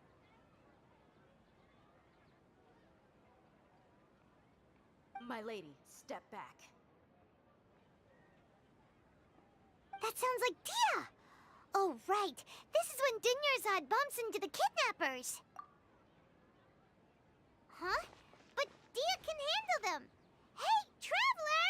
My lady, step back. That sounds like Dia! Oh, right. This is when Dunyarzad bumps into the kidnappers. Huh? But Dia can handle them. Hey, Traveler!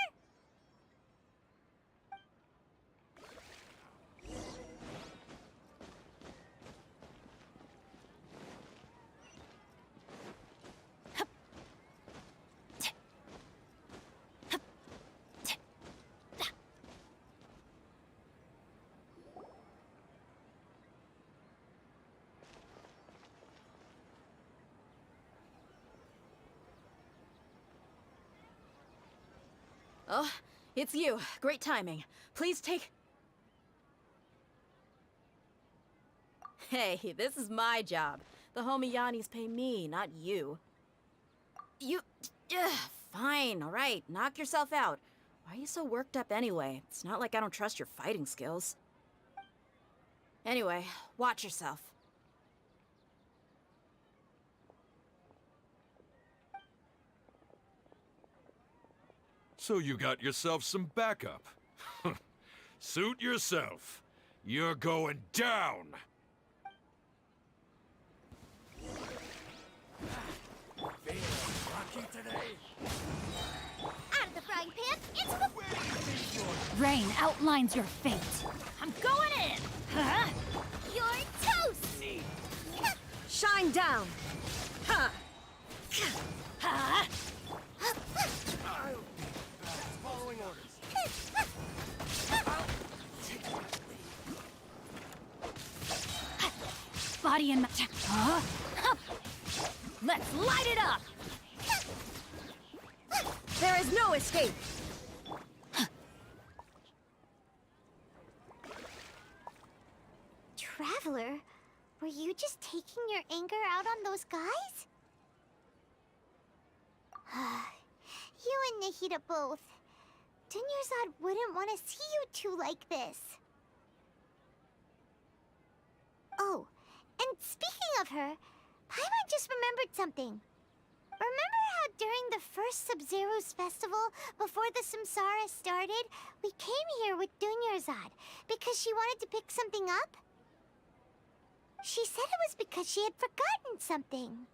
Oh, it's you. Great timing. Please take... Hey, this is my job. The homie Yannis pay me, not you. You... Fine, alright. Knock yourself out. Why are you so worked up anyway? It's not like I don't trust your fighting skills. Anyway, watch yourself. So you got yourself some backup. Suit yourself. You're going down. Lucky today. Out of the frying pan, into the... Rain outlines your fate. I'm going in! Huh? You're toast! Shine down! Ha! Huh? Following orders. Body and... Huh? Let's light it up! There is no escape! Traveler, were you just taking your anger out on those guys? You and Nahida both. Dunyarzad wouldn't want to see you two like this. Oh, and speaking of her, Paimon just remembered something. Remember how during the first Sub-Zero's festival, before the Samsara started, we came here with Dunyarzad because she wanted to pick something up? She said it was because she had forgotten something.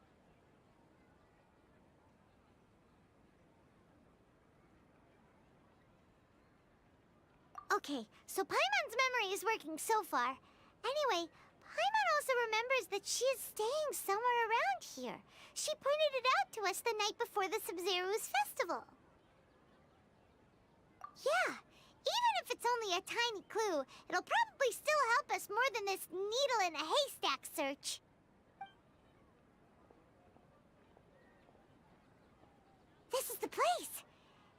Okay, so Paimon's memory is working so far. Anyway, Paimon also remembers that she is staying somewhere around here. She pointed it out to us the night before the Sub-Zero's festival. Yeah, even if it's only a tiny clue, it'll probably still help us more than this needle in a haystack search. This is the place.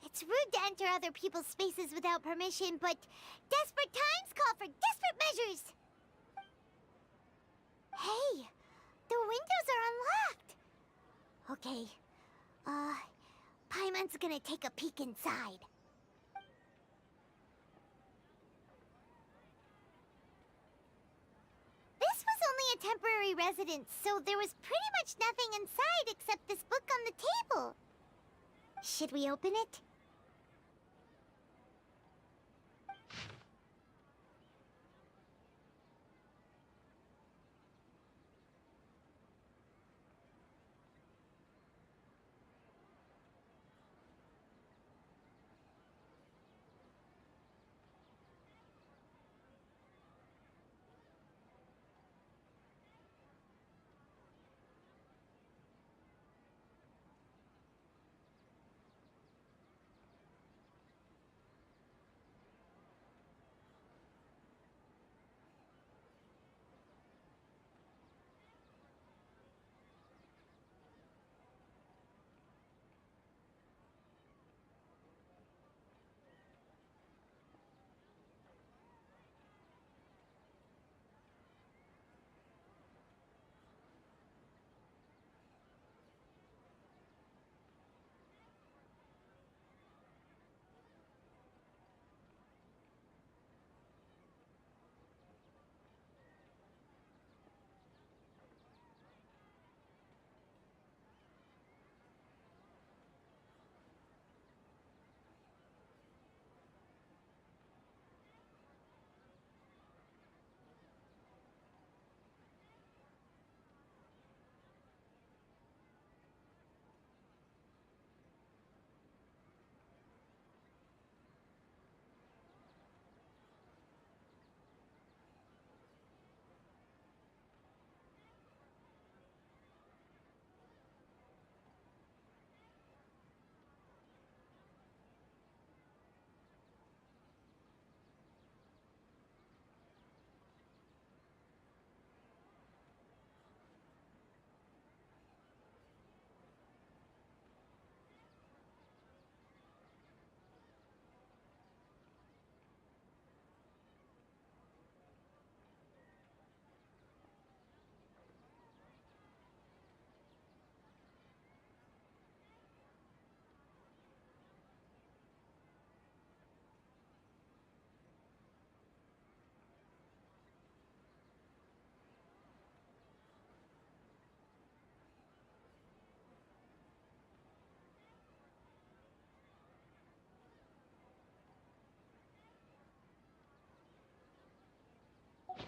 It's rude to enter other people's spaces without permission, but desperate times call for desperate measures. Hey, the windows are unlocked. Okay, Paimon's gonna take a peek inside. This was only a temporary residence, so there was pretty much nothing inside except this book on the table. Should we open it?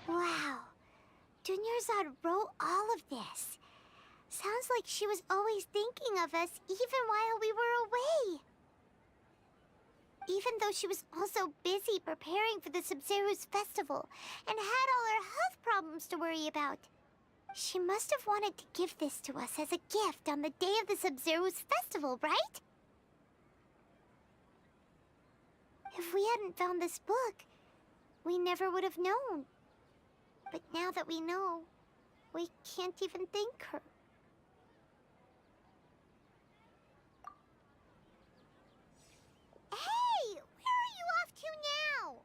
Wow. Dunyarzad wrote all of this. Sounds like she was always thinking of us even while we were away. Even though she was also busy preparing for the Sabzeru's festival and had all her health problems to worry about. She must have wanted to give this to us as a gift on the day of the Sabzeru's festival, right? If we hadn't found this book, we never would have known. But now that we know, we can't even thank her. Hey! Where are you off to now?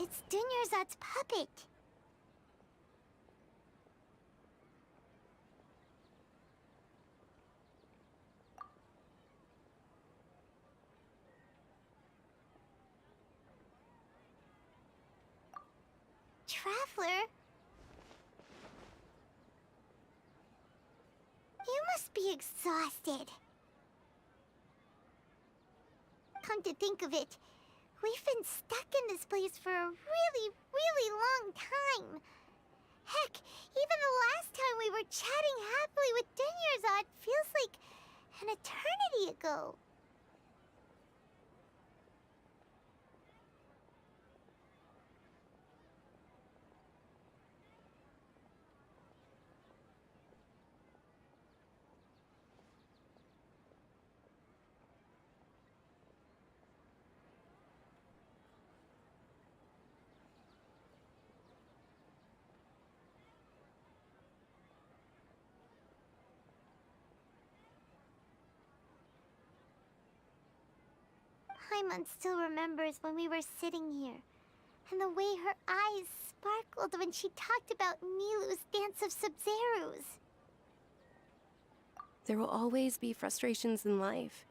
It's Dunyarzad's puppet. Traveler? You must be exhausted. Come to think of it, we've been stuck in this place for a really long time. Heck, even the last time we were chatting happily with Dunyarzad feels like an eternity ago. Paimon still remembers when we were sitting here, and the way her eyes sparkled when she talked about Nilu's dance of Sabzerus. There will always be frustrations in life,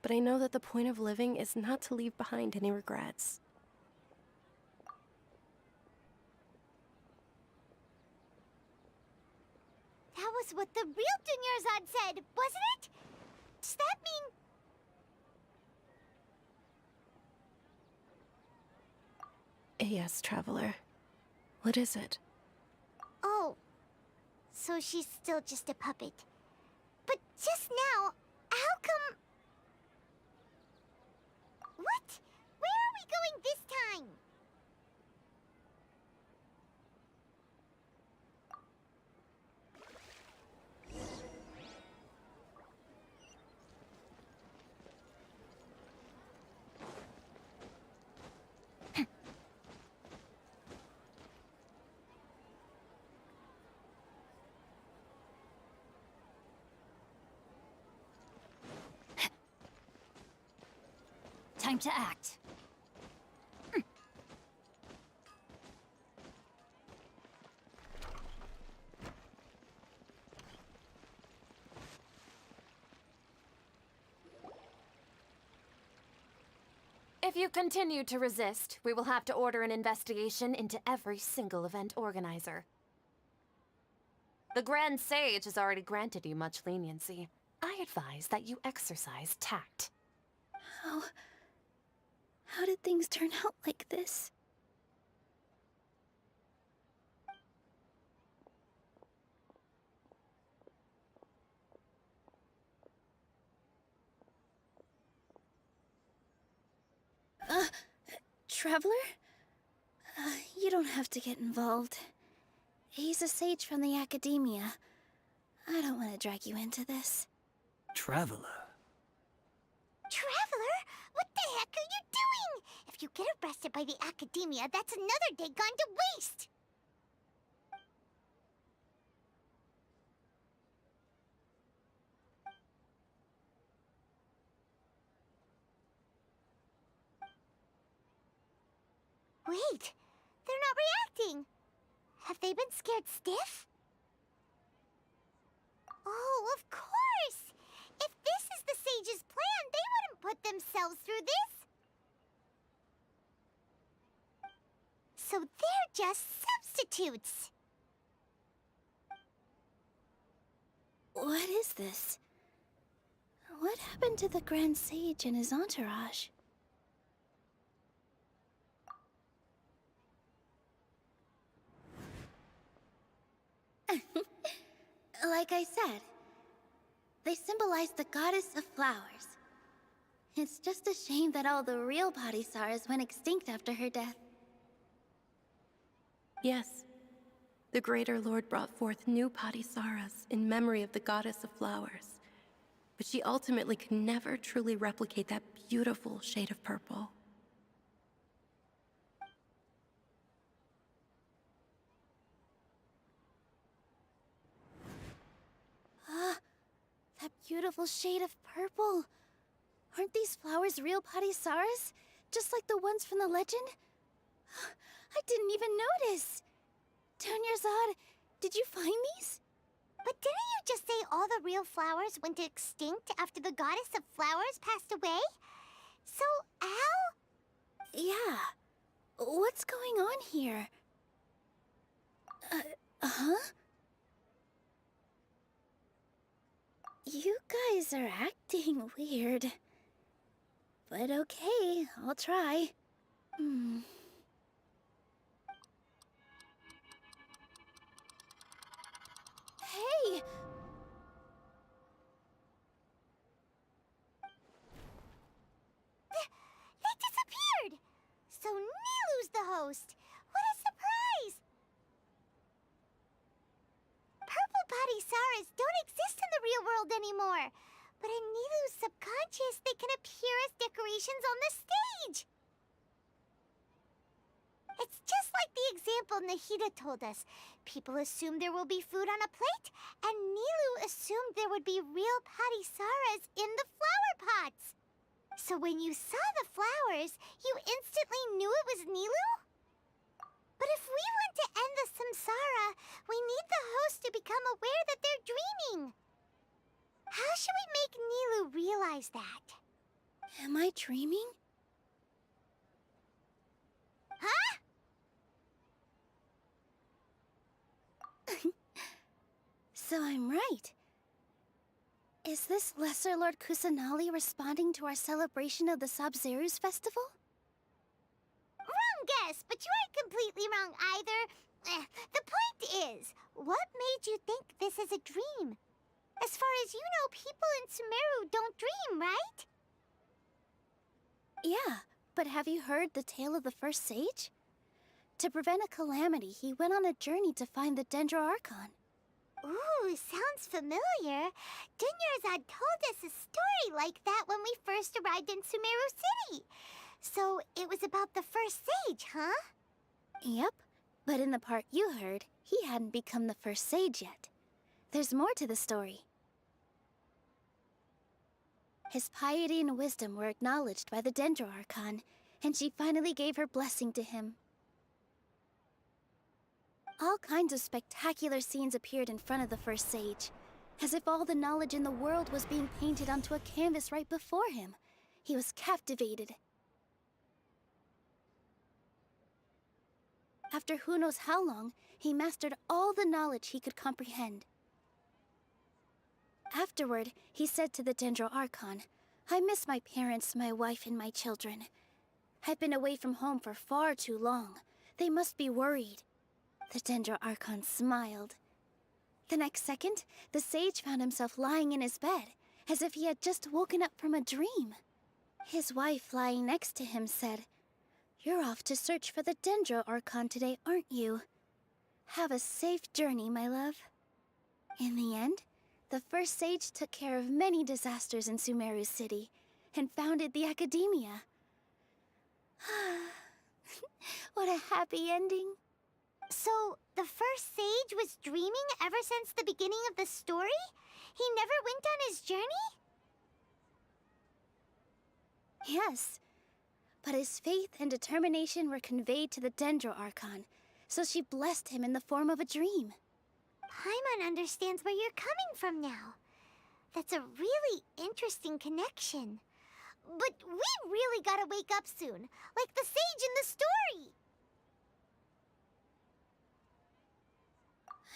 but I know that the point of living is not to leave behind any regrets. That was what the real Dunyarzad said, wasn't it? Does that mean... Yes, Traveler. What is it? Oh, so she's still just a puppet. But just now, how come... What? Where are we going this time? Time to act. If you continue to resist, we will have to order an investigation into every single event organizer. The Grand Sage has already granted you much leniency. I advise that you exercise tact. How did things turn out like this? Traveler? You don't have to get involved. He's a sage from the academia. I don't want to drag you into this. Traveler? Traveler? What the heck are you doing? If you get arrested by the academia, that's another day gone to waste! Wait, they're not reacting. Have they been scared stiff? Oh, of course! If this is the sage's plan, they wouldn't put themselves through this. So they're just substitutes. What is this? What happened to the Grand Sage and his entourage? Like I said, they symbolize the goddess of flowers. It's just a shame that all the real Padisarahs went extinct after her death. Yes. The Greater Lord brought forth new Padisarahs in memory of the goddess of flowers. But she ultimately could never truly replicate that beautiful shade of purple. Ah, that beautiful shade of purple. Aren't these flowers real Padisarahs? Just like the ones from the legend? I didn't even notice. Dunyazad, did you find these? But didn't you just say all the real flowers went extinct after the goddess of flowers passed away? So, how? Yeah. What's going on here? Huh? You guys are acting weird. But okay, I'll try. Hey! They disappeared! So Nilu's the host. What a surprise! Purple Padisarahs don't exist in the real world anymore. But in Nilu's subconscious, they can appear as decorations on the stage. It's just like the example Nahida told us. People assume there will be food on a plate, and Nilu assumed there would be real Padisarahs in the flower pots. So when you saw the flowers, you instantly knew it was Nilu? But if we want to end the samsara, we need the host to become aware that they're dreaming. How should we make Nilu realize that? Am I dreaming? Huh? So I'm right. Is this Lesser Lord Kusanali responding to our celebration of the Sabzeruz festival? Wrong guess, but you aren't completely wrong either. The point is, what made you think this is a dream? As far as you know, people in Sumeru don't dream, right? Yeah, but have you heard the tale of the first sage? To prevent a calamity, he went on a journey to find the Archon. Ooh, sounds familiar. Dunyazad told us a story like that when we first arrived in Sumeru City. So it was about the first sage, huh? Yep, but in the part you heard, he hadn't become the first sage yet. There's more to the story. His piety and wisdom were acknowledged by the Archon, and she finally gave her blessing to him. All kinds of spectacular scenes appeared in front of the first sage, as if all the knowledge in the world was being painted onto a canvas right before him. He was captivated. After who knows how long, he mastered all the knowledge he could comprehend. Afterward, he said to the Archon, "I miss my parents, my wife, and my children. I've been away from home for far too long. They must be worried." The Archon smiled. The next second, the sage found himself lying in his bed, as if he had just woken up from a dream. His wife, lying next to him, said, "You're off to search for the Archon today, aren't you? Have a safe journey, my love." In the end, the first sage took care of many disasters in Sumeru City, and founded the Academia. What a happy ending. So, the first sage was dreaming ever since the beginning of the story? He never went on his journey? Yes, but his faith and determination were conveyed to the Archon, so she blessed him in the form of a dream. Paimon understands where you're coming from now. That's a really interesting connection. But we really gotta wake up soon, like the sage in the story.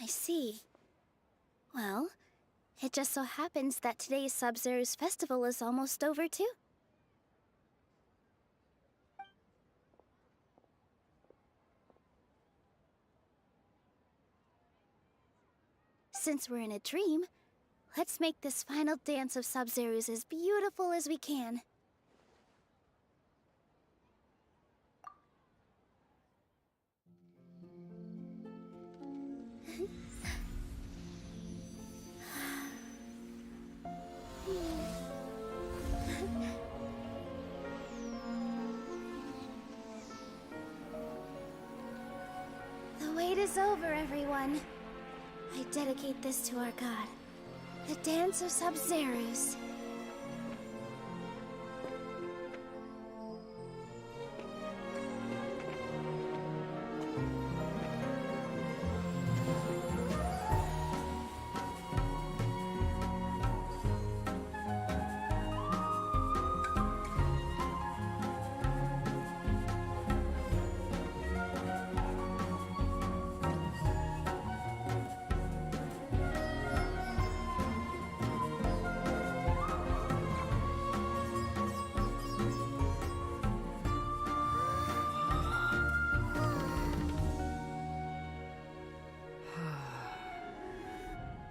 I see. Well, it just so happens that today's Sub-Zero's festival is almost over too. Since we're in a dream, let's make this final dance of Sub-Zero's as beautiful as we can. The wait is over, everyone. I dedicate this to our god, the dance of Sub-Zero's.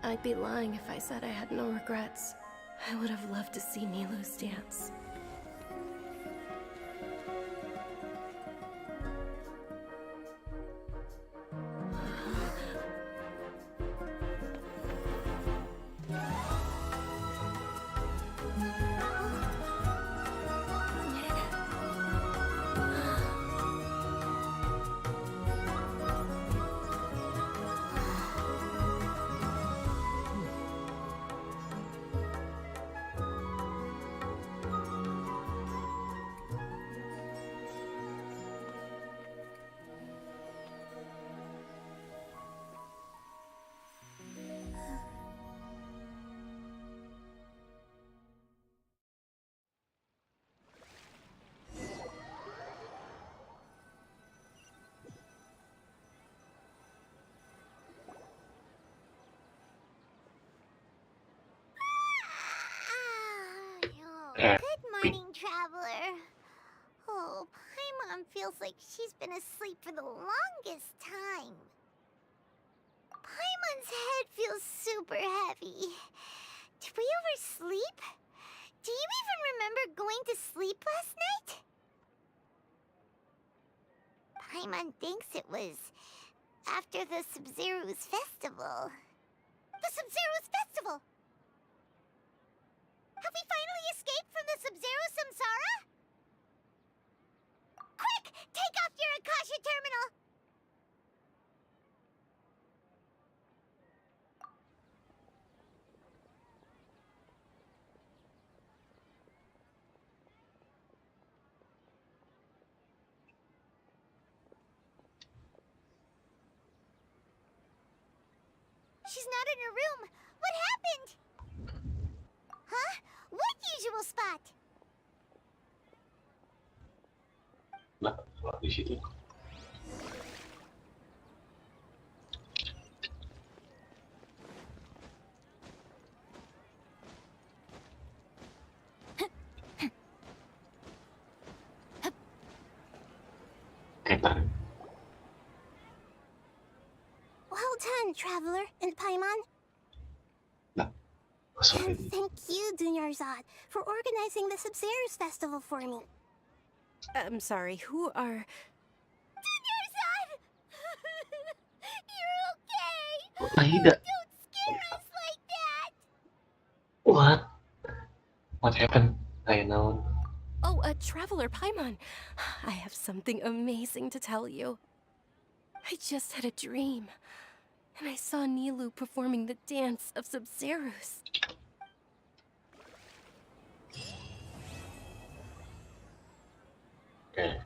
I'd be lying if I said I had no regrets. I would have loved to see Nilou's dance. Good morning, traveler. Oh, Paimon feels like she's been asleep for the longest time. Paimon's head feels super heavy. Did we oversleep? Do you even remember going to sleep last night? Paimon thinks it was after the Sub-Zero's festival. The Sub-Zero's festival! Have we finally escaped from the Sub-Zero samsara? Quick! Take off your Akasha terminal! She's not in her room. What happened? Huh? What usual spot? Nah, kalau di situ. Well done, Traveler and Paimon. And thank you, Dunyarzad, for organizing the Sub-Zero's festival for me. I'm sorry, who are... Dunyarzad! You're okay! Aida. Don't scare us like that! What? What happened? I know. Oh, Traveler Paimon. I have something amazing to tell you. I just had a dream, and I saw Nilou performing the dance of Sub-Zero's. Oke.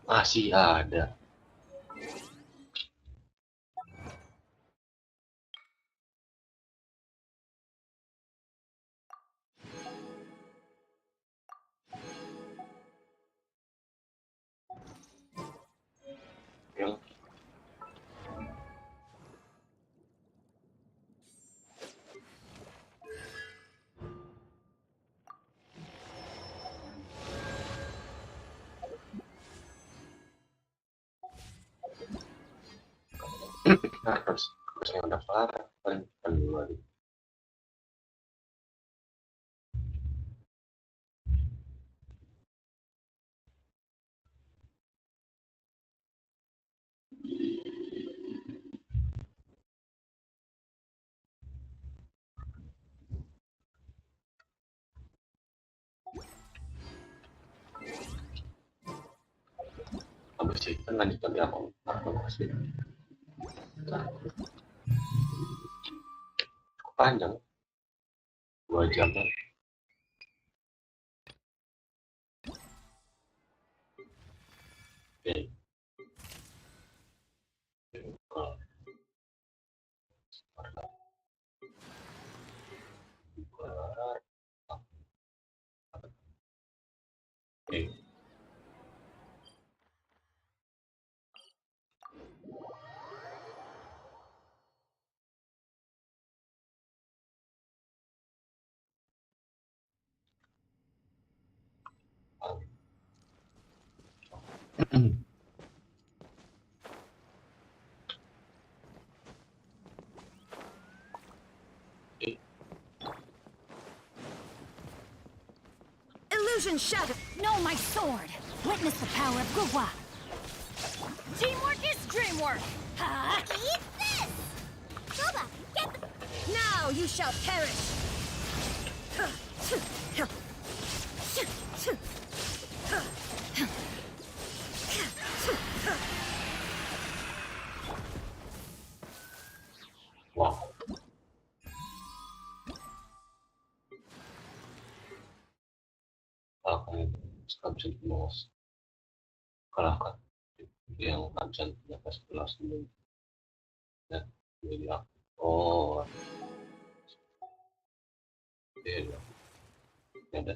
Masih ada. harus yang udah kelar paling duluan. Habis itu lanjut lagi aku masih panjang 2 jam kan. Oke. Oke. Illusion shattered. Know my sword. Witness the power of ngga. Teamwork is dreamwork. Ha! Eat this! Goba, get the... Now you shall perish. Wow. Kalahkan Archon kalahkan yang Archon di atas 11 dulu. Nah, ini aku. Oh. Iya. Ada.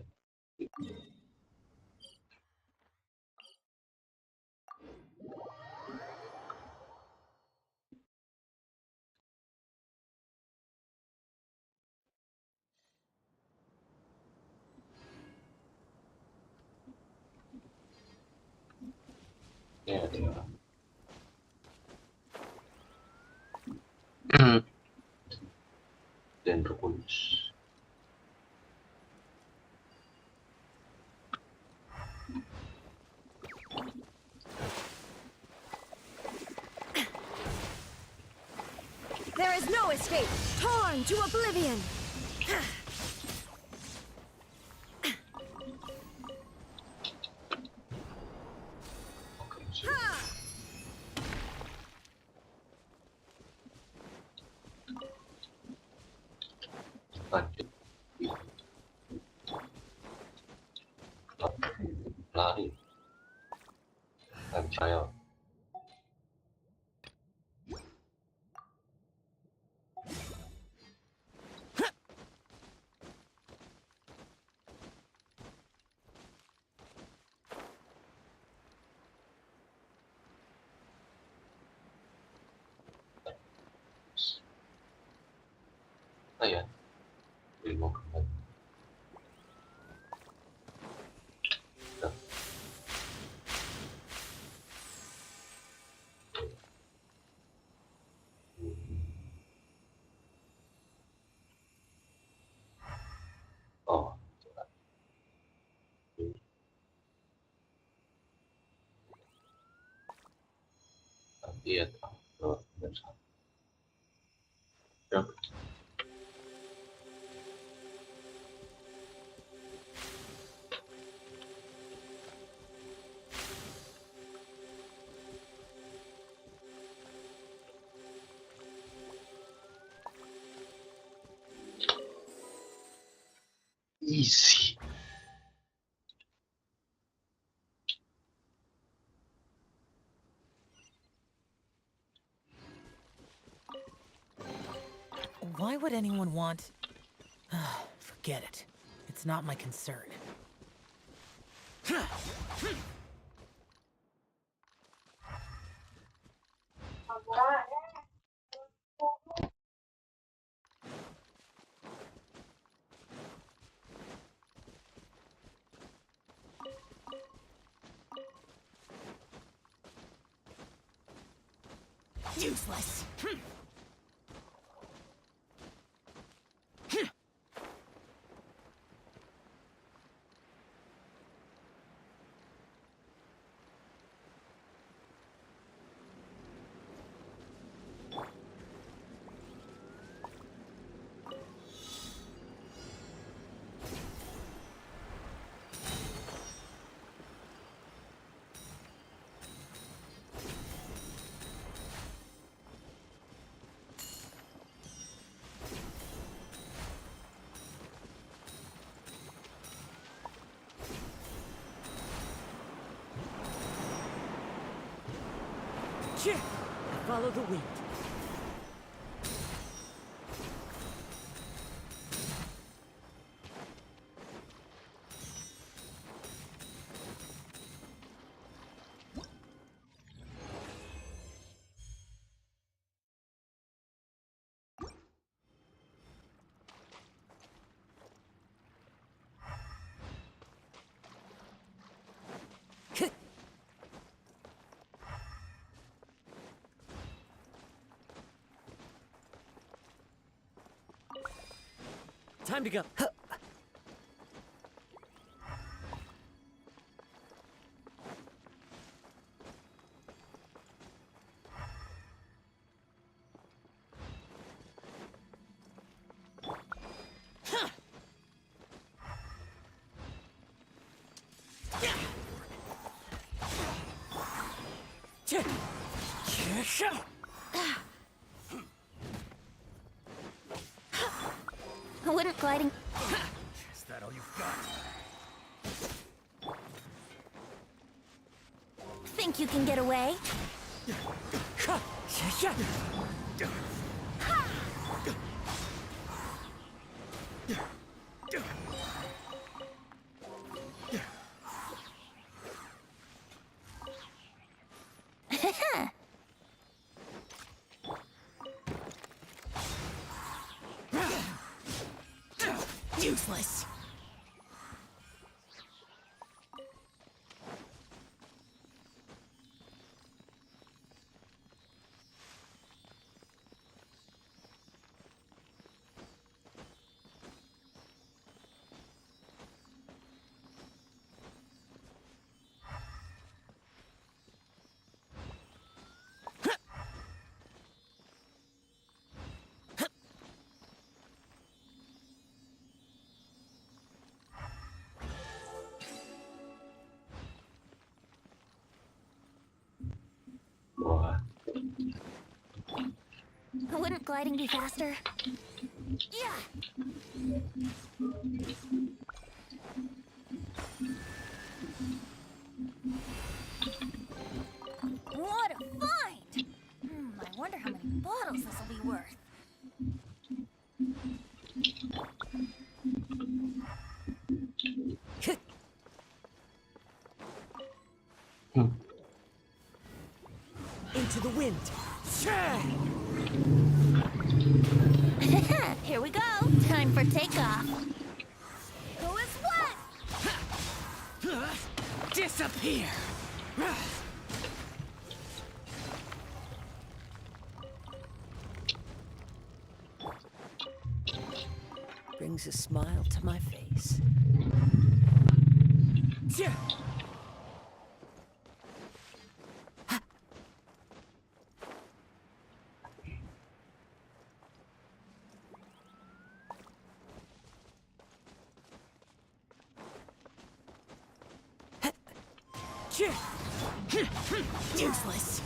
Ya, dia. Dan berkunci. There is no escape. Torn to oblivion. Lanjut. Lari. Saya. Saya. Dimaklumi. Oh, iya, besar. Ya. Easy. Why would anyone want... Forget it. It's not my concern. Useless. Follow the wind. Time to go. Wouldn't gliding... Is that all you've got? Think you can get away? Useless. Wouldn't gliding be faster? Yeah! What a find! I wonder how many bottles this will be worth. Into the wind. Here we go. Time for takeoff. Who is what? Disappear. Brings a smile to my face. Useless.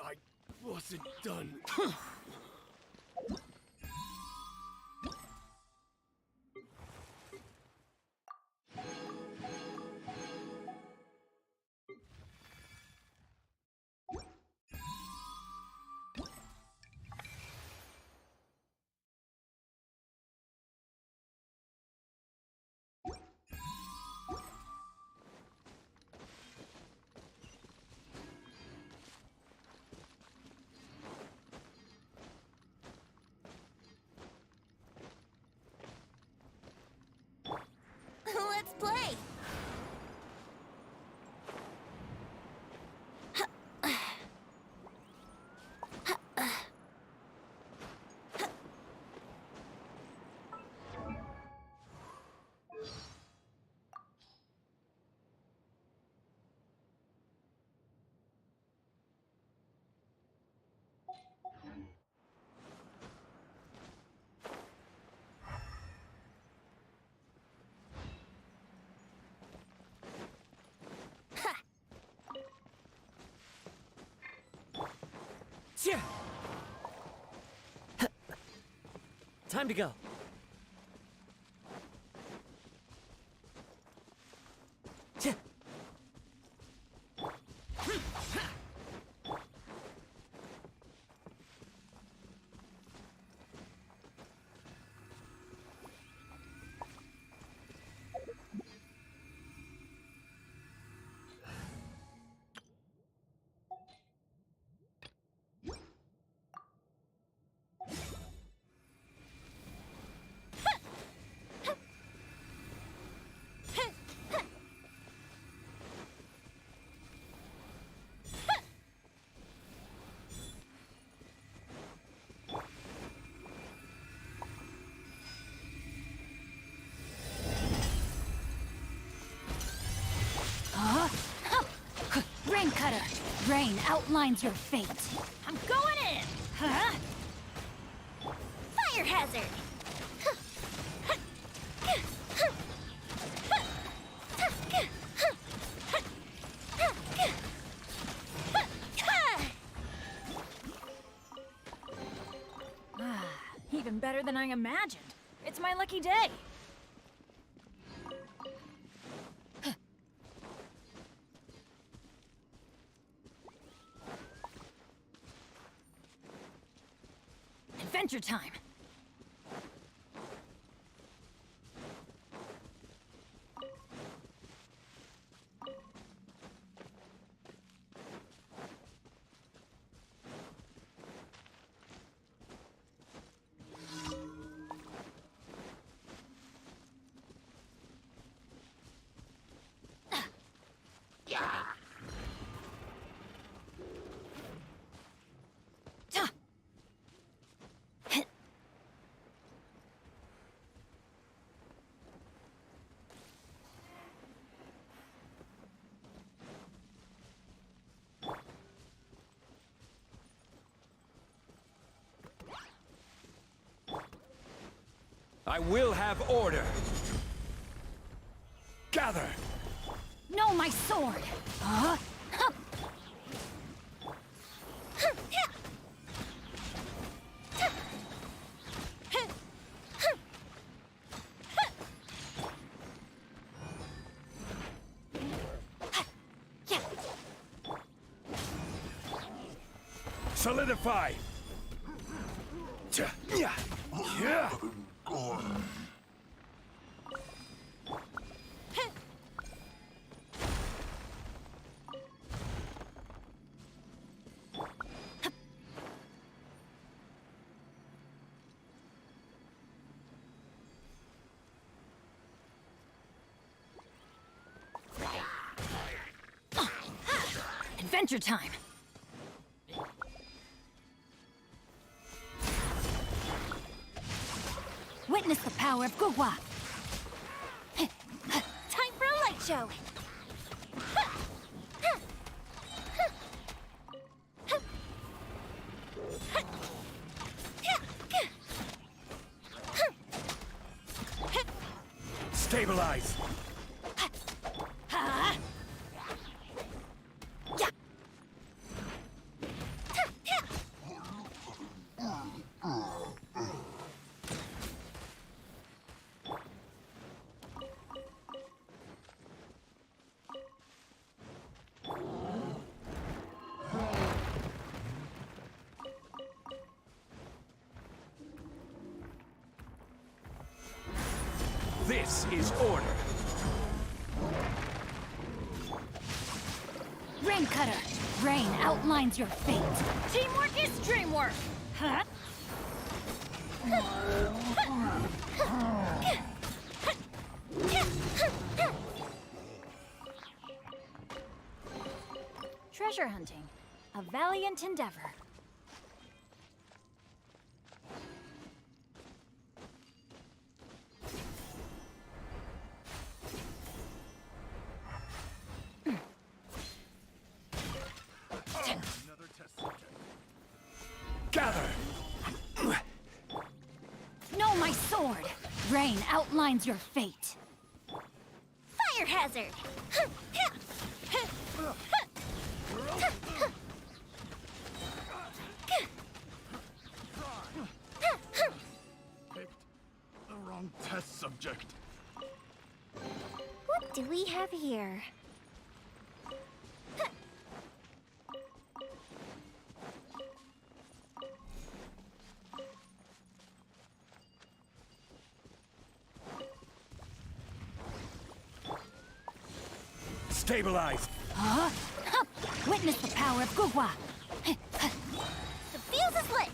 I wasn't done. Time to go. Rain cutter. Rain outlines your fate. I'm going in. Huh? Fire hazard! Even better than I imagined. It's my lucky day. Adventure time. I will have order. Gather. No, my sword. Solidify. Yeah. Adventure time. Witness the power of ngga. Time for a light show! Stabilize. This is order. Rain cutter. Rain outlines your fate. Teamwork is dreamwork. Huh? Treasure hunting. A valiant endeavor. Gather! No, my sword! Rain outlines your fate. Fire hazard! Wrong test subject. What do we have here? Stabilize! Huh? Witness the power of Gugwa! The fuse is lit!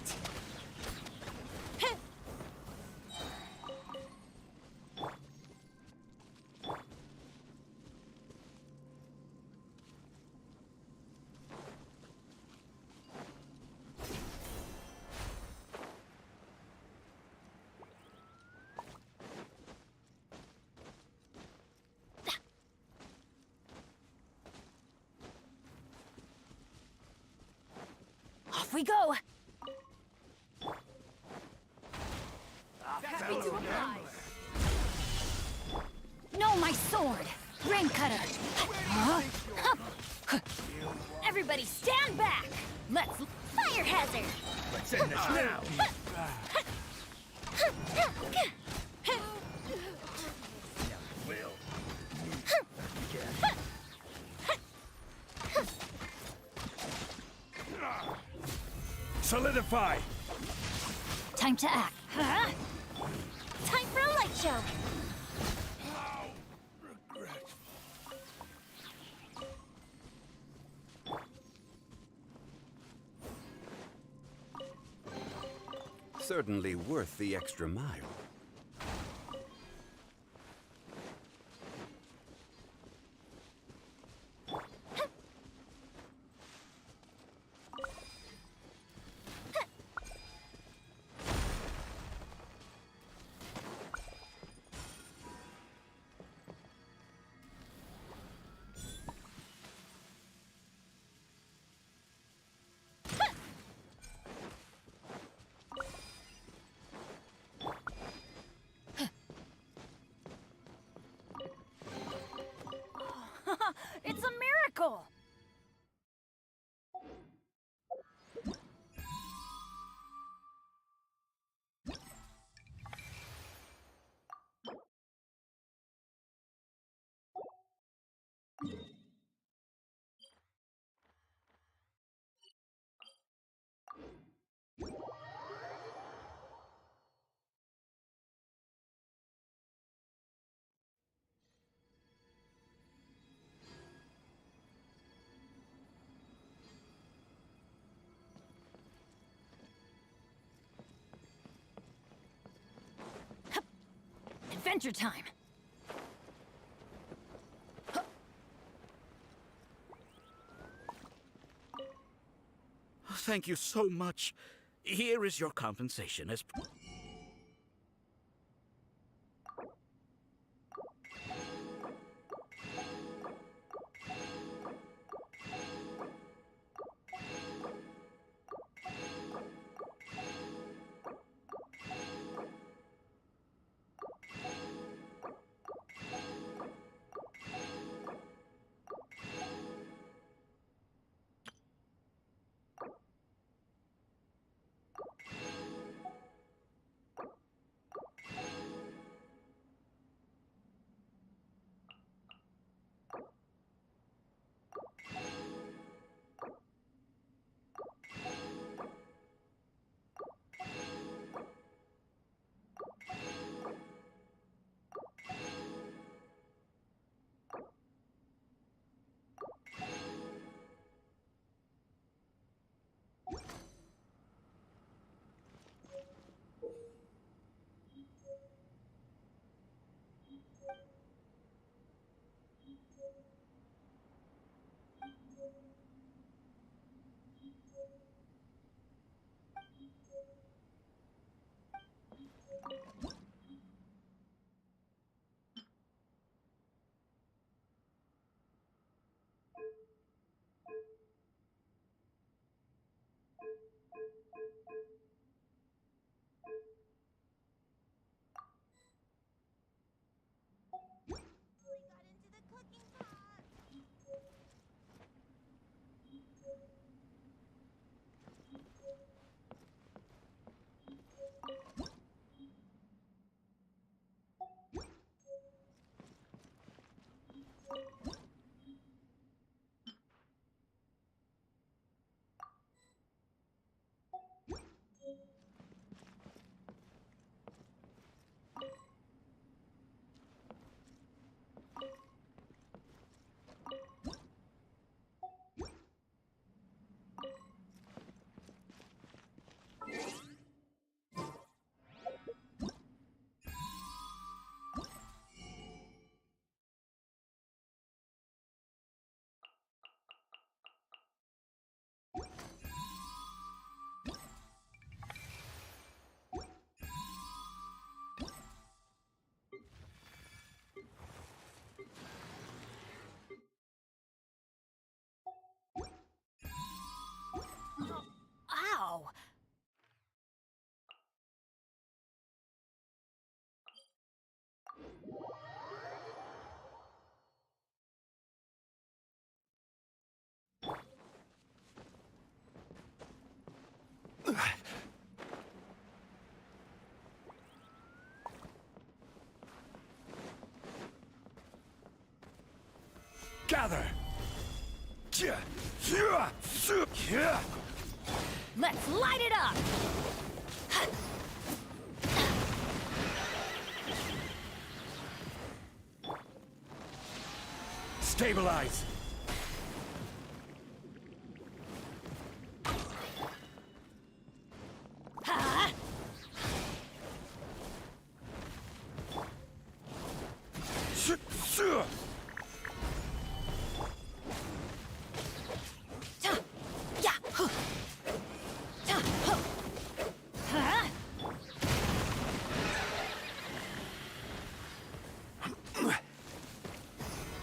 Off we go! No, my sword! Rain cutter! Huh? Everybody stand back! Let's... Fire hazard! Let's end this now! Solidify! Time to act. Huh? Time for a light show! Certainly worth the extra mile. It's a miracle! Adventure time! Thank you so much. Here is your compensation as... Gather! Let's light it up! Stabilize! Ha!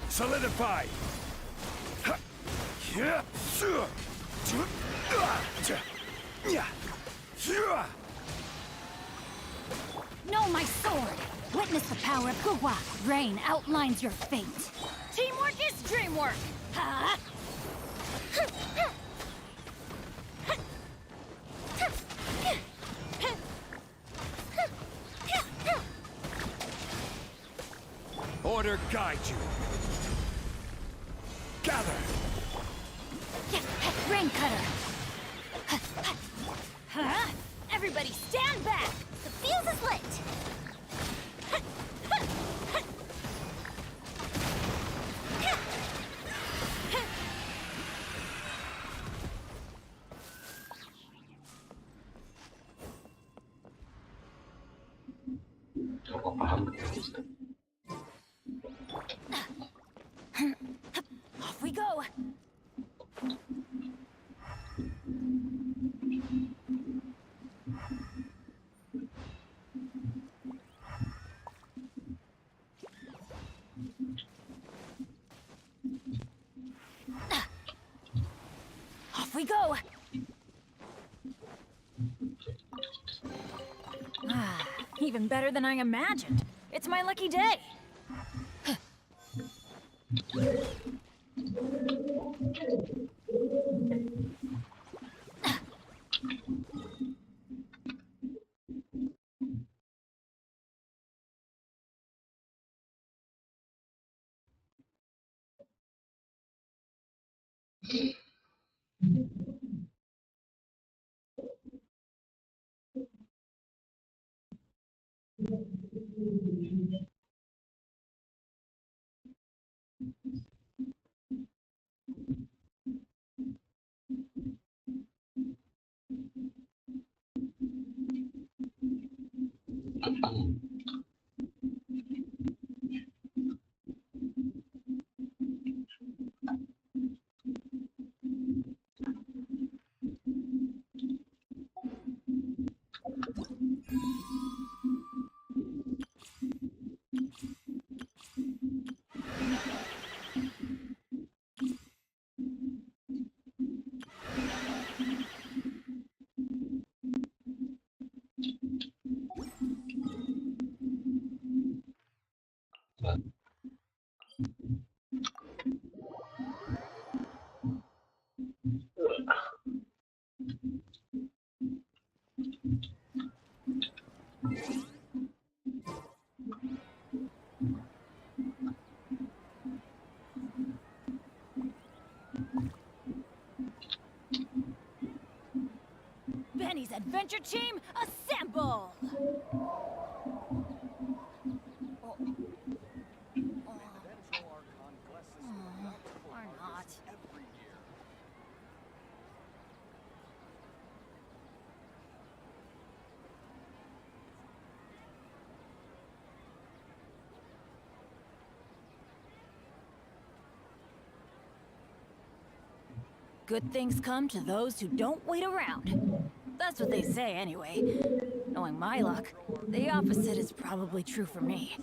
Solidify! Know my sword! Witness the power of ngga. Rain outlines your fate. Teamwork is dreamwork! Ha! Order guide you. Gather! Rain cutter! Huh? Everybody stand back! The fuse is lit! Off we go! Off we go! Even better than I imagined. It's my lucky day. Benny's adventure team, assemble! Or not. Good things come to those who don't wait around. That's what they say anyway. Knowing my luck, the opposite is probably true for me.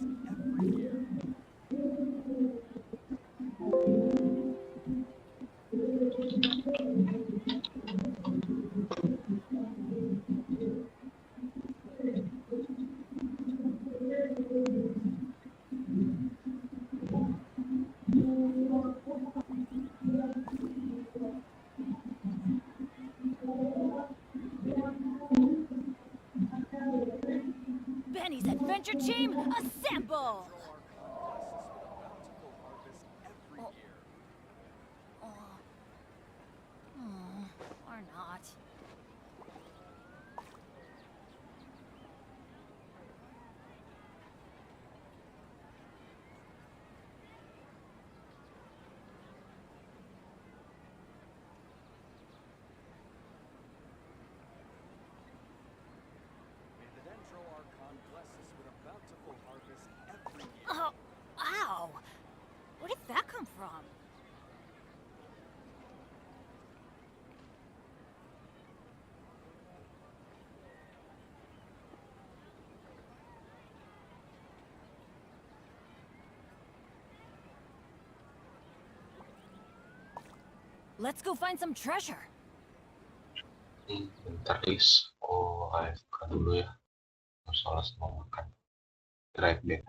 Benny's adventure team, assemble! Or not. Oh, ow! Where did that come from? Let's go find some treasure. Bentar guys, aku AFK dulu ya. Masalah mau makan. Right back.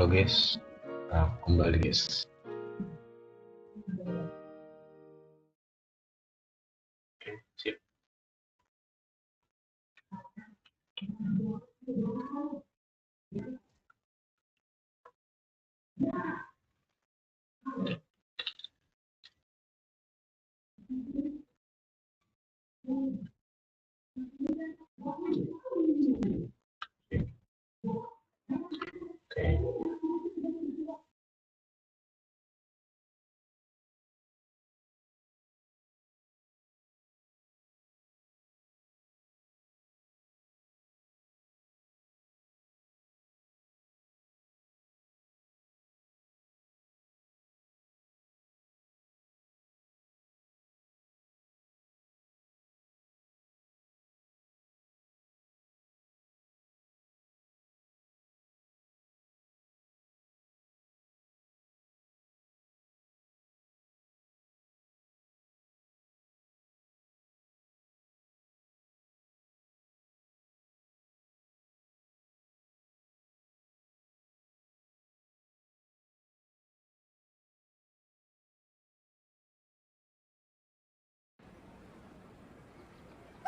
Halo guys, nah, kembali guys. Oke, siap.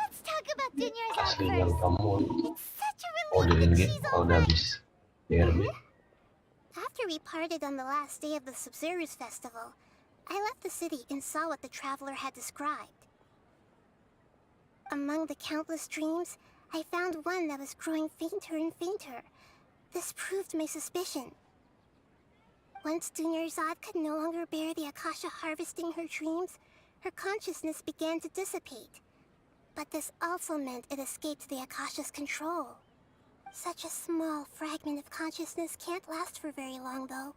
Let's talk about Dunyarzad Aslinya first. kamu It's such a modelin relief that game she's kalau all udah right. habis DRB. After we parted on the last day of the Sub-Zero's festival, I left the city and saw what the traveler had described. Among the countless dreams, I found one that was growing fainter and fainter. This proved my suspicion. Once Dunyarzad could no longer bear the Akasha harvesting her dreams, her consciousness began to dissipate. But this also meant it escaped the Akasha's control. Such a small fragment of consciousness can't last for very long, though.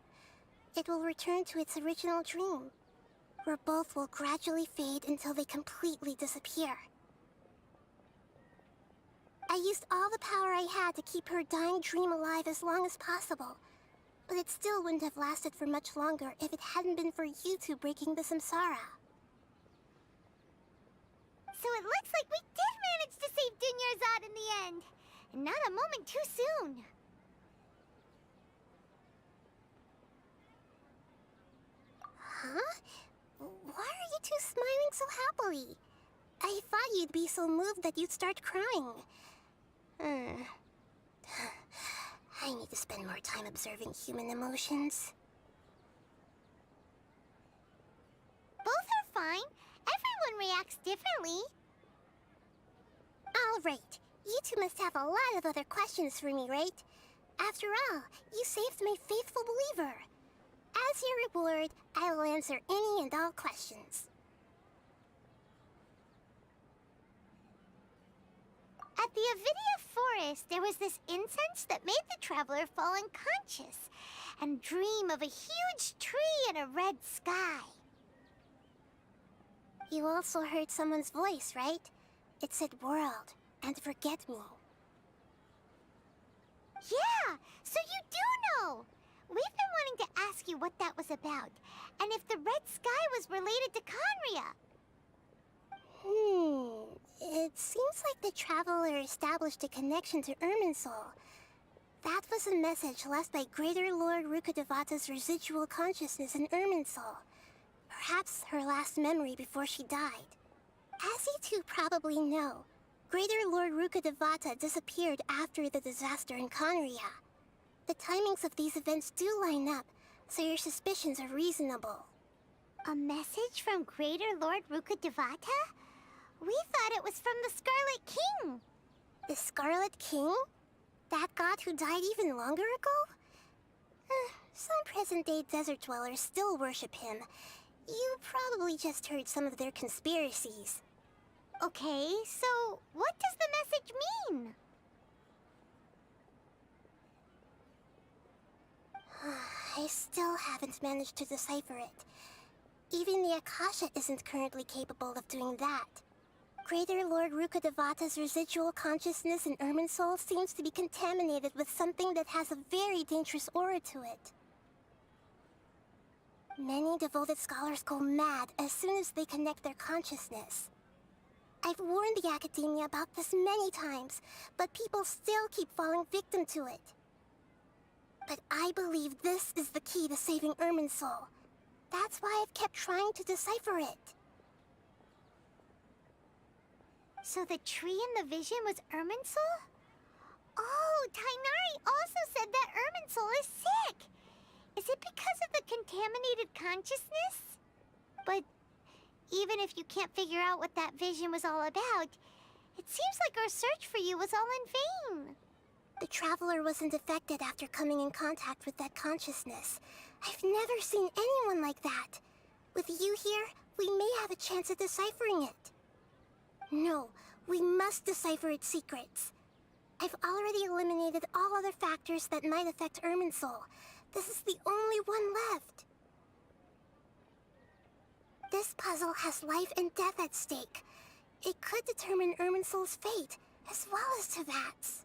It will return to its original dream, where both will gradually fade until they completely disappear. I used all the power I had to keep her dying dream alive as long as possible, but it still wouldn't have lasted for much longer if it hadn't been for you two breaking the samsara. So it looks like we did manage to save Dunyarzad in the end. And not a moment too soon. Huh? Why are you two smiling so happily? I thought you'd be so moved that you'd start crying. I need to spend more time observing human emotions. Both are fine. Everyone reacts differently. All right. You two must have a lot of other questions for me, right? After all, you saved my faithful believer. As your reward, I will answer any and all questions. At the Avidia forest, there was this incense that made the traveler fall unconscious and dream of a huge tree and a red sky. You also heard someone's voice, right? It said world and forget me. Yeah, so you do know. We've been wanting to ask you what that was about, and if the red sky was related to Conria. It seems like the traveler established a connection to Irminsul. That was a message left by Greater Lord Rukkhadevata's residual consciousness in Irminsul. Perhaps her last memory before she died. As you two probably know, Greater Lord Rukkhadevata disappeared after the disaster in Conria. The timings of these events do line up, so your suspicions are reasonable. A message from Greater Lord Rukkhadevata? We thought it was from the Scarlet King. The Scarlet King? That god who died even longer ago? Some present-day desert dwellers still worship him. You probably just heard some of their conspiracies. Okay, so what does the message mean? I still haven't managed to decipher it. Even the Akasha isn't currently capable of doing that. Greater Lord Rukkhadevata's residual consciousness in Irminsul seems to be contaminated with something that has a very dangerous aura to it. Many devoted scholars go mad as soon as they connect their consciousness. I've warned the Academia about this many times, but people still keep falling victim to it. But I believe this is the key to saving Irminsul. That's why I've kept trying to decipher it. So the tree in the vision was Irminsul? Oh, Tighnari also said that Irminsul is sick. Is it because of the contaminated consciousness? But even if you can't figure out what that vision was all about, it seems like our search for you was all in vain. The Traveler wasn't affected after coming in contact with that consciousness. I've never seen anyone like that. With you here, we may have a chance at deciphering it. No, we must decipher its secrets. I've already eliminated all other factors that might affect Irminsul. This is the only one left. This puzzle has life and death at stake. It could determine Irminsul's fate, as well as Tevat's.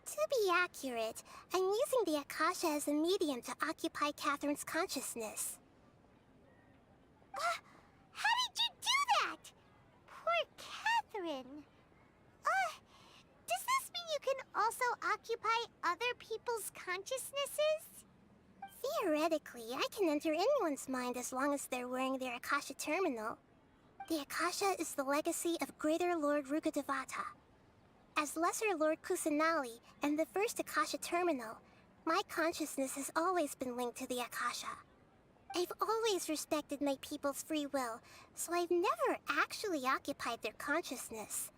To be accurate, I'm using the Akasha as a medium to occupy Catherine's consciousness. How did you do that? Poor Catherine. Does this mean you can also occupy other people's consciousnesses? Theoretically, I can enter anyone's mind as long as they're wearing their Akasha terminal. The Akasha is the legacy of Greater Lord Rukkhadevata. As Lesser Lord Kusanali and the first Akasha terminal, my consciousness has always been linked to the Akasha. I've always respected my people's free will, so I've never actually occupied their consciousness.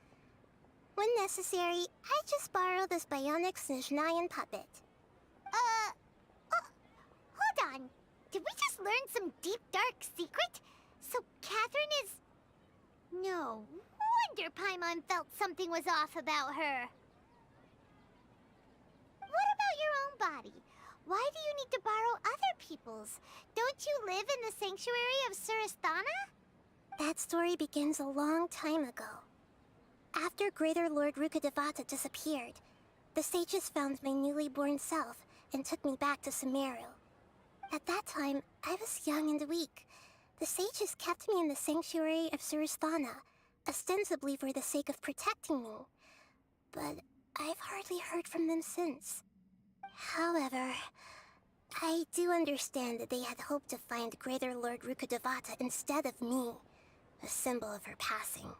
When necessary, I just borrow this bionic Snezhnayan puppet. Hold on. Did we just learn some deep, dark secret? So Catherine is... No wonder Paimon felt something was off about her. What about your own body? Why do you need to borrow other people's? Don't you live in the sanctuary of Surasthana? That story begins a long time ago. After Greater Lord Rukkhadevata disappeared, the sages found my newly born self and took me back to Sumeru. At that time, I was young and weak. The sages kept me in the sanctuary of Surasthana, ostensibly for the sake of protecting me. But I've hardly heard from them since. However, I do understand that they had hoped to find Greater Lord Rukkhadevata instead of me, a symbol of her passing.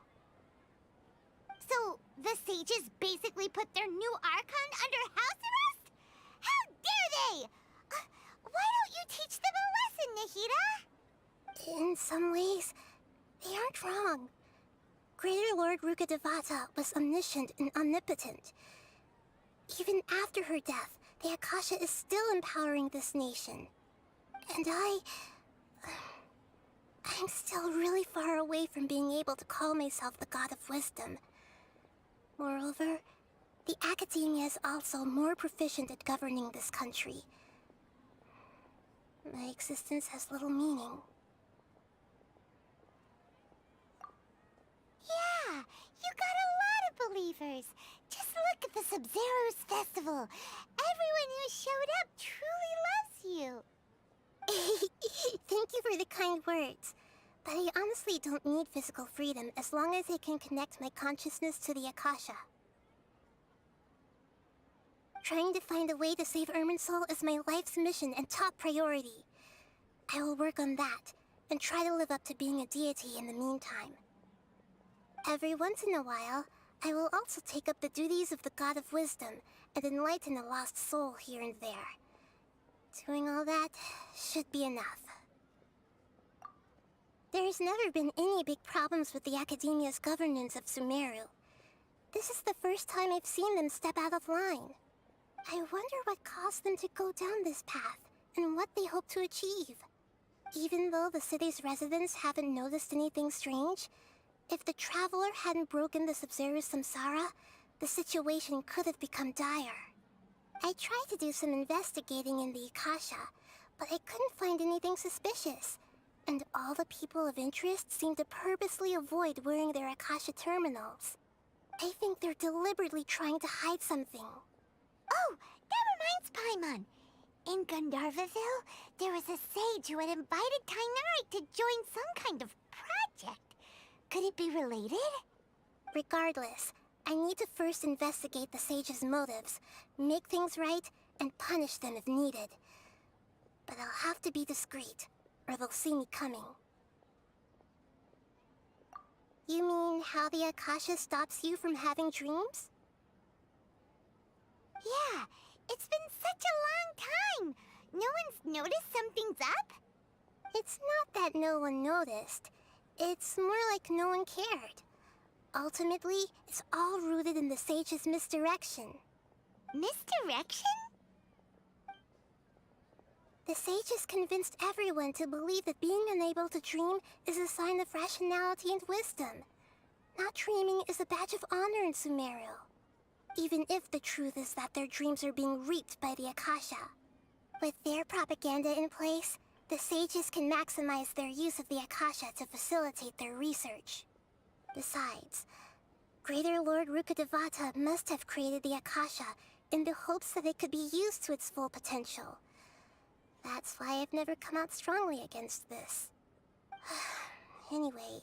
So, the sages basically put their new Archon under house arrest? How dare they! Why don't you teach them a lesson, Nahida? In some ways, they aren't wrong. Greater Lord Rukkhadevata was omniscient and omnipotent. Even after her death, the Akasha is still empowering this nation. And I'm still really far away from being able to call myself the God of Wisdom. Moreover, the Academia is also more proficient at governing this country. My existence has little meaning. Yeah, you got a lot of believers. Just look at the Sub-Zero's festival. Everyone who showed up truly loves you. Thank you for the kind words. But I honestly don't need physical freedom as long as I can connect my consciousness to the Akasha. Trying to find a way to save Irminsul is my life's mission and top priority. I will work on that, and try to live up to being a deity in the meantime. Every once in a while, I will also take up the duties of the God of Wisdom and enlighten a lost soul here and there. Doing all that should be enough. There's never been any big problems with the Academia's governance of Sumeru. This is the first time I've seen them step out of line. I wonder what caused them to go down this path, and what they hope to achieve. Even though the city's residents haven't noticed anything strange, if the Traveler hadn't broken the Sub-Zero's samsara, the situation could have become dire. I tried to do some investigating in the Akasha, but I couldn't find anything suspicious. And all the people of interest seem to purposely avoid wearing their Akasha terminals. I think they're deliberately trying to hide something. Oh, that reminds Paimon. In Gandharvaville, there was a sage who had invited Tighnari to join some kind of project. Could it be related? Regardless, I need to first investigate the sage's motives, make things right, and punish them if needed. But I'll have to be discreet, or they'll see me coming. You mean how the Akasha stops you from having dreams? Yeah, it's been such a long time. No one's noticed something's up? It's not that no one noticed. It's more like no one cared. Ultimately, it's all rooted in the sage's misdirection. Misdirection? The sages convinced everyone to believe that being unable to dream is a sign of rationality and wisdom. Not dreaming is a badge of honor in Sumeru. Even if the truth is that their dreams are being reaped by the Akasha. With their propaganda in place, the sages can maximize their use of the Akasha to facilitate their research. Besides, Greater Lord Rukkhadevata must have created the Akasha in the hopes that it could be used to its full potential. That's why I've never come out strongly against this. Anyway,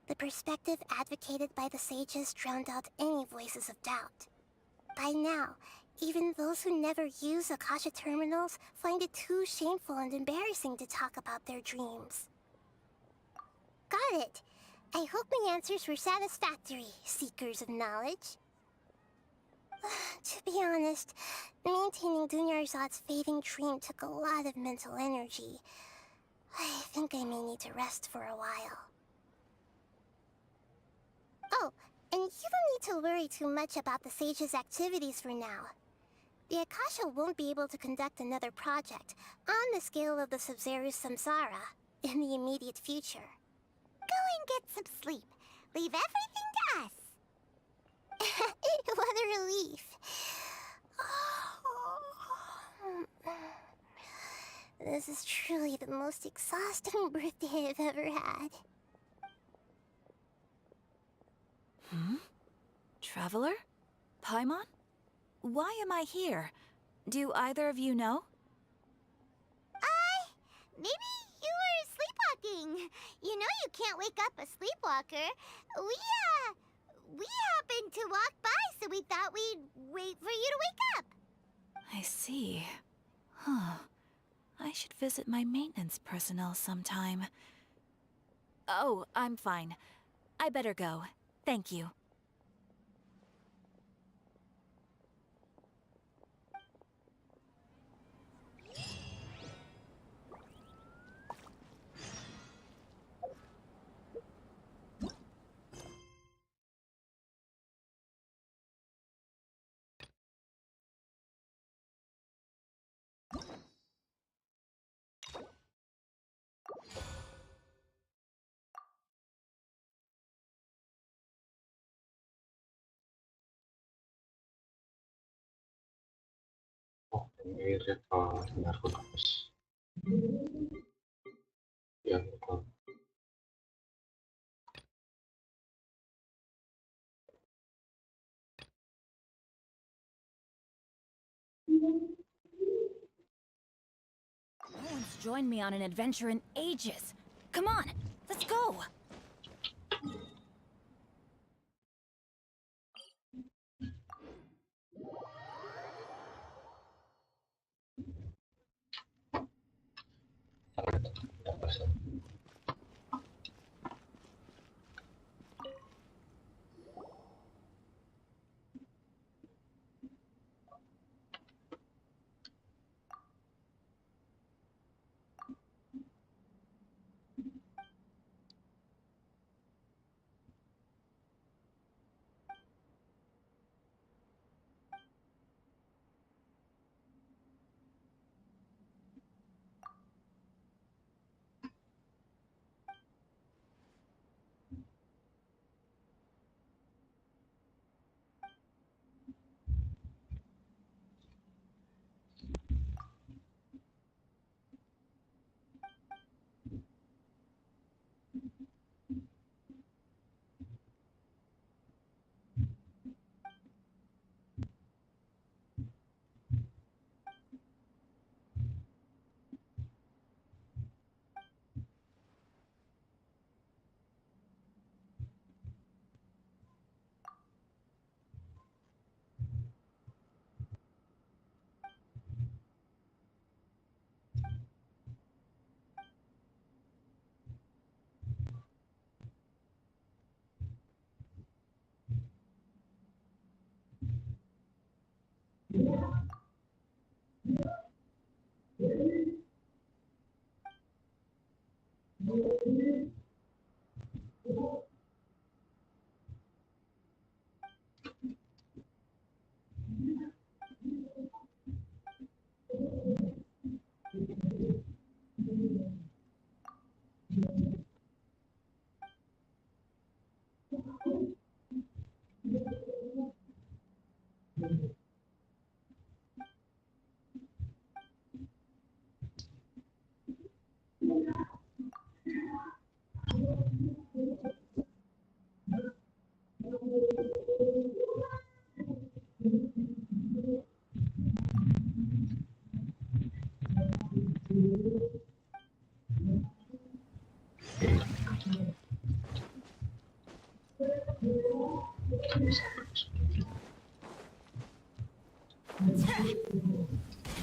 the perspective advocated by the sages drowned out any voices of doubt. By now, even those who never use Akasha terminals find it too shameful and embarrassing to talk about their dreams. Got it. I hope my answers were satisfactory, seekers of knowledge. To be honest, maintaining Dunyarzad's fading dream took a lot of mental energy. I think I may need to rest for a while. Oh, and you don't need to worry too much about the sage's activities for now. The Akasha won't be able to conduct another project on the scale of the Sub-Zero's Samsara in the immediate future. Go and get some sleep. Leave everything to us. What a relief. This is truly the most exhausting birthday I've ever had. Traveler? Paimon? Why am I here? Do either of you know? Maybe you were sleepwalking. You know you can't wake up a sleepwalker. We happened to walk by, so we thought we'd wait for you to wake up. I see. Huh. I should visit my maintenance personnel sometime. Oh, I'm fine. I better go. Thank you. Mirip narkotikus. Ya, betul. No one's joined me on an adventure in ages. Come on, let's go!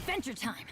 Adventure time.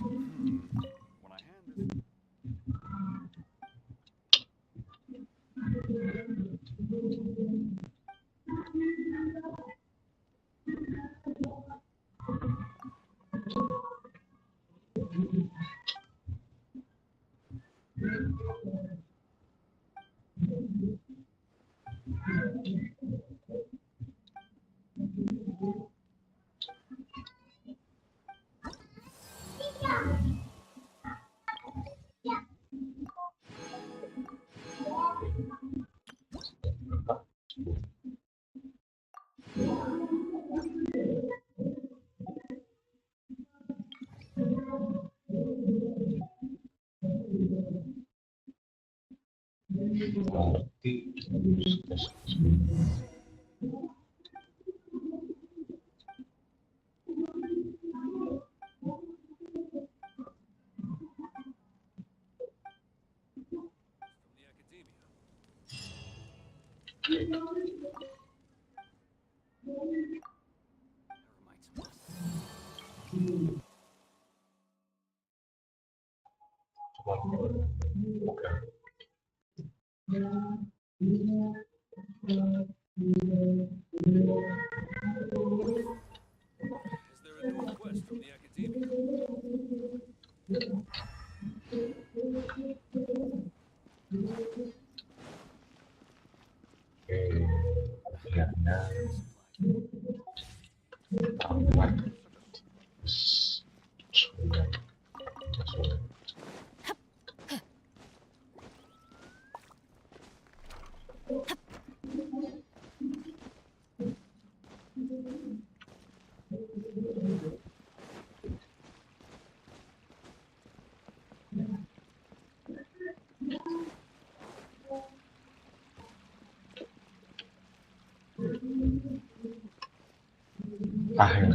Akhir.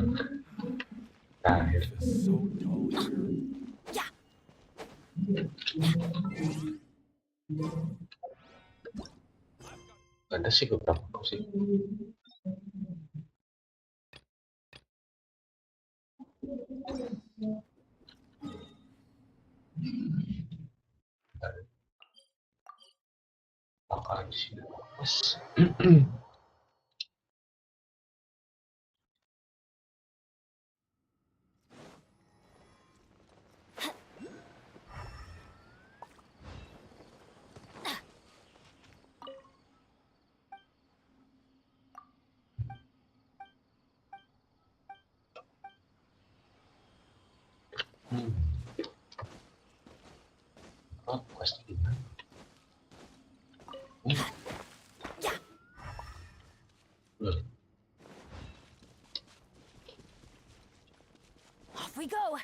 Ada sih beberapa sih. Bakal di sini. Oh, pasti. Off we go.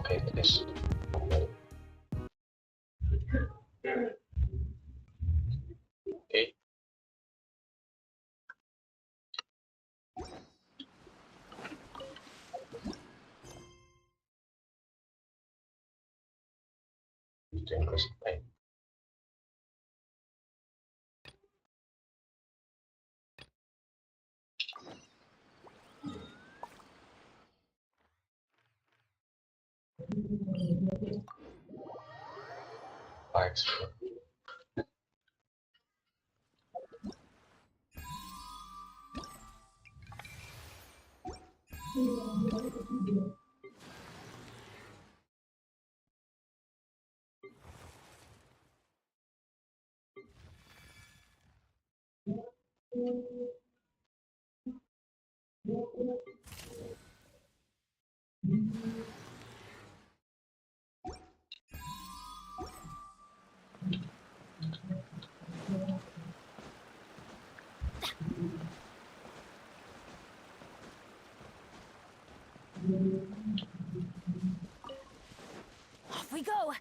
Oke, tes. Oke. Itu yang kesetain. Expert. Off we go!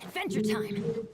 Adventure time!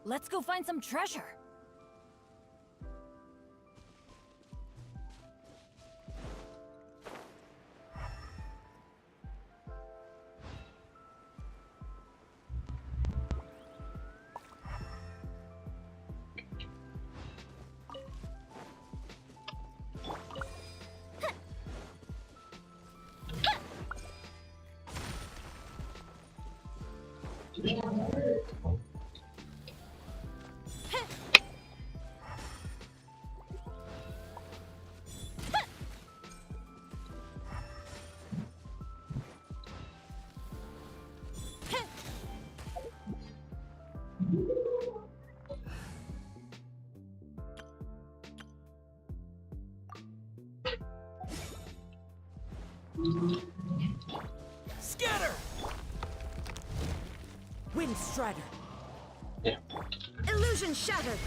Let's go find some treasure. Scatter! Wind Strider. Yeah. Illusion shattered.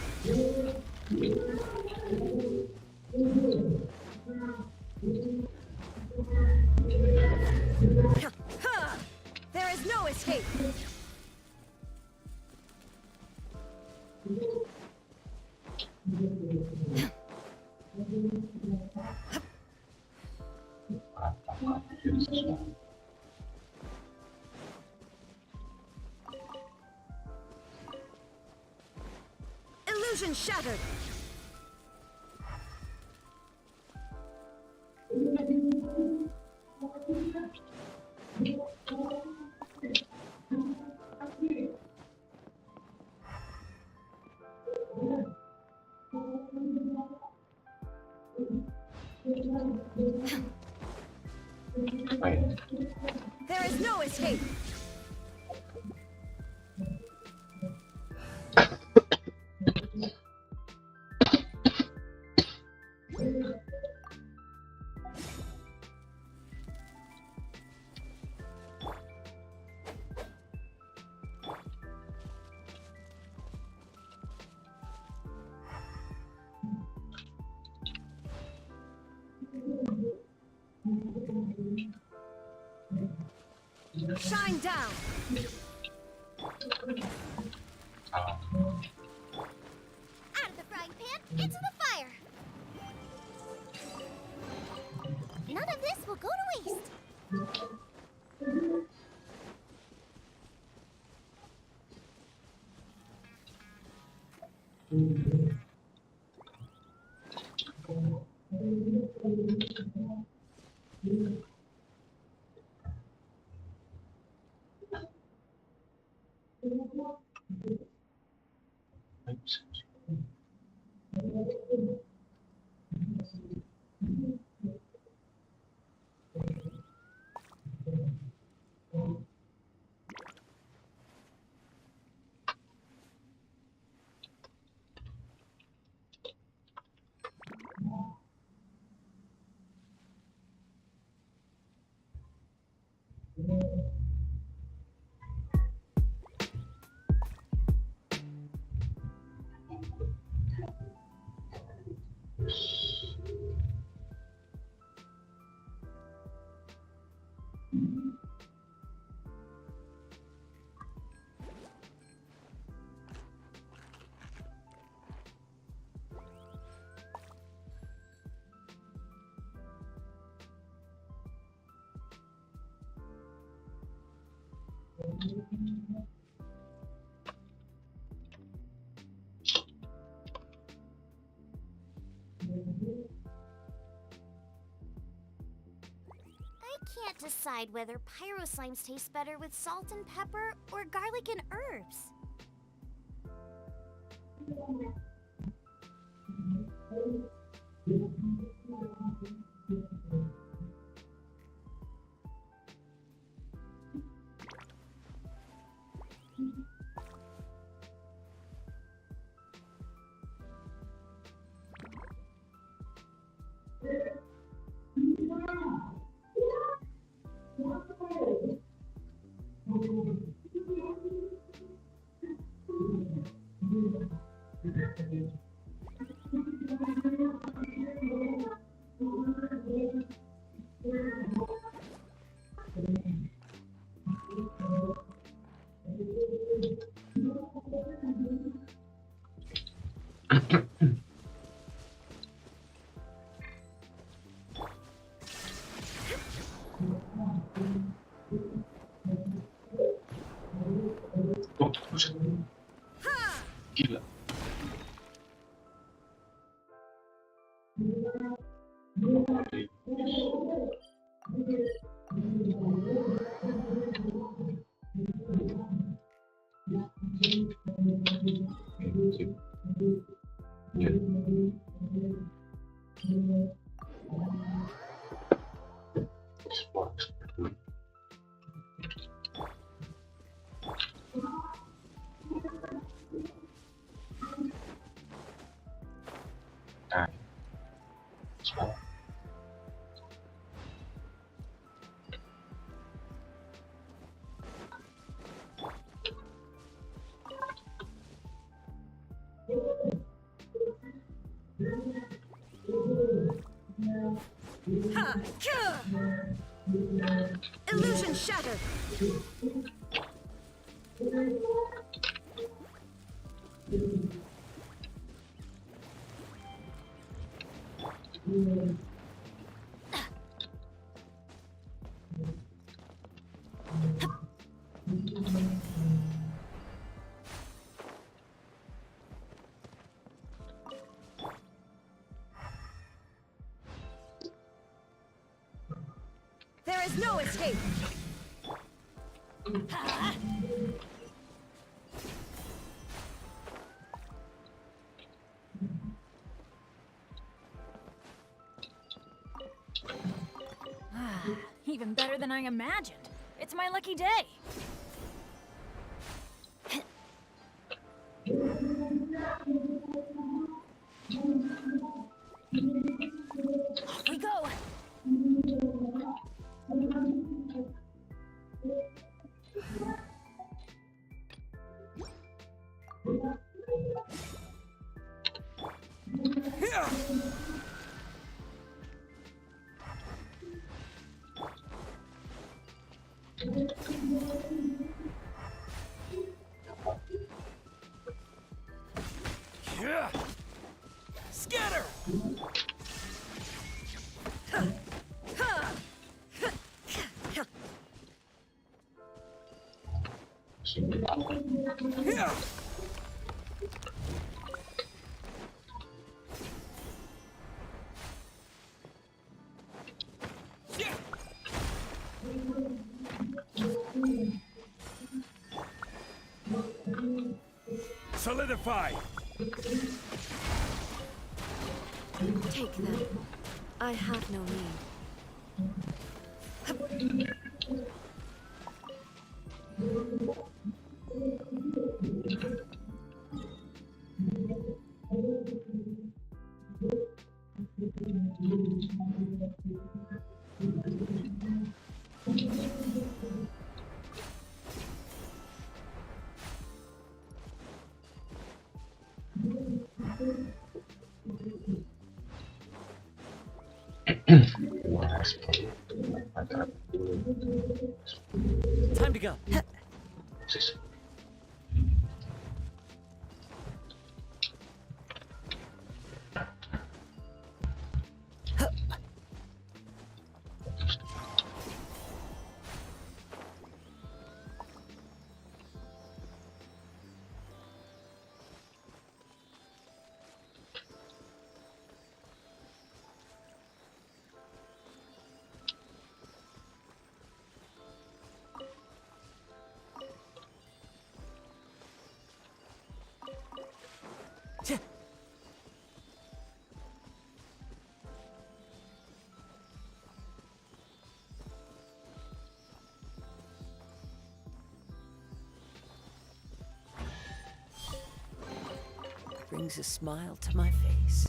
There is no escape. Illusion shattered. There is no escape. Shine down. Out of the frying pan, into the fire. None of this will go to waste. I can't decide whether pyro slimes taste better with salt and pepper or garlic and herbs. Gila. Illusion shattered. There is no escape. Even better than I imagined. It's my lucky day. Off we go. Scatter! Solidify! Take them. I have no need. Time to go. Brings a smile to my face.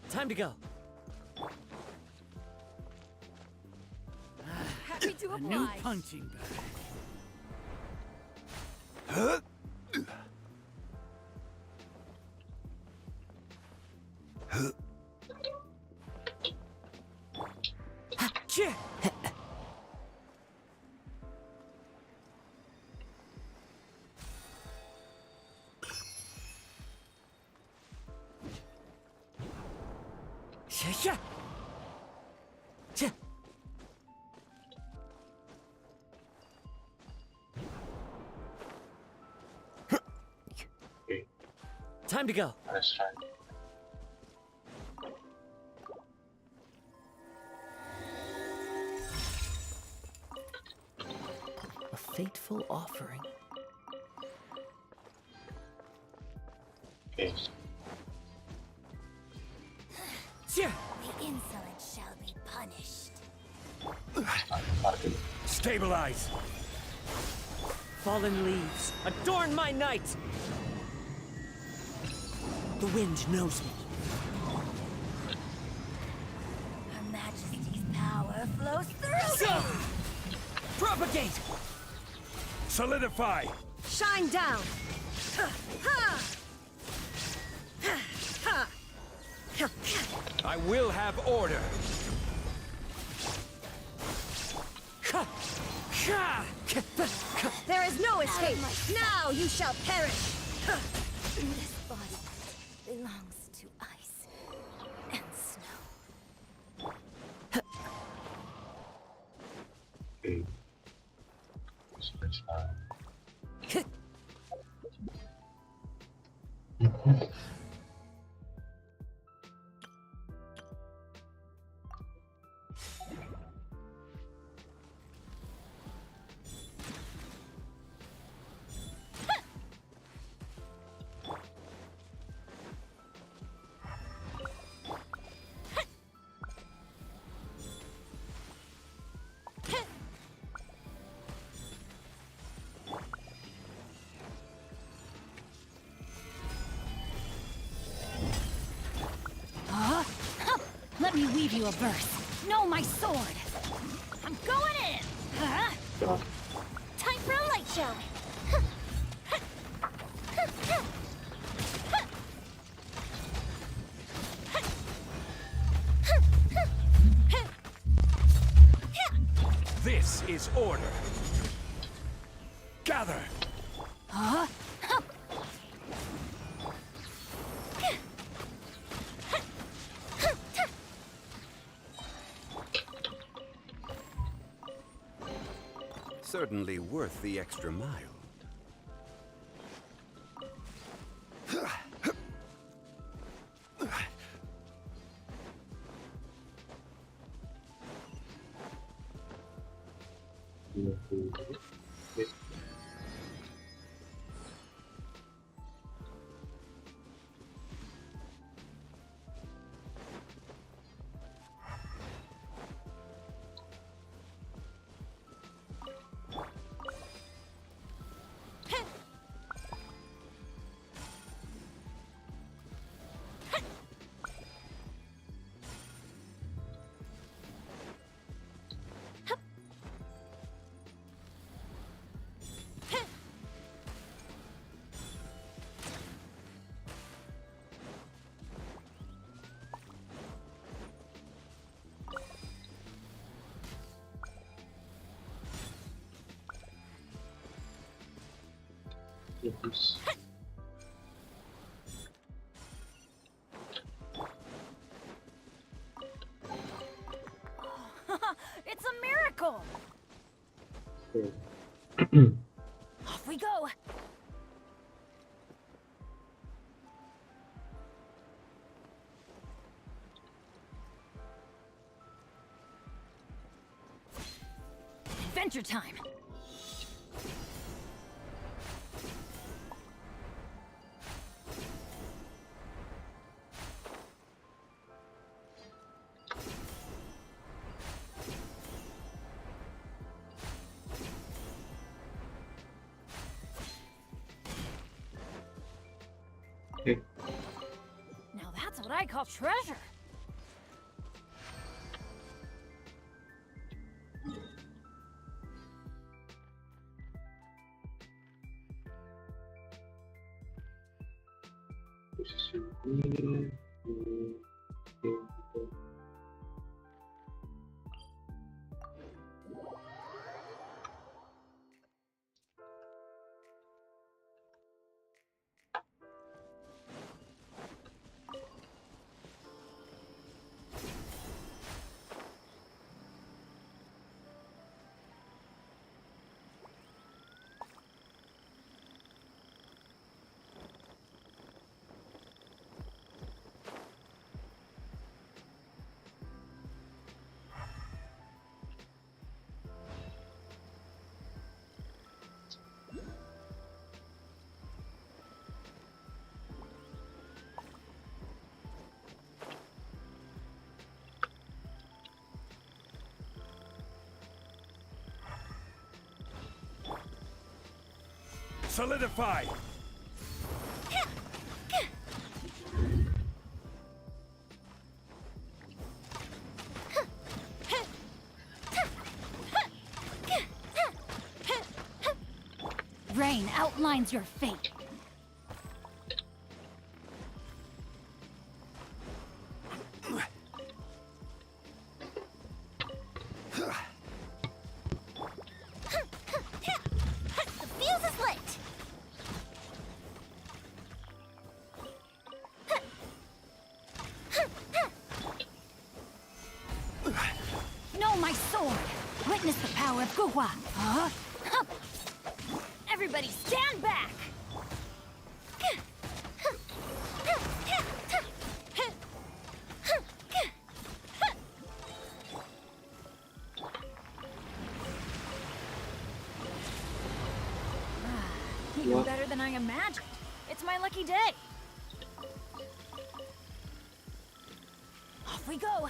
Time to go. Happy to A oblige. new punching bag. Time to go. That's right. A fateful offering. Okay. The insolent shall be punished. Stabilize. Fallen leaves, adorn my night! The wind knows me. Her Majesty's power flows through me! Propagate! Solidify. Shine down! I will have order. There is no escape! Now you shall perish! This body belongs to ice and snow. Let me weave you a verse. Know my sword. I'm going in. Time for a light show. This is order. Gather. Certainly worth the extra mile. Fokus. It's a miracle! Off we go! Adventure time! Now that's what I call treasure. Solidify! Rain outlines your fate. The fuse is lit! Know my sword. Witness the power of Guhua. Huh? Everybody stand back! Even better than I imagined. It's my lucky day. Off we go.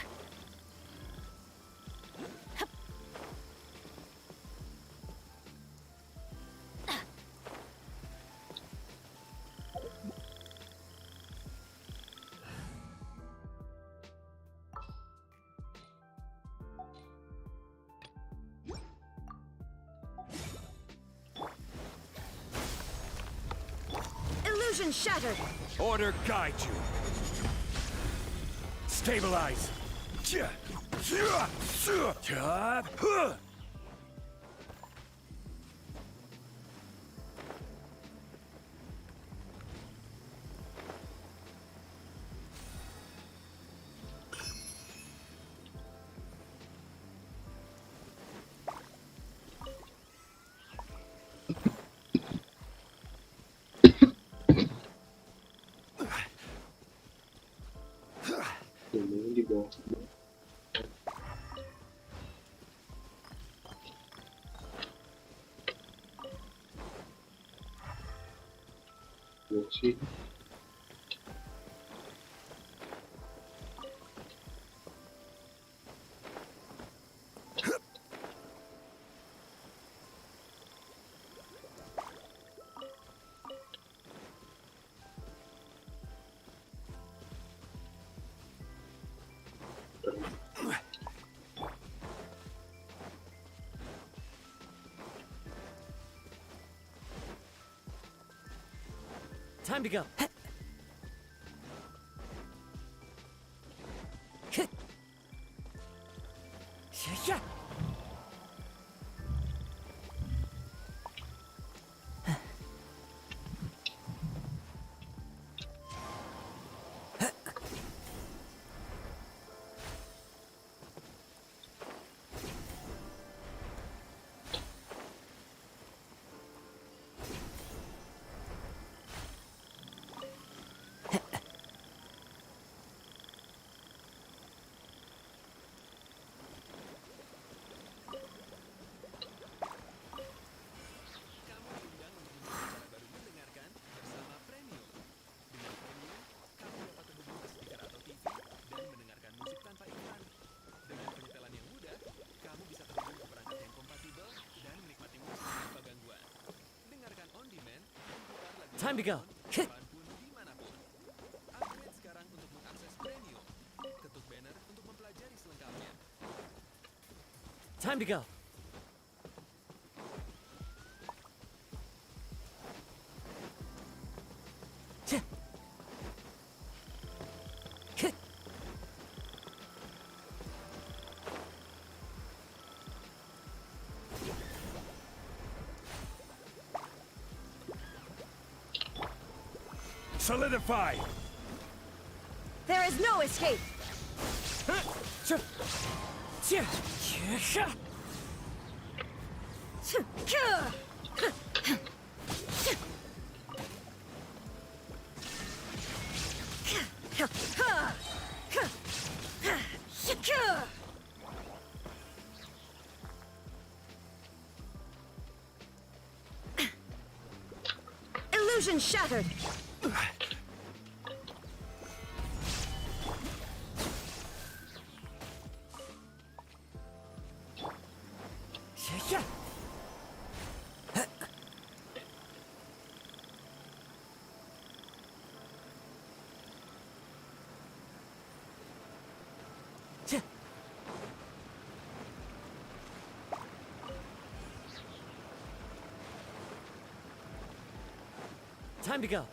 Illusion shattered. Order guide you. Stabilize. Ini di bawah. Sih. Time to go. Time to go. Time to go. Solidify! There is no escape! Illusion shattered! Time to go.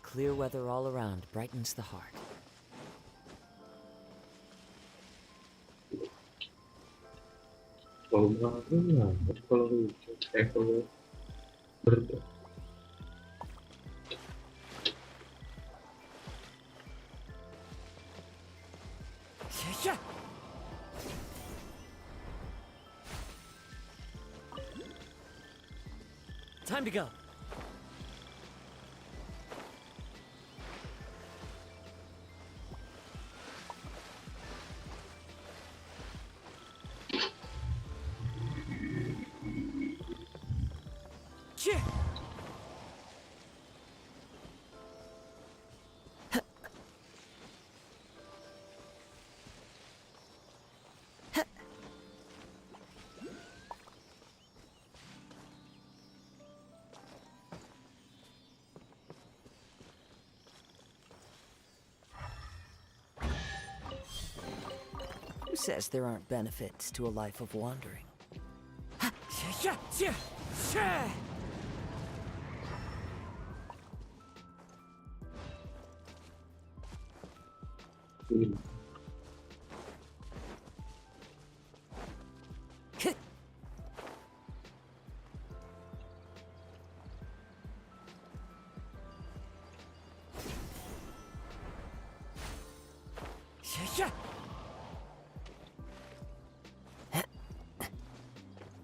Clear weather all around brightens the heart. Kalau nggak, kalau hujan, kalau berdoa. Time to go. Who says there aren't benefits to a life of wandering?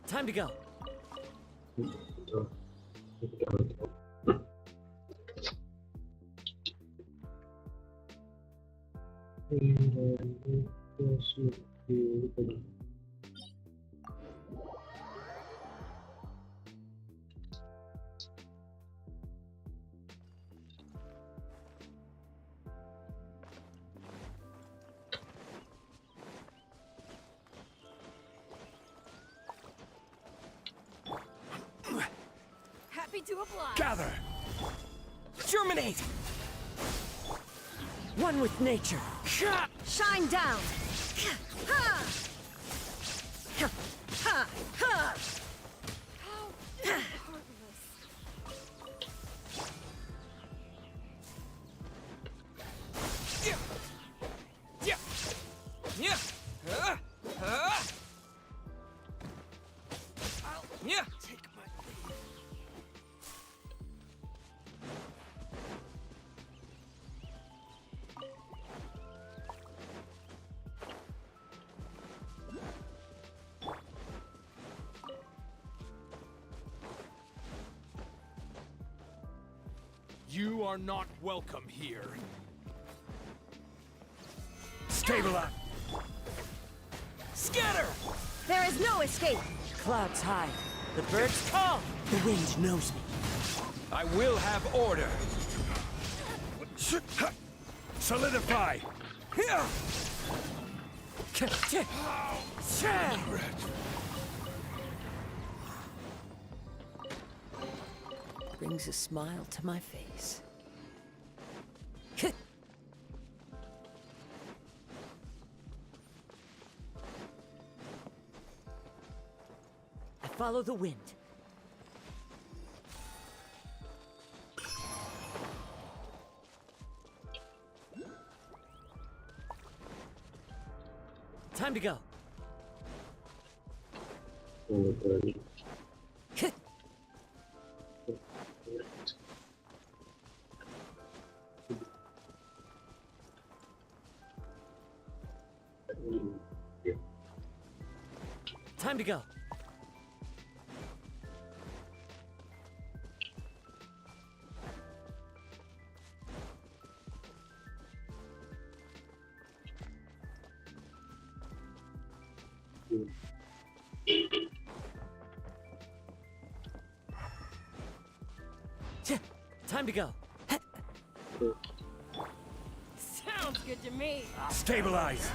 Time to go. Happy to oblige. Gather! Germinate! One with nature. Shine down. Ha! Ha! Ha! Ha! How heartless. Take my leave. You are not welcome here. Stabilize! Scatter! There is no escape. Clouds high. The birds call. The wind knows me. I will have order. Solidify! Brings a smile to my face. I follow the wind. Time to go. Time to go. Time to go. Sounds good to me. Stabilize.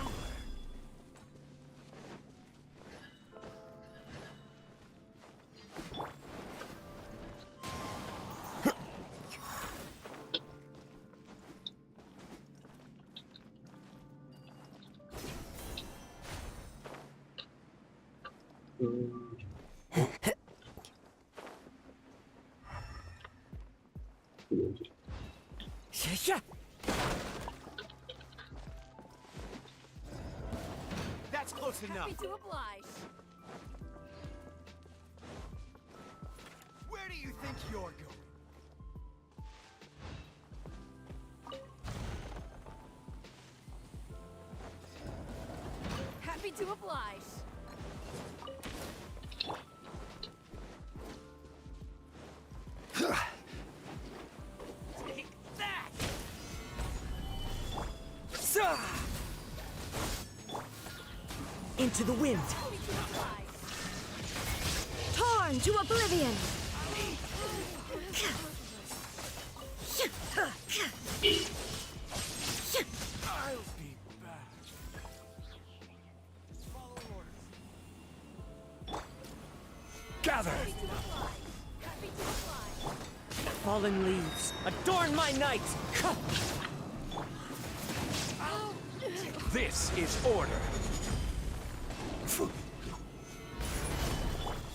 That's close enough. Happy to oblige. Where do you think you're going? Happy to oblige. Take that! Into the wind. Torn to oblivion. I'll be back. Follow orders. Gather. Fallen leaves, adorn my night! This is order.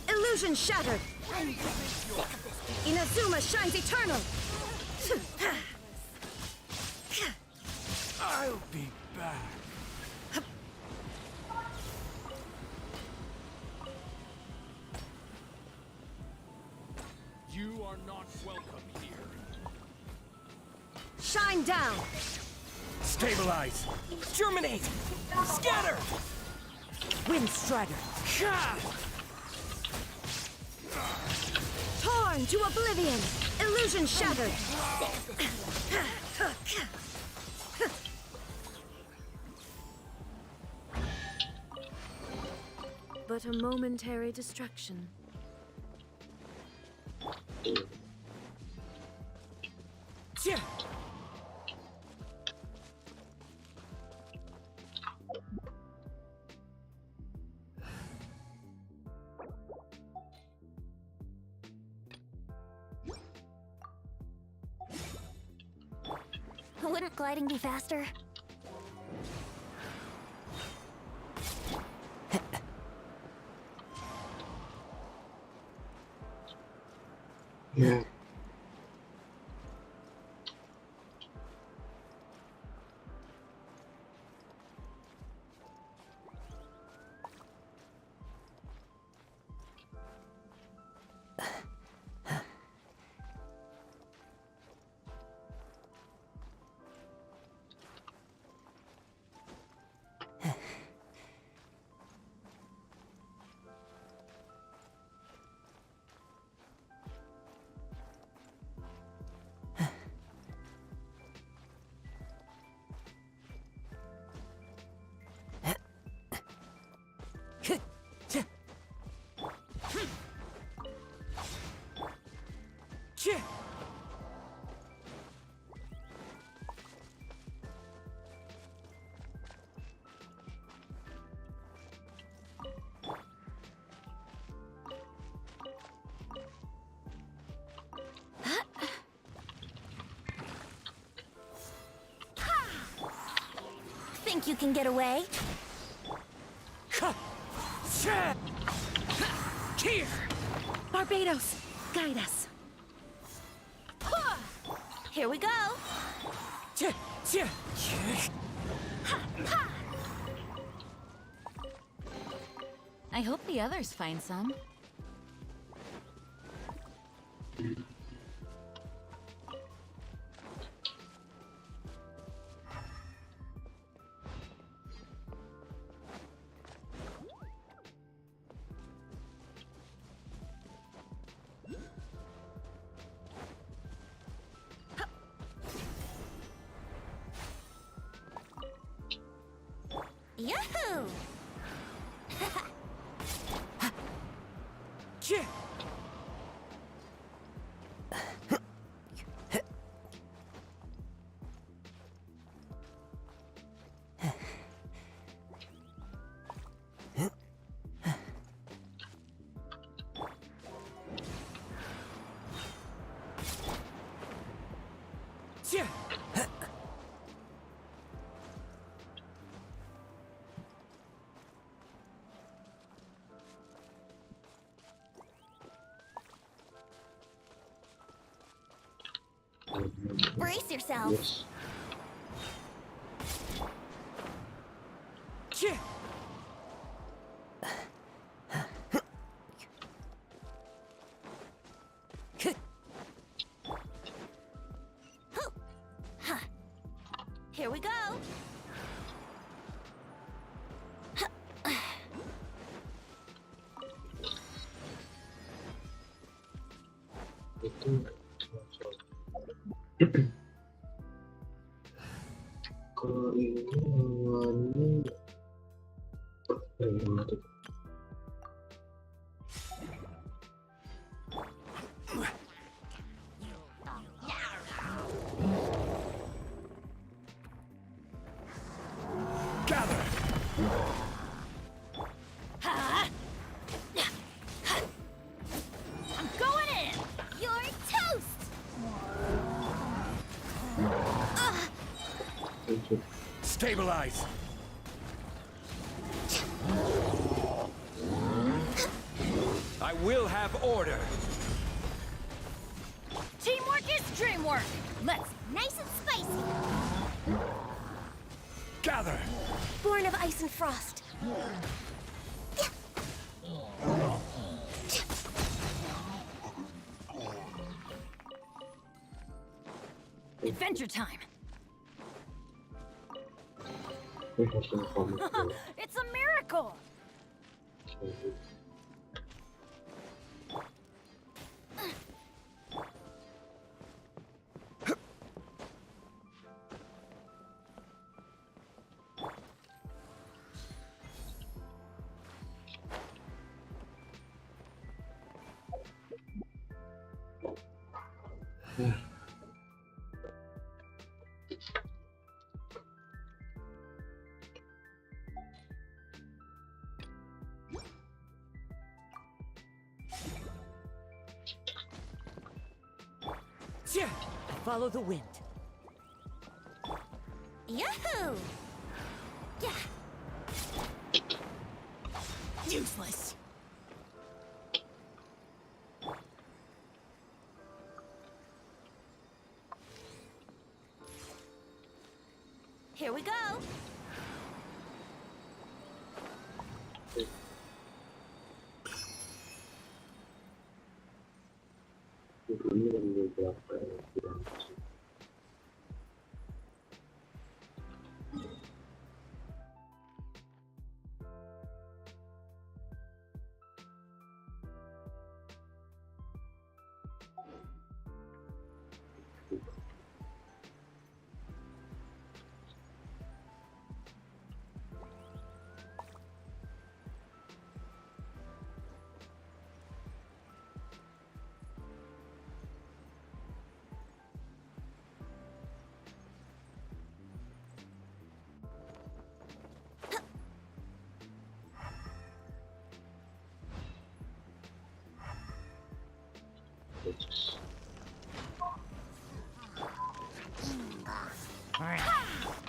Illusion shattered. Inazuma shines eternal. I'll be back. You are not welcome here. Shine down. Stabilize. Germinate! Scatter! Wind strider! Torn to oblivion. Illusion shattered. But a momentary distraction. Yeah. Wouldn't gliding be faster? Yeah. think you can get away? Here! Barbados, guide us. Here we go. I hope the others find some. Yahoo! Brace yourself. Here we go. Kalau ini lawannya Gather! I'm going in. You're toast. Stabilize! I will have order! Teamwork is dreamwork. Let's nice and spicy. Gather! Born of ice and frost. Adventure time. It's a miracle. Follow the wind. Yahoo! Yeah. Useless. Here we go. ini yang beberapa yang kurang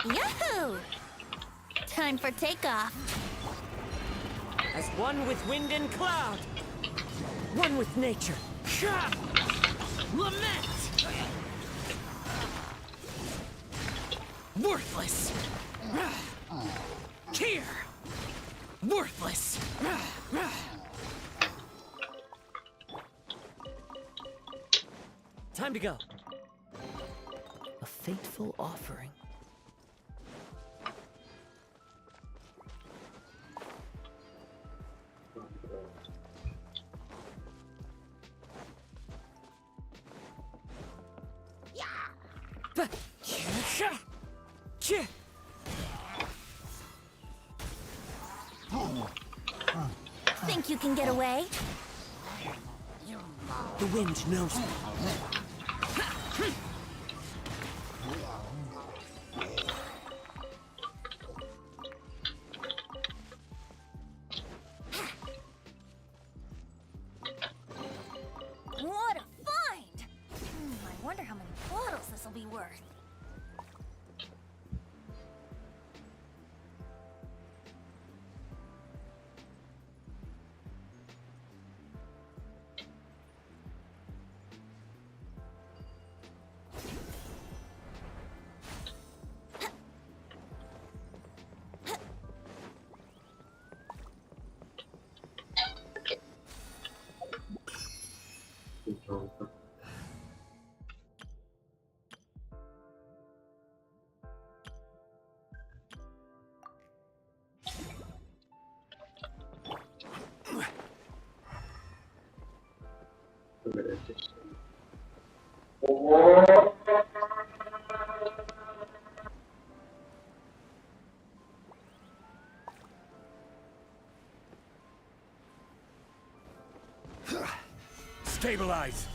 Yahoo! Time for takeoff. As one with wind and cloud. One with nature. Lament! Worthless! Here! Worthless! Time to go. A fateful offering. Think you can get away? The wind knows me. What a find! I wonder how many bottles this'll be worth. Stabilize!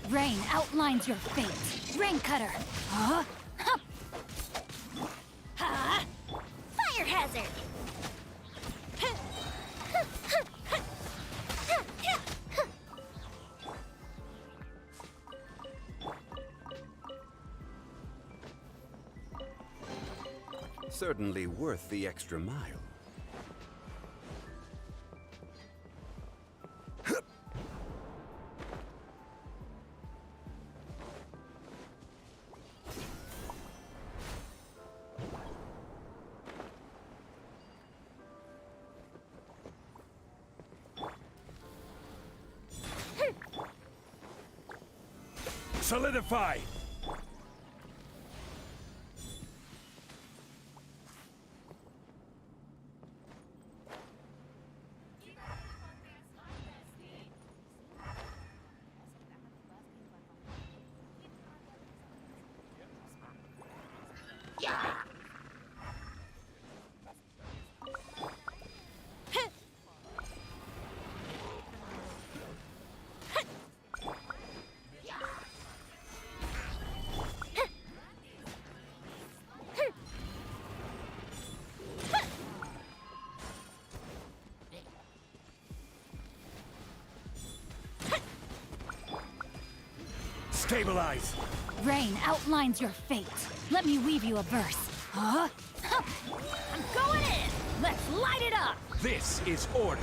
Rain outlines your fate. Rain cutter. Huh? Hup. Ha! Fire hazard. Certainly worth the extra mile. Solidify! Stabilize! Rain outlines your fate. Let me weave you a verse. Huh? Hup. I'm going in! Let's light it up! This is order.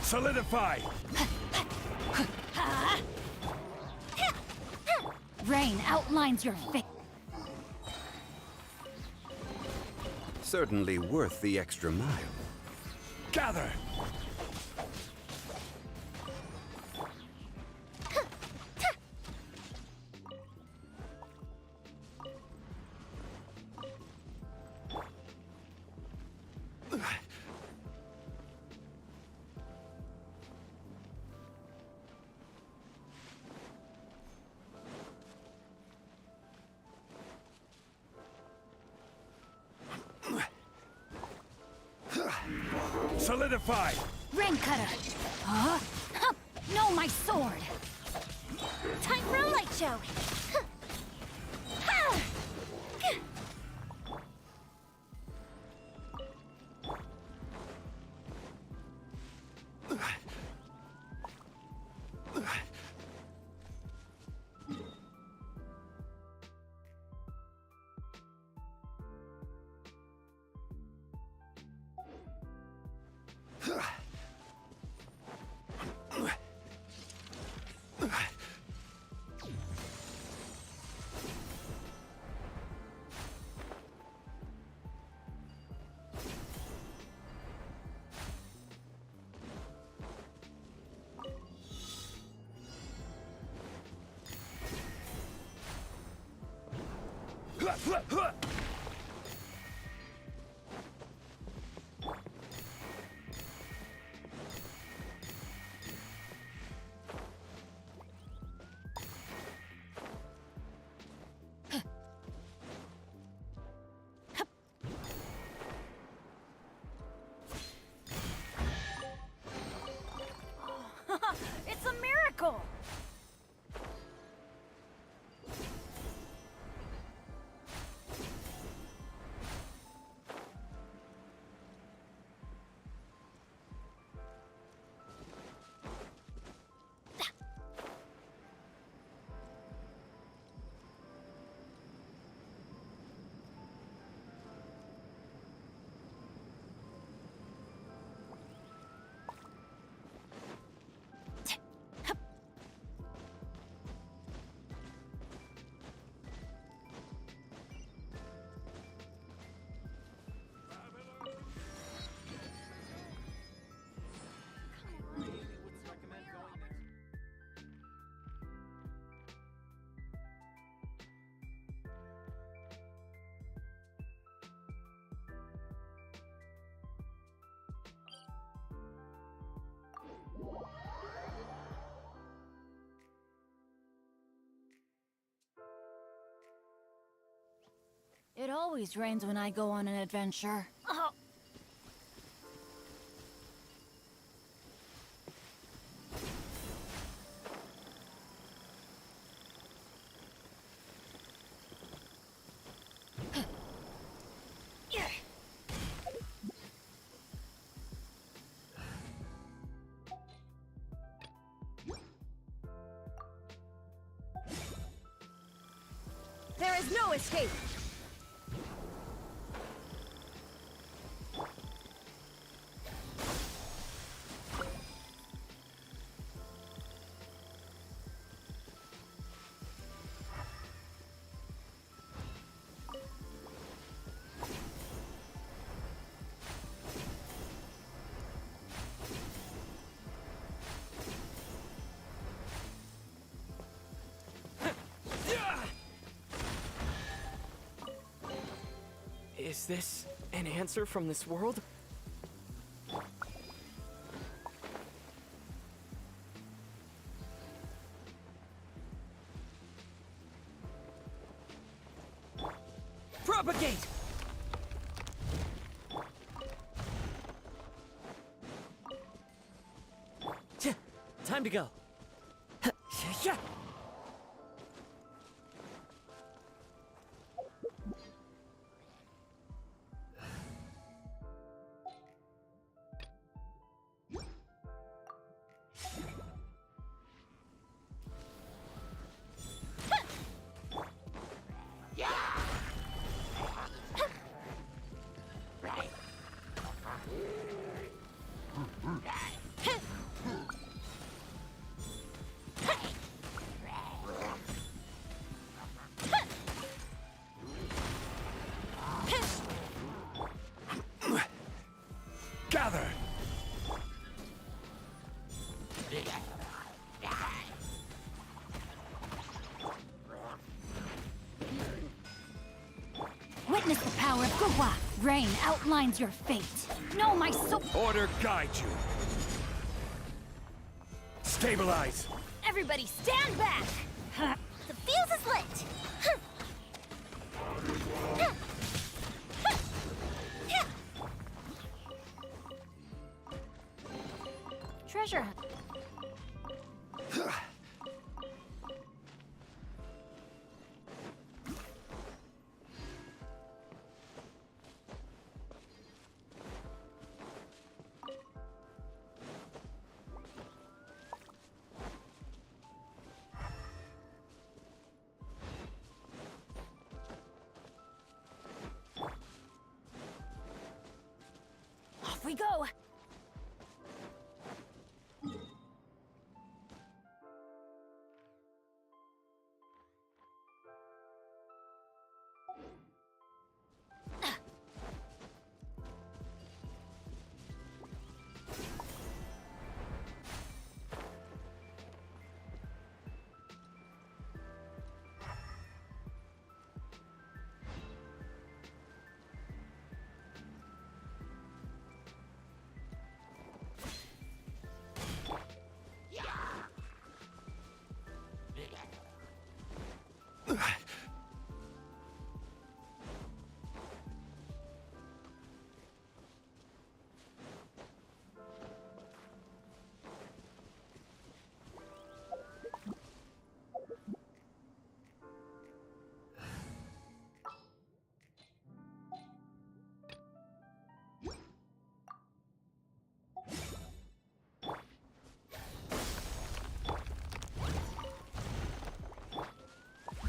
Solidify! Rain outlines your fate. Certainly worth the extra mile. Gather! Solidify! Rain cutter. Huh? Hup. No, my sword. Time for a light show. Ha. It's a miracle! It always rains when I go on an adventure. Oh. There is no escape! Is this an answer from this world? Propagate! Time to go. Gather! Witness the power of ngga. Rain outlines your fate. No, my soul. Order guide you. Stabilize. Everybody stand back! The fuse is lit! Treasure hunt. Off we go!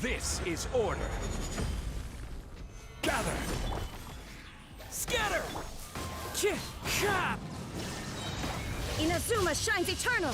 This is order. Gather! Scatter! Inazuma shines eternal!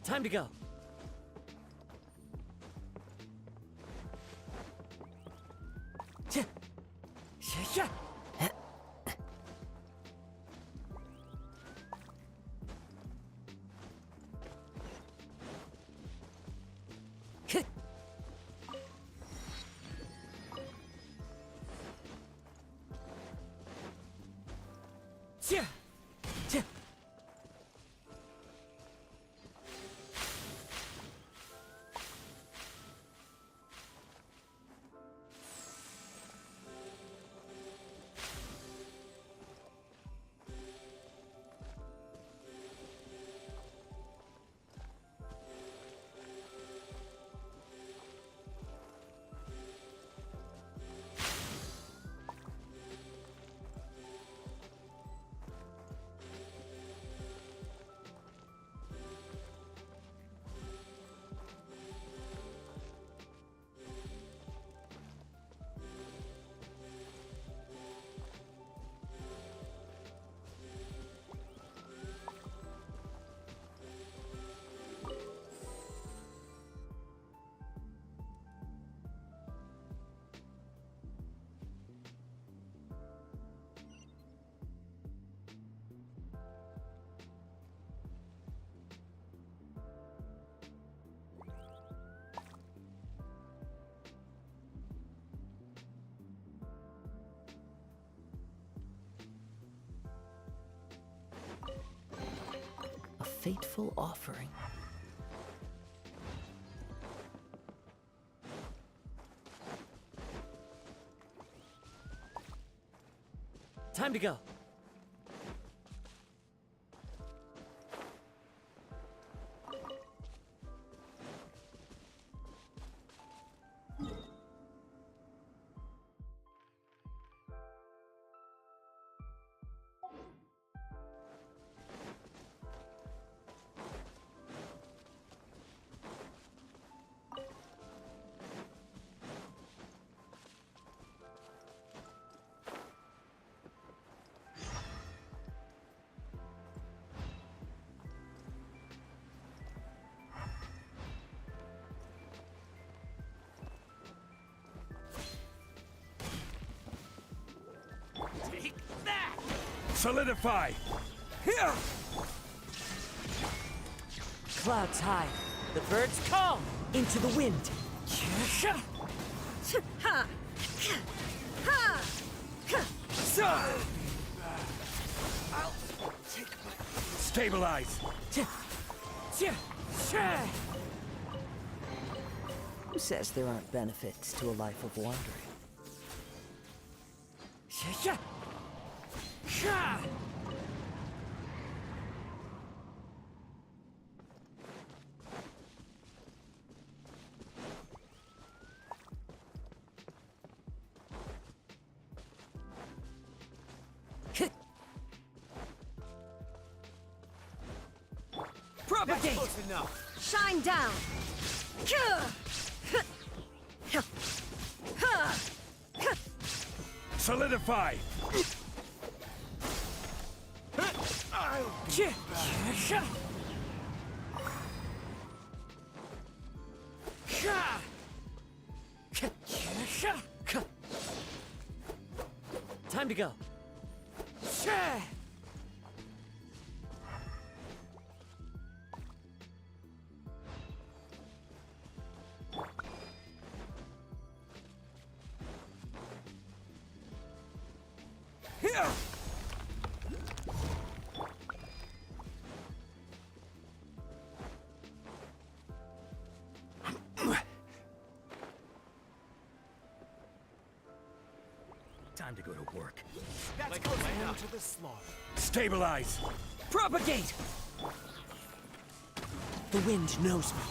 Time to go. A fateful offering. Time to go. Solidify! Here! Clouds high, the birds call into the wind. Stabilize! Who says there aren't benefits to a life of wandering? Propagate! Shine down! Solidify! Time to go. Time to go to work. That's close enough to the slaughter. Stabilize! Propagate! The wind knows me.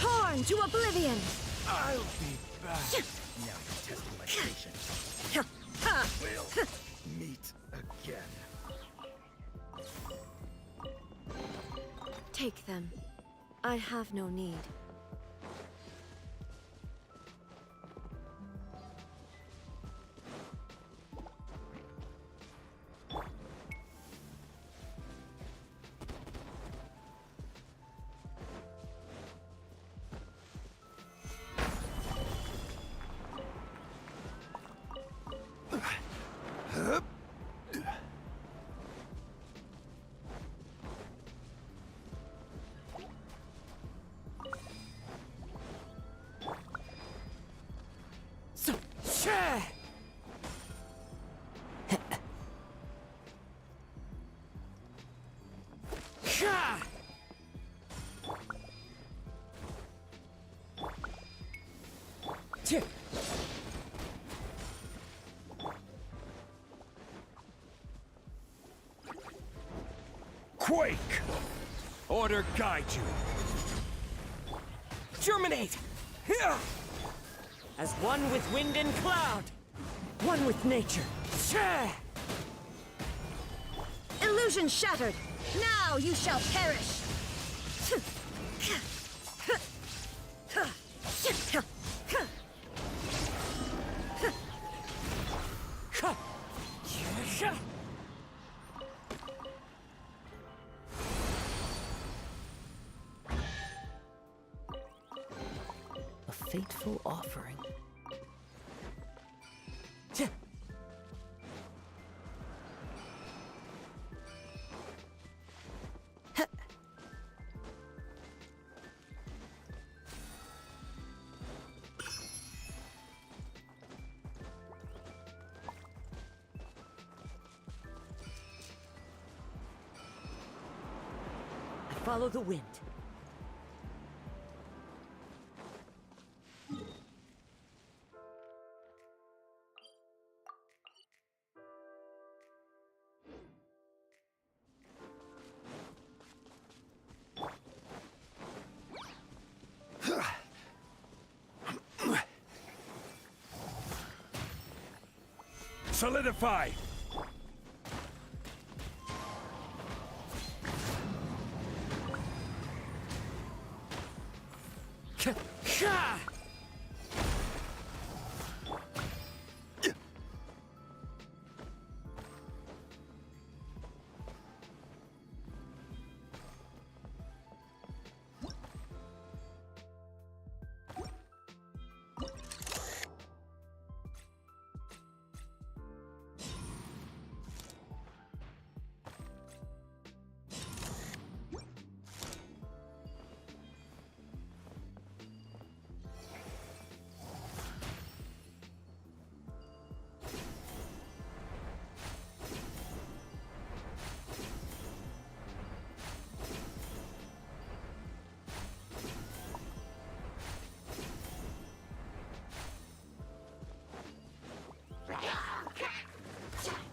Torn to oblivion! I'll be back. Now you're testing my patience. We'll meet again. Take them. I have no need. Quake! Order guide you. Germinate! As one with wind and cloud, one with nature. Illusion shattered! Now you shall perish! A fateful offering. Follow the wind. Solidify!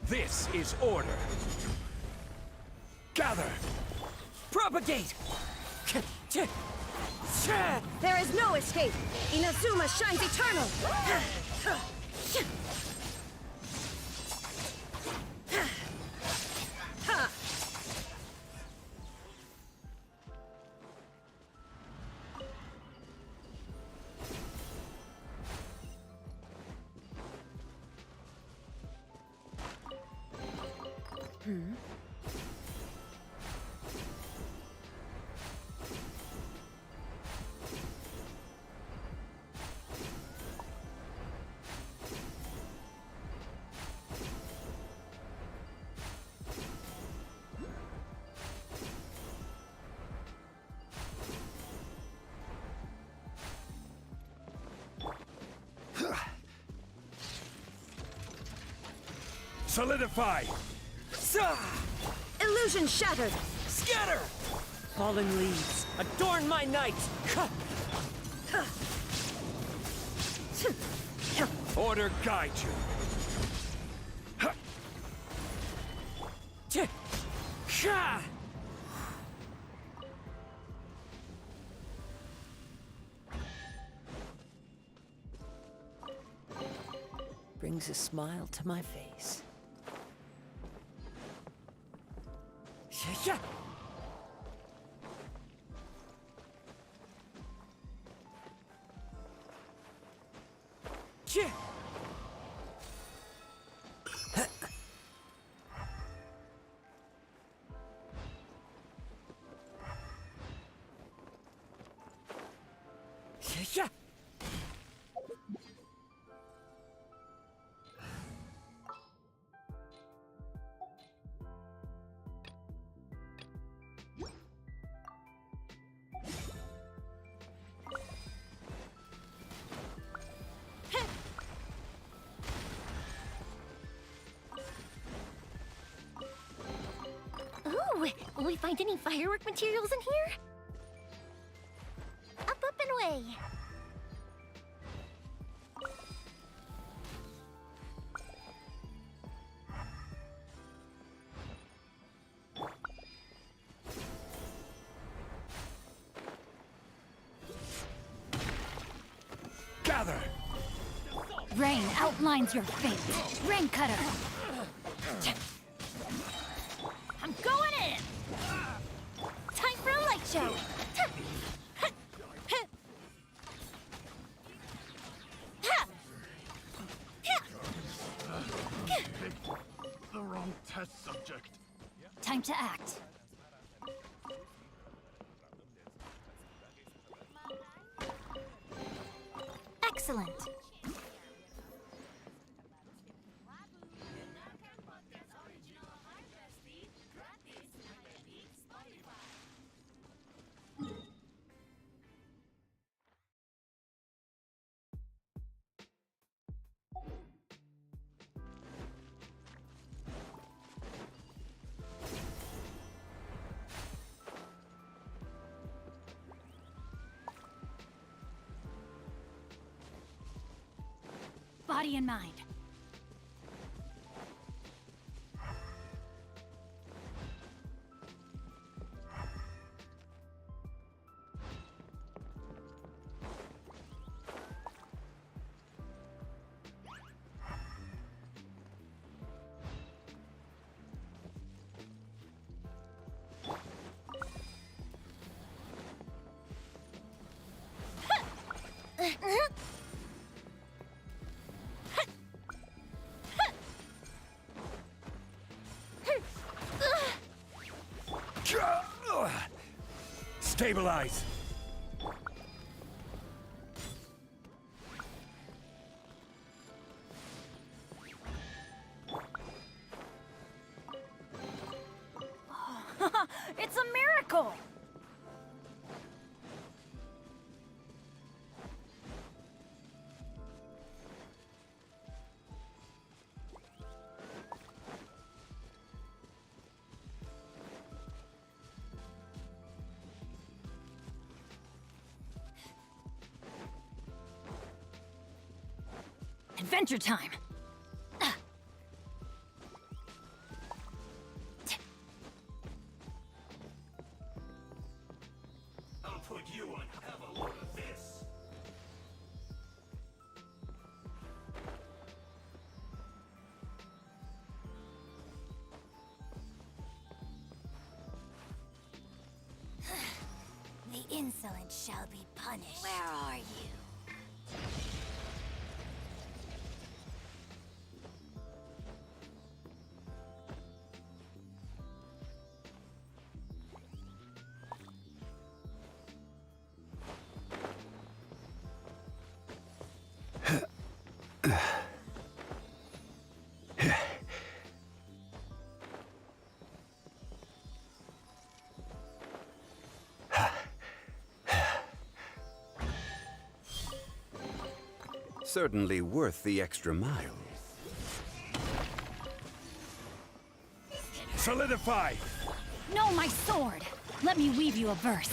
This is order. Gather. Propagate! There is no escape! Inazuma shines eternal! Solidify! Illusion shattered! Scatter! Fallen leaves, adorn my night! Order guide you. brings a smile to my face. Yeah. Yeah. Yeah. Ooh, will we find any firework materials in here? Up, and away. Gather! Rain outlines your fate. Rain cutter. I'm going in. Time for a light show. The wrong test subject. Time to act. Excellent. Body and mind. Stabilize! It's a miracle! Adventure time! I'll put you on. Have a load of this. The insolent shall be punished. Where are you? Certainly worth the extra mile. Solidify! No, my sword! Let me weave you a verse.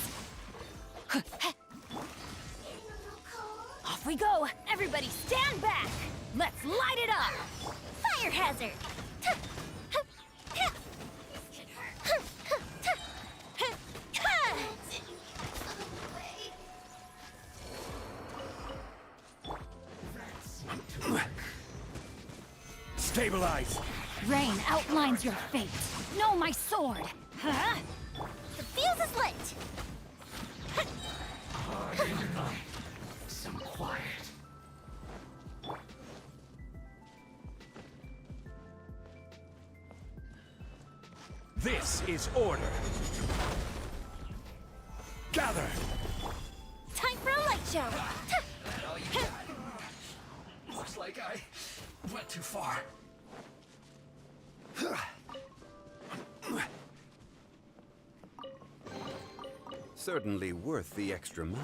Off we go! Everybody stand back! Let's light it up! Fire hazard! Stabilize! Rain outlines your fate. Know my sword! Huh? The fuse is lit! Some quiet. This is order. Gather! Time for a light show! Looks like I went too far. Certainly worth the extra mile.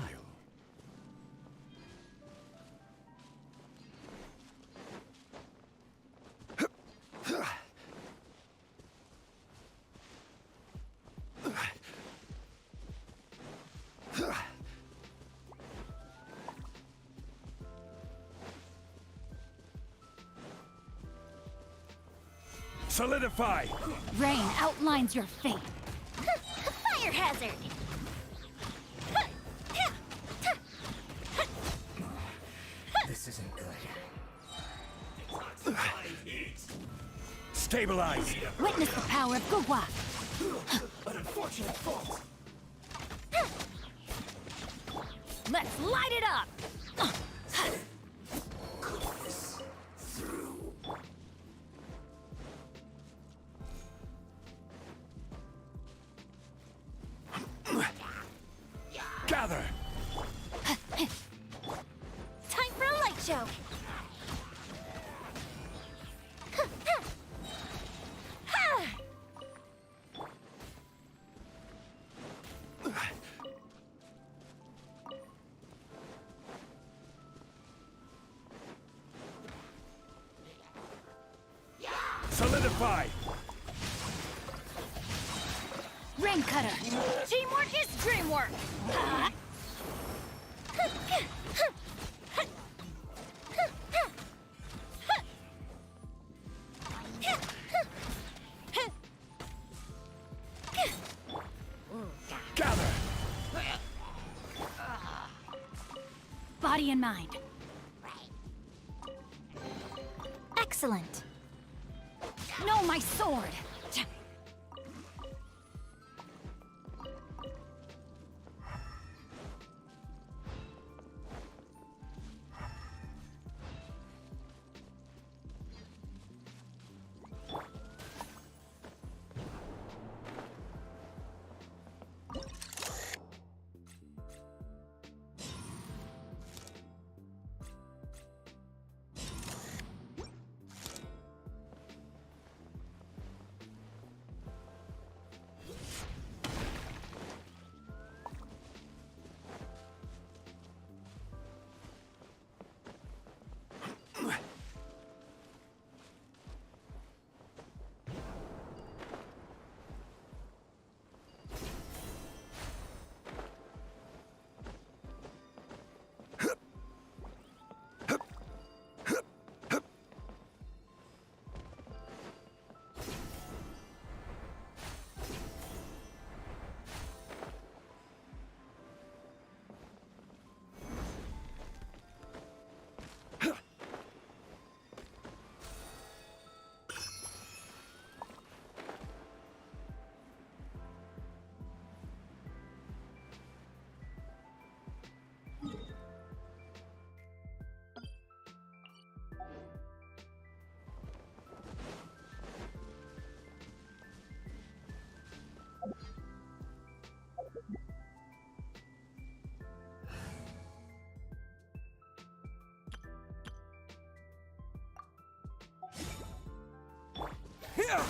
Solidify! Rain outlines your fate. Fire hazard! This isn't good. Stabilize! Witness the power of Gugwa. An unfortunate fault. Let's light it up! Goodness through. Gather! Time for a light show! Solidify! Rain cutter. Teamwork is dreamwork. Gather! Body and mind. Excellent! Know my sword. Here!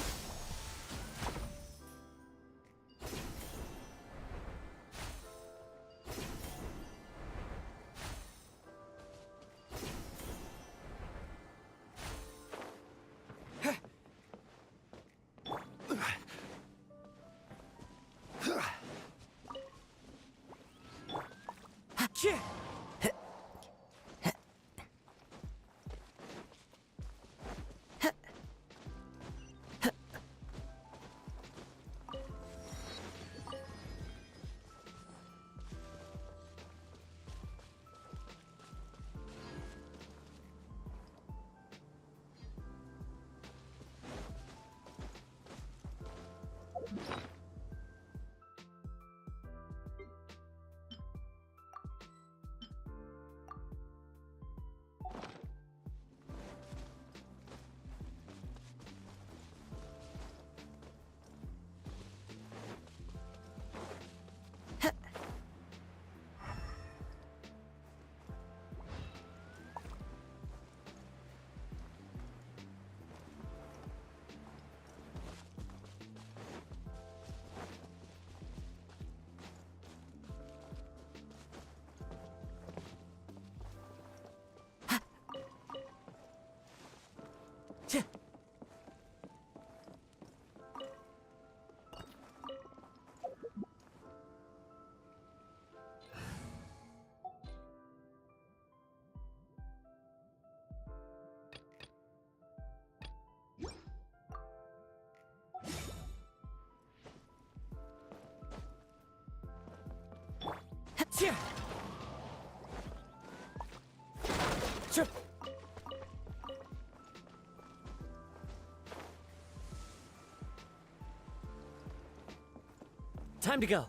Time to go.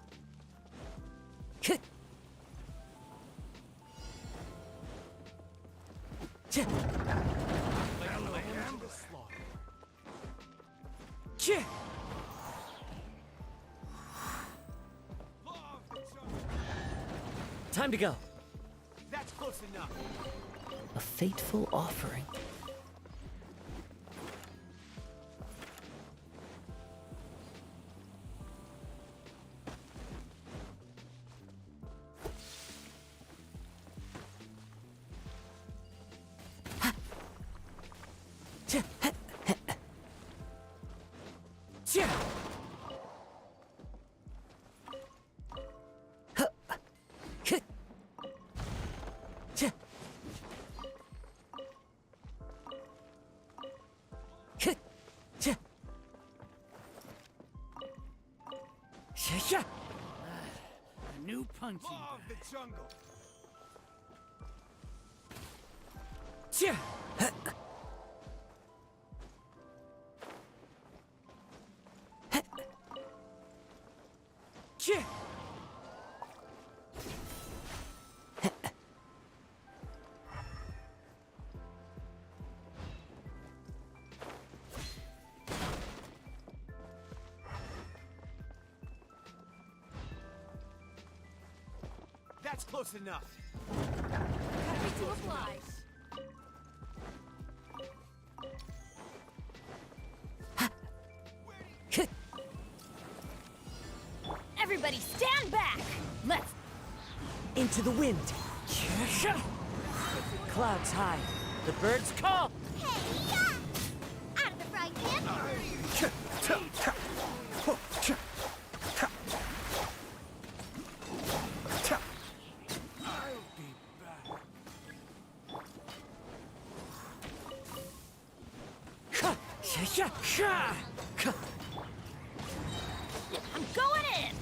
Time to go. That's close enough. A fateful offering. A new punching Law of the jungle. That's close enough. Happy to apply. Everybody stand back! Let's... Into the wind. Clouds high. The birds call. Hey-ya! Out of the frying pan! I'm going in!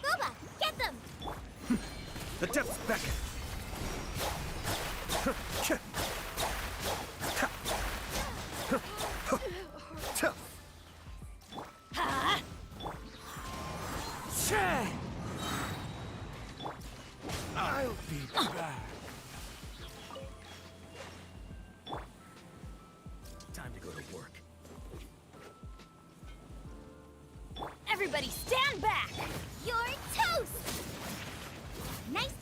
Boba, get them! The depths beckon. Ha! I'll be back. Time to go to work. Everybody stand back! You're toast! Nice!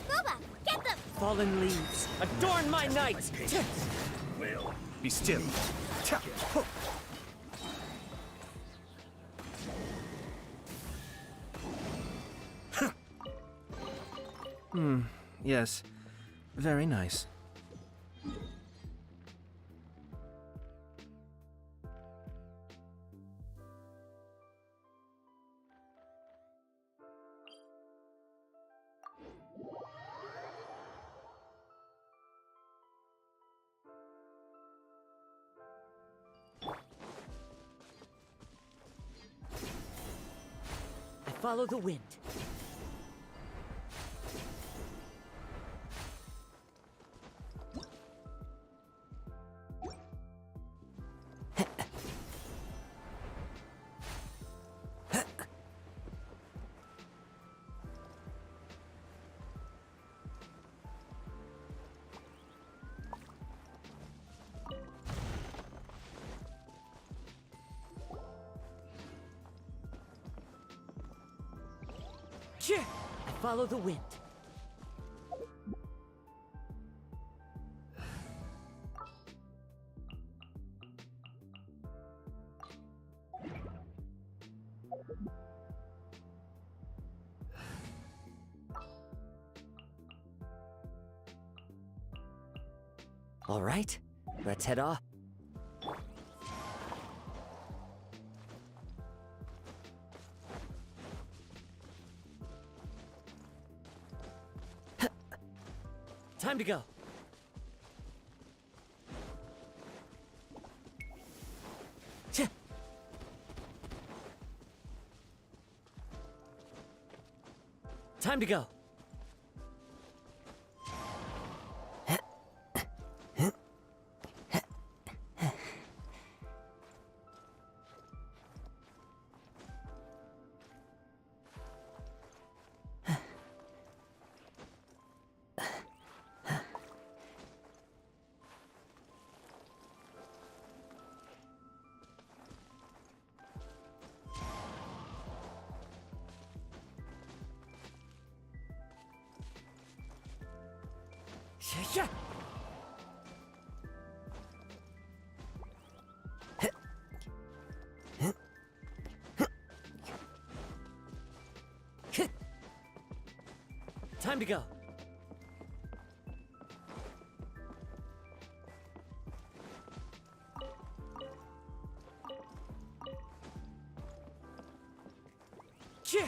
Boba, get them! Fallen leaves. Adorn my night. Will. Be still. Yes. Very nice. I follow the wind. I follow the wind. All right, let's head off. Time to go. Time to go. Yeah. Time to go. Yeah.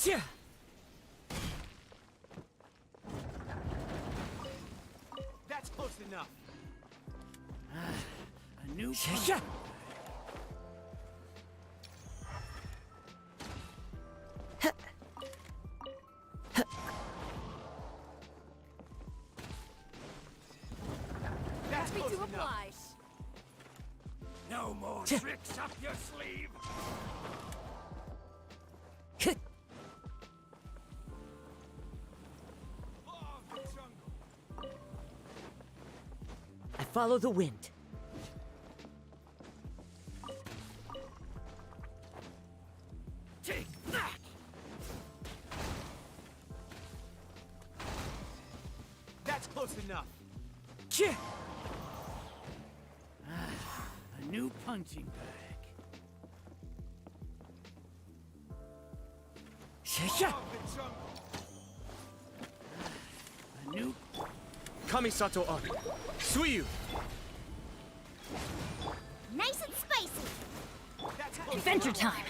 Yeah. That's close enough. A new Yeah. That's Happy close to enough. oblige. No more tricks up your sleeve. I follow the wind. Take that. That's close enough. Yeah. A new punching bag. Yeah. A new Kamisato on. Suiyu. Nice and spicy. That's close Adventure enough. time.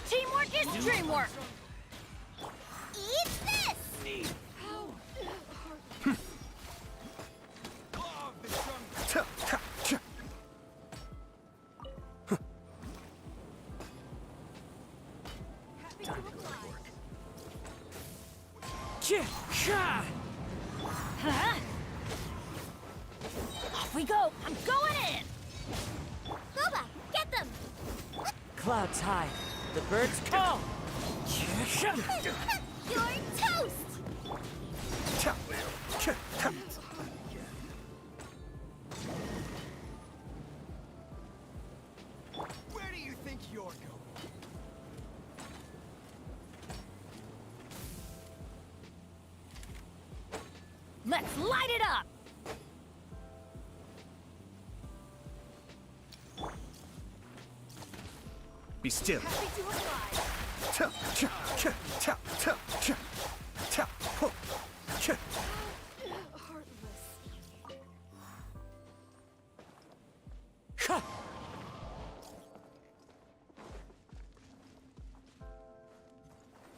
Teamwork is dreamwork. Eat this! Yeah. Huh? Off we go. I'm going in. Boba, get them! Clouds high. The birds call. You're toast! Where do you think you're going? Let's light it up. Be still. Happy to oblige.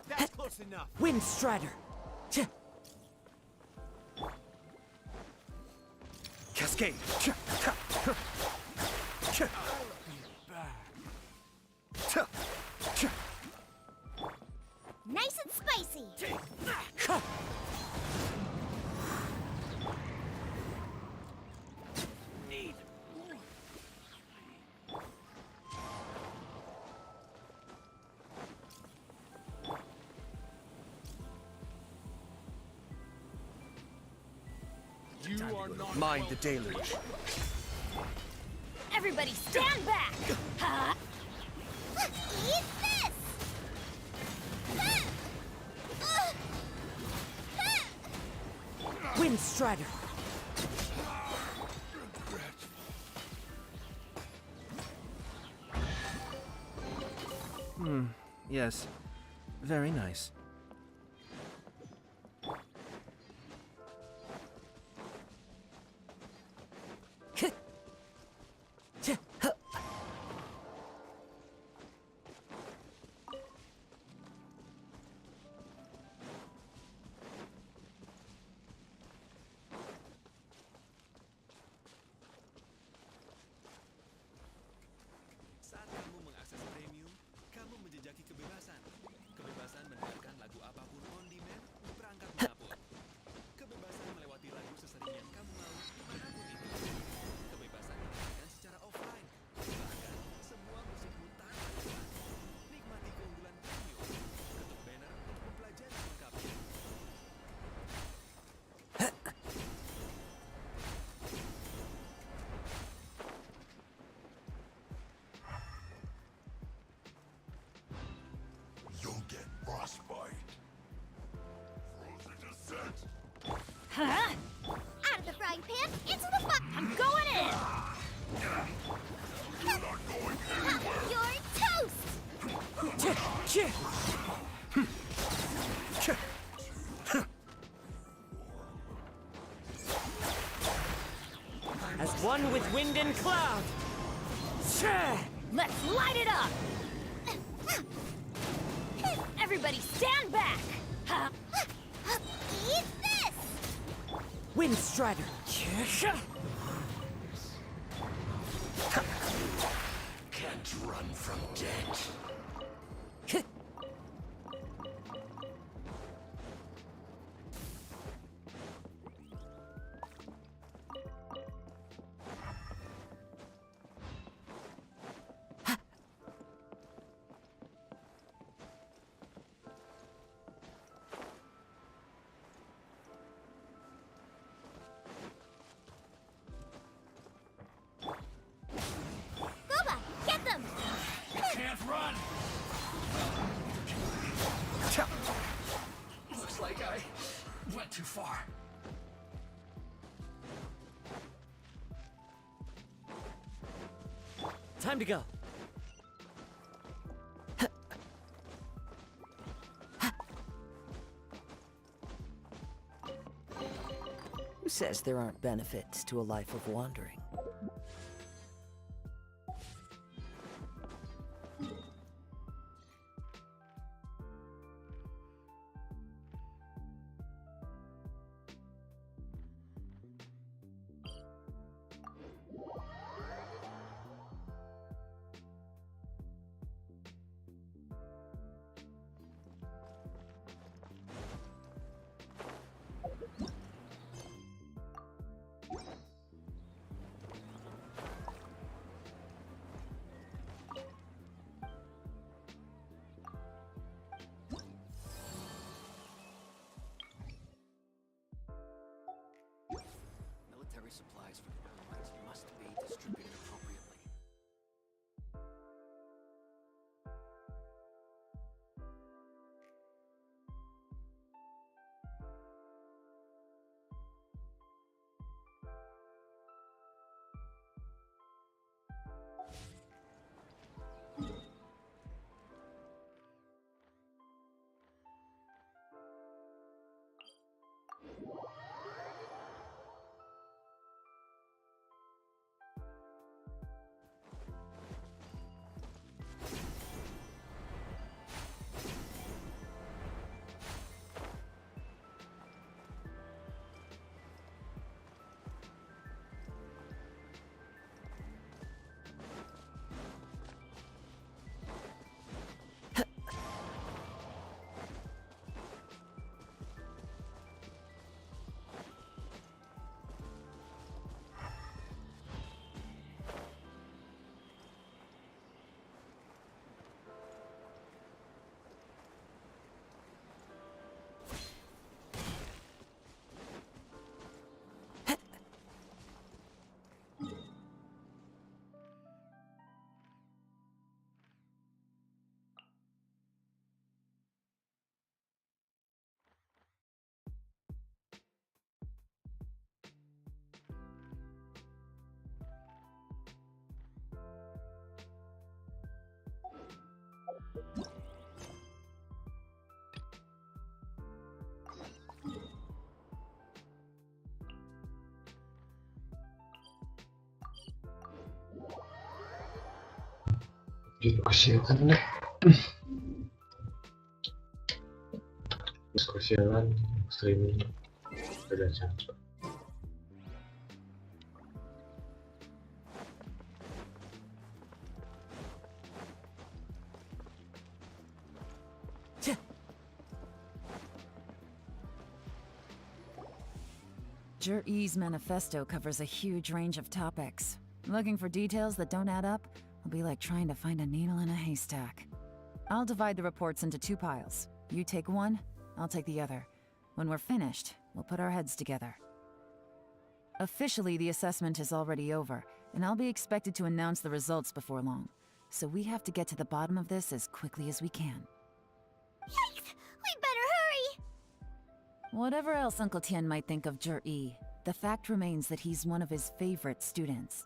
That's close enough. Wind Strider. Cascade. Nice and spicy! Need. You are not Mind the deluge. Everybody stand back. Huh? Eat this! Wind Strider. Yes. Very nice. Huh? Out of the frying pan, into the fire! I'm going in! You're toast! As one with wind and cloud. Let's light it up! Everybody stand back! Huh? Eat this! Wind Strider. Can't run from death. Boba, get them! Can't run. Looks like I went too far. Time to go. Who says there aren't benefits to a life of wandering? Military supplies for the Alliance must be distributed appropriately. Kesialan deh. Terus kesialan streaming udah capek. E's manifesto covers a huge range of topics. Looking for details that don't add up will be like trying to find a needle in a haystack. I'll divide the reports into 2 piles. You take one, I'll take the other. When we're finished, we'll put our heads together. Officially, the assessment is already over, and I'll be expected to announce the results before long. So we have to get to the bottom of this as quickly as we can. Yikes! We better hurry! Whatever else Uncle Tian might think of Zhi, the fact remains that he's one of his favorite students.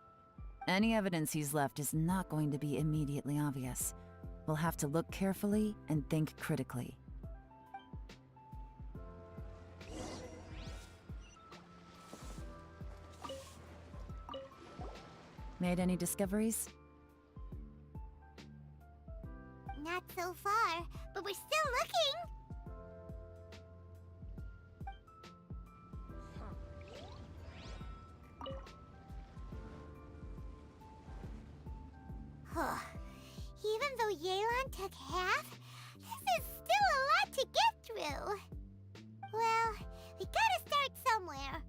Any evidence he's left is not going to be immediately obvious. We'll have to look carefully and think critically. Made any discoveries? Not so far, but we're still looking. Even though Yelan took half, this is still a lot to get through. Well, we gotta start somewhere.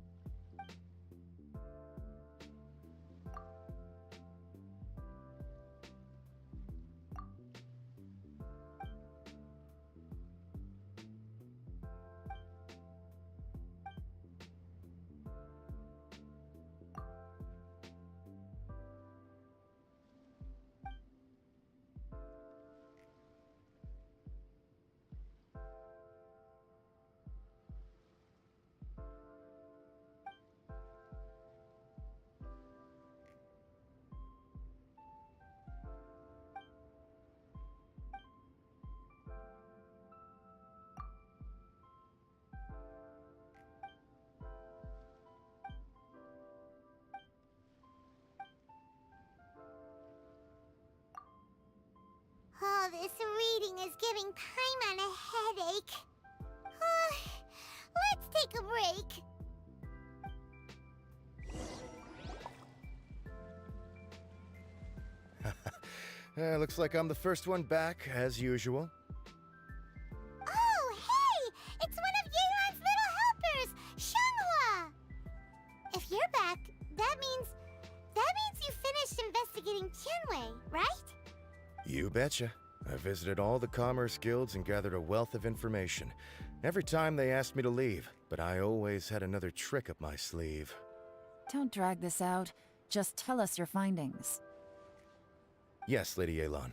Oh, this reading is giving Paimon a headache. Let's take a break. Looks like I'm the first one back, as usual. Oh, hey! It's one of Yelan's little helpers, Shanghua! If you're back, that means you finished investigating Tianwei, right? You betcha. I visited all the commerce guilds and gathered a wealth of information. Every time they asked me to leave, but I always had another trick up my sleeve. Don't drag this out. Just tell us your findings. Yes, Lady Yelan.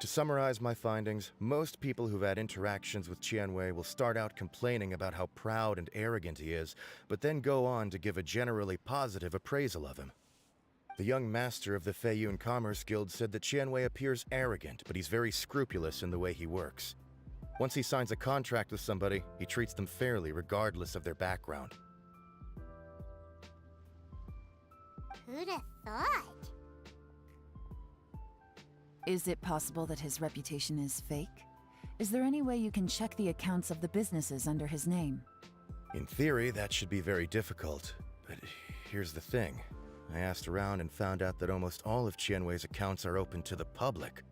To summarize my findings, most people who've had interactions with Tianwei will start out complaining about how proud and arrogant he is, but then go on to give a generally positive appraisal of him. The young master of the Feiyun Commerce Guild said that Tianwei appears arrogant, but he's very scrupulous in the way he works. Once he signs a contract with somebody, he treats them fairly regardless of their background. Who'd have thought? Is it possible that his reputation is fake? Is there any way you can check the accounts of the businesses under his name? In theory, that should be very difficult, but here's the thing. I asked around and found out that almost all of Tianwei's accounts are open to the public.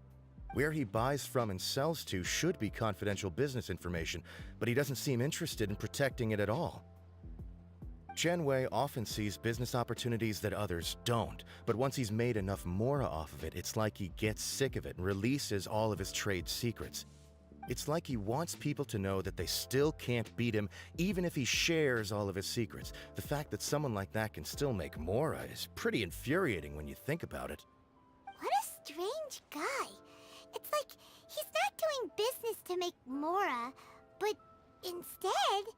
Where he buys from and sells to should be confidential business information, but he doesn't seem interested in protecting it at all. Tianwei often sees business opportunities that others don't, but once he's made enough mora off of it, it's like he gets sick of it and releases all of his trade secrets. It's like he wants people to know that they still can't beat him, even if he shares all of his secrets. The fact that someone like that can still make mora is pretty infuriating when you think about it. What a strange guy. It's like he's not doing business to make mora, but instead...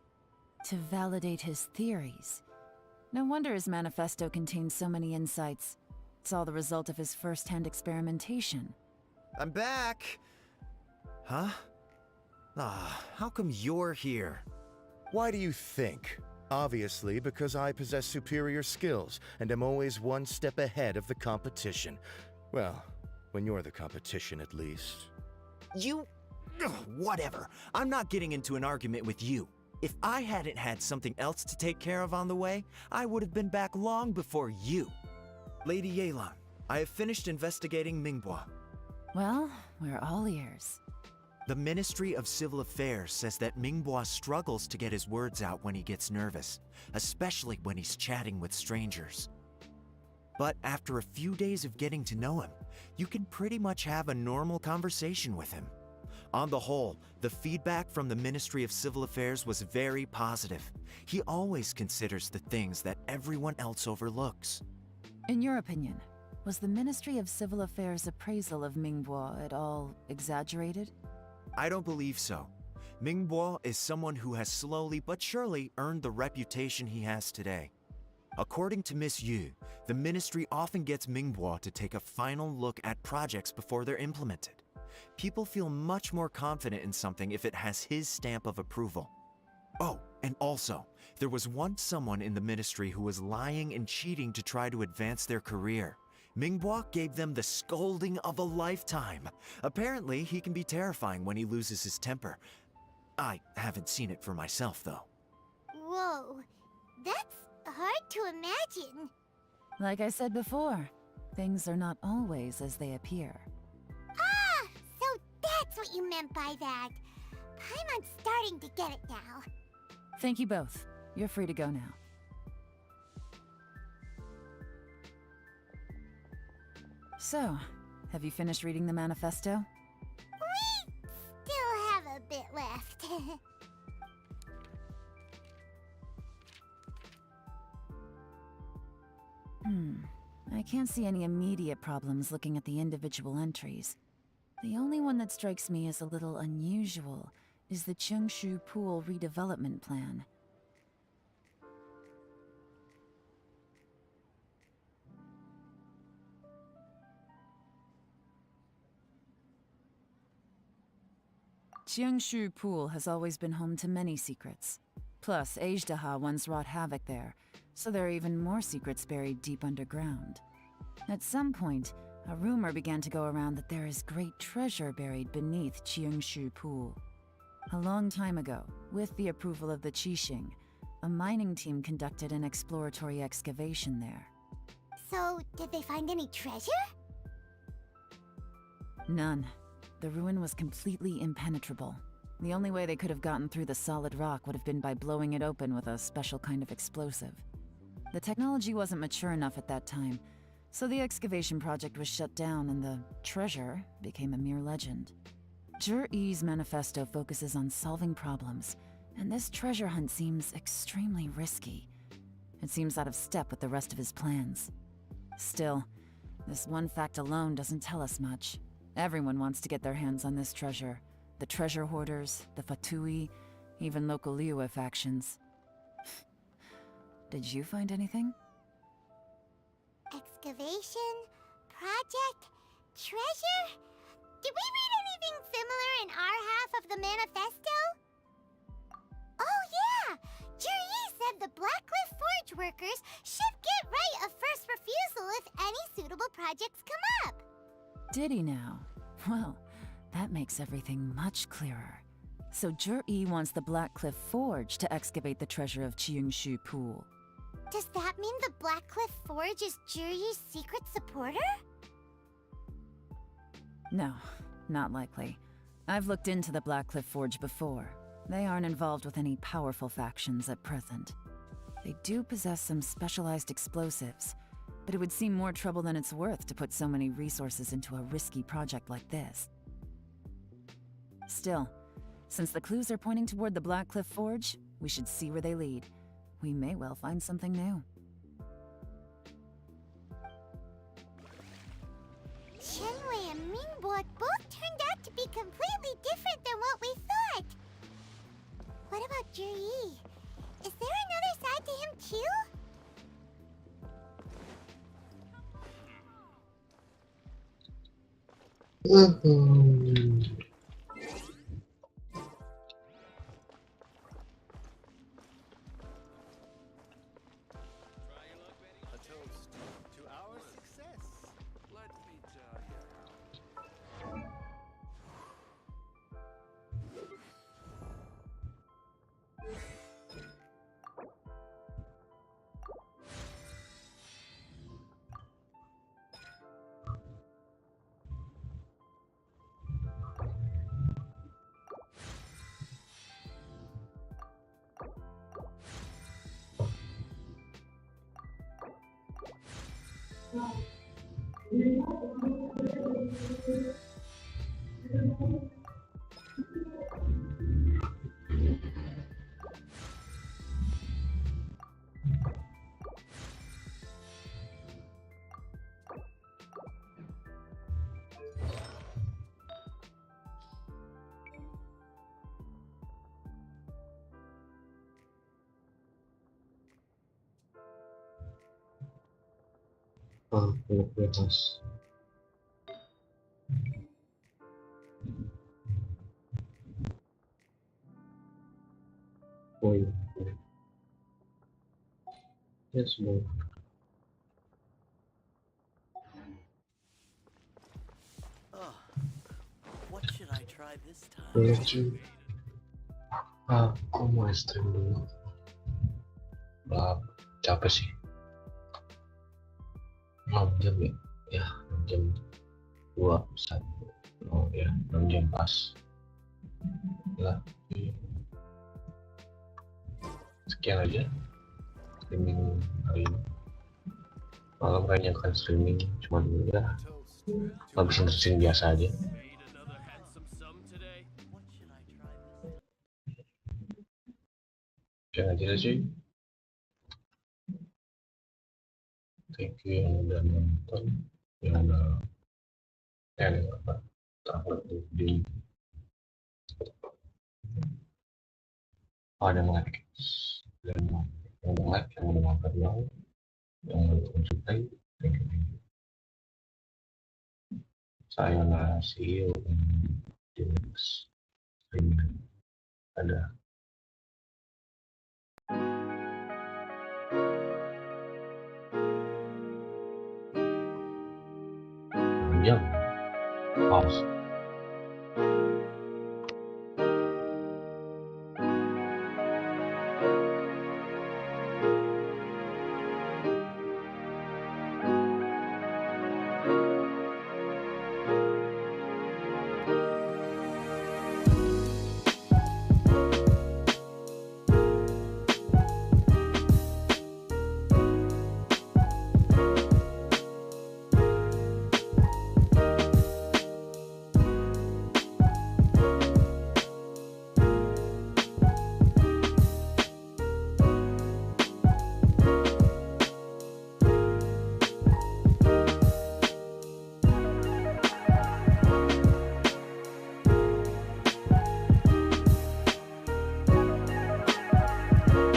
To validate his theories. No wonder his manifesto contains so many insights. It's all the result of his first-hand experimentation. I'm back! Huh? How come you're here? Why do you think? Obviously, because I possess superior skills and am always one step ahead of the competition. Well, when you're the competition, at least. You... whatever. I'm not getting into an argument with you. If I hadn't had something else to take care of on the way, I would have been back long before you. Lady Yelan, I have finished investigating Mingbua. Well, we're all ears. The Ministry of Civil Affairs says that Mingbua struggles to get his words out when he gets nervous, especially when he's chatting with strangers. But after a few days of getting to know him, you can pretty much have a normal conversation with him. On the whole, the feedback from the Ministry of Civil Affairs was very positive. He always considers the things that everyone else overlooks. In your opinion, was the Ministry of Civil Affairs' appraisal of Mingbua at all exaggerated? I don't believe so. Mingbo is someone who has slowly but surely earned the reputation he has today. According to Miss Yu, the ministry often gets Mingbo to take a final look at projects before they're implemented. People feel much more confident in something if it has his stamp of approval. Oh, and also, there was once someone in the ministry who was lying and cheating to try to advance their career. Mingbo gave them the scolding of a lifetime. Apparently, he can be terrifying when he loses his temper. I haven't seen it for myself, though. Whoa, that's hard to imagine. Like I said before, things are not always as they appear. Ah, so that's what you meant by that. Paimon's starting to get it now. Thank you both. You're free to go now. So, have you finished reading the manifesto? We still have a bit left. I can't see any immediate problems looking at the individual entries. The only one that strikes me as a little unusual is the Cheongshu Pool redevelopment plan. Cheongshu Pool has always been home to many secrets. Plus, Ajdaha once wrought havoc there, so there are even more secrets buried deep underground. At some point, a rumor began to go around that there is great treasure buried beneath Cheongshu Pool. A long time ago, with the approval of the Qixing, a mining team conducted an exploratory excavation there. So, did they find any treasure? None. The ruin was completely impenetrable. The only way they could have gotten through the solid rock would have been by blowing it open with a special kind of explosive. The technology wasn't mature enough at that time, so the excavation project was shut down and the treasure became a mere legend. Yi's manifesto focuses on solving problems, and this treasure hunt seems extremely risky. It seems out of step with the rest of his plans. Still, this one fact alone doesn't tell us much. Everyone wants to get their hands on this treasure. The treasure hoarders, the Fatui, even local Liyue factions. Did you find anything? Excavation? Project? Treasure? Did we read anything similar in our half of the manifesto? Oh yeah! Yi said the Blackcliff Forge workers should get right of first refusal if any suitable projects come up. Did he now? Well, that makes everything much clearer. So Yi wants the Blackcliff Forge to excavate the treasure of Cheongshu Pool. Does that mean the Blackcliff Forge is Yi's secret supporter? No, not likely. I've looked into the Blackcliff Forge before. They aren't involved with any powerful factions at present. They do possess some specialized explosives, but it would seem more trouble than it's worth to put so many resources into a risky project like this. Still, since the clues are pointing toward the Blackcliff Forge, we should see where they lead. We may well find something new. Shenwei and Mingbo both turned out to be completely different than what we thought. What about Yi? Is there another side to him too? A toast to our success. Let me tell you. peluk bebas. Oh iya. Ya semua. What should I try this time? Lucu. Aku mau stream dulu. Capek sih. 6 jam ya? Ya, 6 jam. 2, 1. Oh ya, 6 jam pas. Lah. Sekian aja streaming hari ini. Malam kayaknya akan streaming, cuman ya habisin biasa aja. Jangan aja sih. Thank you yang udah nonton, yang udah di ada yang like, dan yang udah like, yang udah makan mau, yang udah mensupply, thank you. Saya see you in the next streaming. Ada. Jam. Pause.